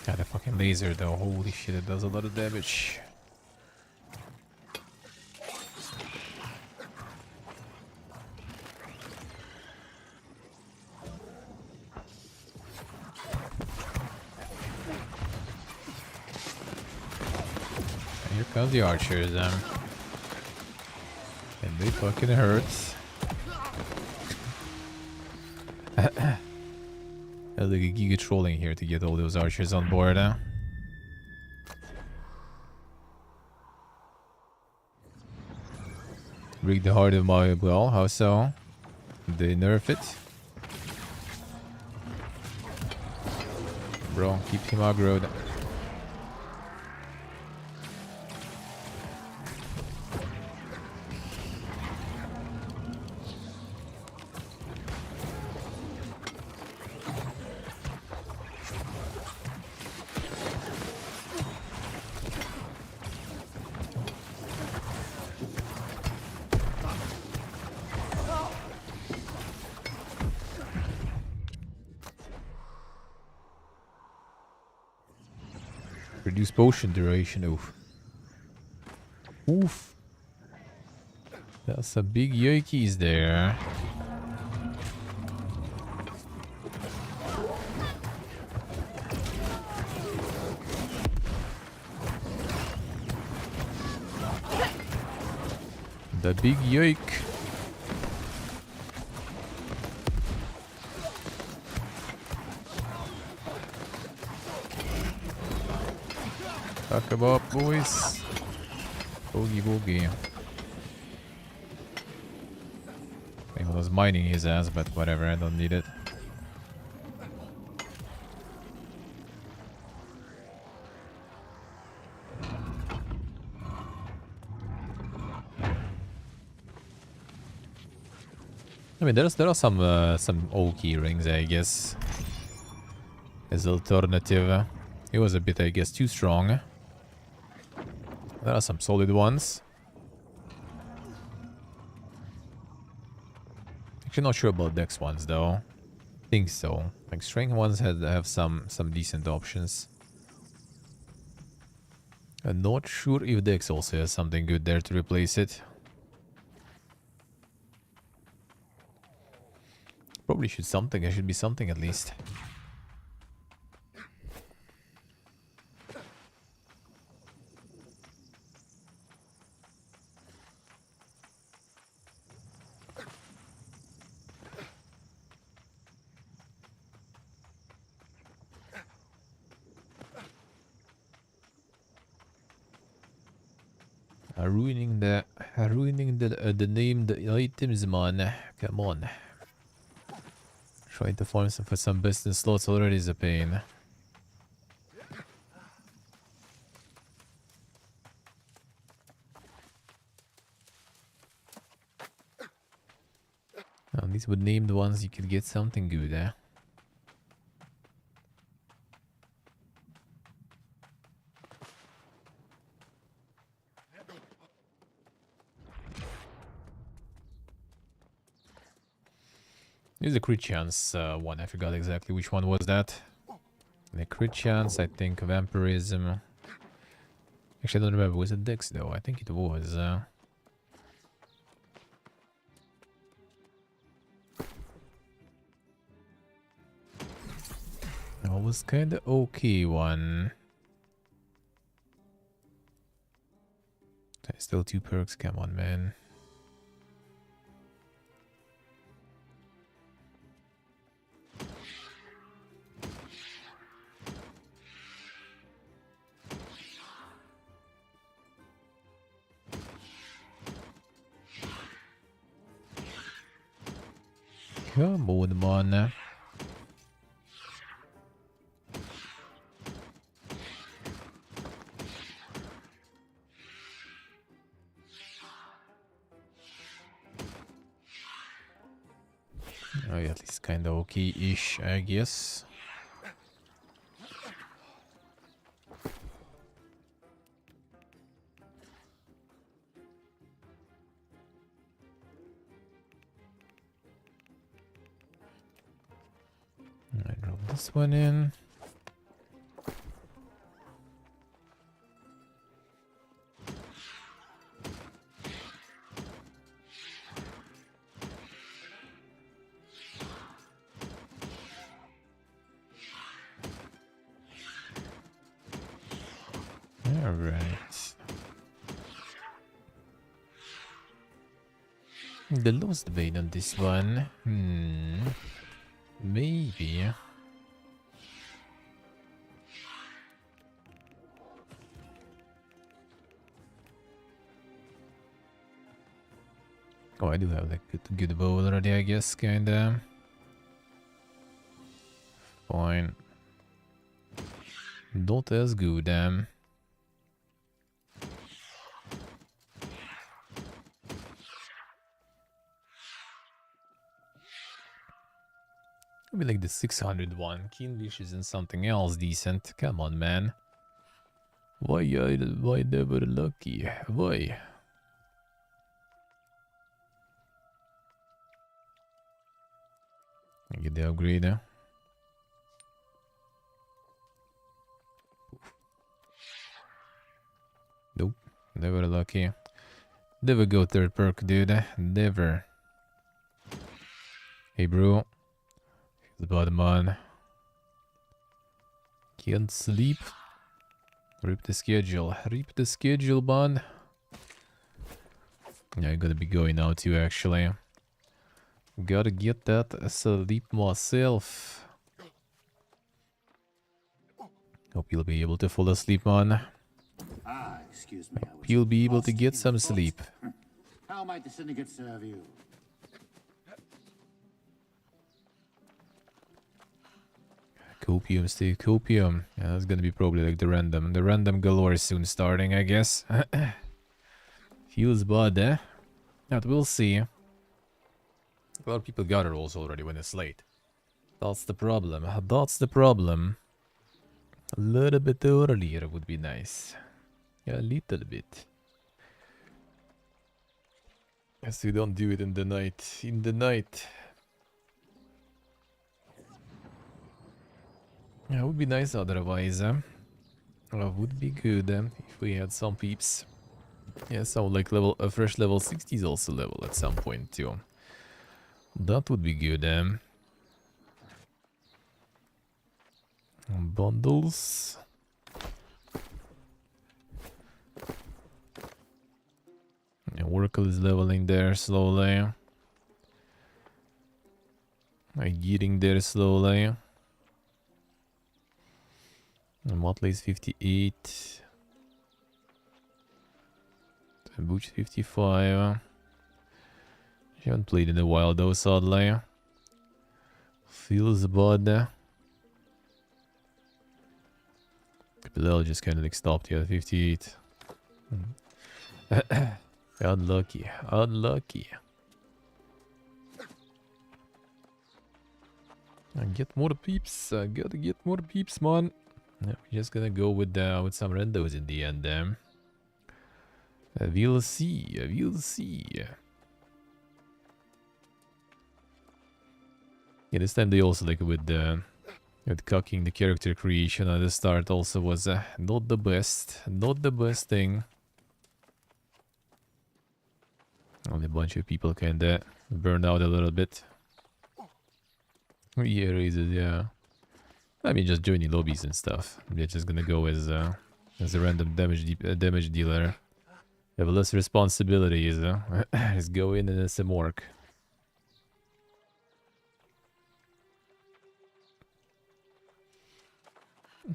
Got a fucking laser though, holy shit, it does a lot of damage. Here comes the archers, and they fucking hurt. There's like a giga trolling here to get all those archers on board, huh? Break the heart of my well, how so? They nerf it? Bro, keep him aggroed. Reduce potion duration. Oof. Oof. That's some big yoikies there. The big yoik. Talk about boys. Boogie boogie. I was mining his ass, but whatever, I don't need it. I mean, there are some old key rings, I guess, as alternative. It was a bit, I guess, too strong. There are some solid ones. Actually, not sure about Dex ones though. Think so. Like strength ones have some decent options. I'm not sure if Dex also has something good there to replace it. Probably should something. There should be something at least. Ruining the named items, man. Come on. Trying to farm some for some business slots already is a pain. At least with named ones you could get something good, eh? There's a crit chance one. I forgot exactly which one was that. The crit chance, I think vampirism. Actually, I don't remember. Was it Dex though? I think it was. It was kind of okay one. Still 2 perks. Come on, man. Come on, man. Oh, yeah, at least kind of okay-ish, I guess. I drop this one in. Alright. The lost vein on this one. Maybe. Oh, I do have like a good bow already, I guess, kinda. Fine. Not as good, Maybe like the 600 one. Keen wishes and something else decent. Come on, man. Why never lucky? Why? Get the upgrade. Nope. Never lucky. Never go third perk, dude. Never. Hey, bro. The bottom on. Can't sleep. Rip the schedule. Rip the schedule, man. Yeah, I gotta be going now too, actually. Gotta get that sleep myself. Hope you'll be able to fall asleep, man. Ah, excuse me. Hope you'll be able to get some sleep. How might the syndicate serve you? Copium, stay copium. Yeah, that's gonna be probably like the random galore is soon starting, I guess. Feels bad, eh? But we'll see. A lot of people got it rolls already when it's late. That's the problem. That's the problem. A little bit earlier would be nice. Yeah, a little bit. Yes, you don't do it in the night. In the night. Yeah, it would be nice otherwise. Would be good if we had some peeps. Yeah, so like level a fresh level 60 is also level at some point too. That would be good. Bundles. Yeah, Oracle is leveling there slowly. Getting there slowly. And Motley is 58. Butch 55. She haven't played in a while though, sadly. Feels bad. Bilal just kind of like stopped here at 58. Unlucky. Unlucky. Get more peeps. Gotta get more peeps, man. Yeah, we're just gonna go with some randos in the end. We'll see. We'll see. Yeah, this time they also like with cocking the character creation at the start also was not the best. Not the best thing. Only a bunch of people kinda burned out a little bit. Yeah, raises, yeah. I mean, just joining lobbies and stuff. They're just gonna go as a random damage dealer. You have less responsibilities. Just go in and it's some work.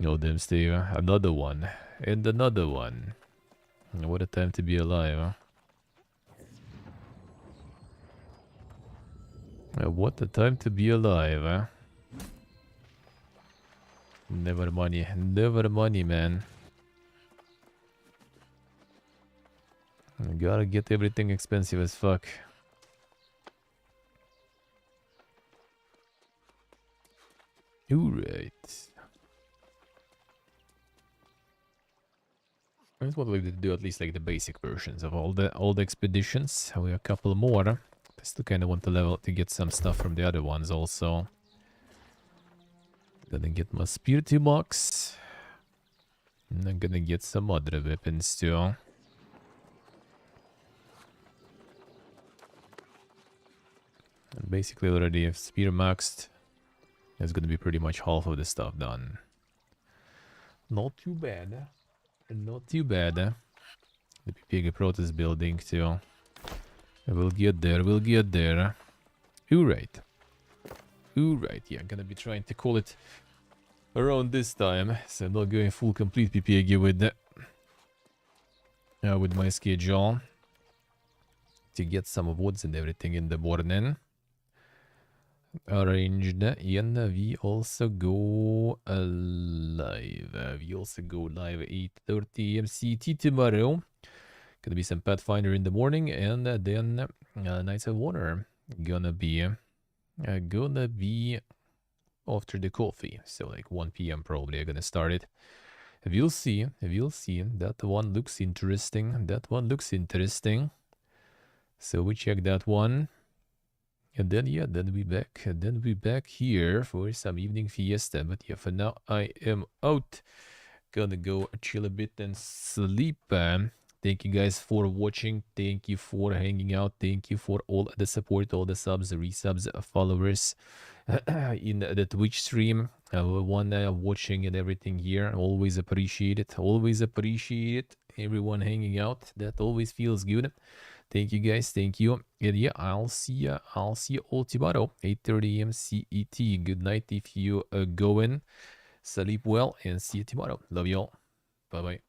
Oh damn, Steve. Another one. And another one. What a time to be alive, What a time to be alive, Never money. Never money, man. Gotta get everything expensive as fuck. Alright. I just want to do at least like the basic versions of all the expeditions. We have a couple more. I still kind of want to level to get some stuff from the other ones also. Gonna get my spear 2 box. And I'm gonna get some other weapons too. And basically already have spear maxed. It's gonna be pretty much half of the stuff done. Not too bad. Not too bad. The big protest building too. We'll get there, we'll get there. Alright. Alright, yeah, I'm gonna be trying to call it around this time. So I'm not going full complete PPG with my schedule. To get some woods and everything in the morning. Arranged, and we also go live. We also go live 8:30 MCT tomorrow. Gonna be some Pathfinder in the morning, and then Knights of Water gonna be after the coffee. So like 1 p.m. probably I'm gonna start it. We'll see. We'll see. That one looks interesting. That one looks interesting. So we check that one. And then, yeah, then we back here for some evening fiesta. But yeah, for now, I am out. Gonna go chill a bit and sleep. Thank you guys for watching. Thank you for hanging out. Thank you for all the support, all the subs, resubs, followers in the Twitch stream. Everyone watching and everything here. Always appreciate it. Always appreciate it. Everyone hanging out. That always feels good. Thank you guys, thank you. And yeah, I'll see you all tomorrow, 8:30 AM CET. Good night if you go in. Sleep well and see you tomorrow. Love you all. Bye bye.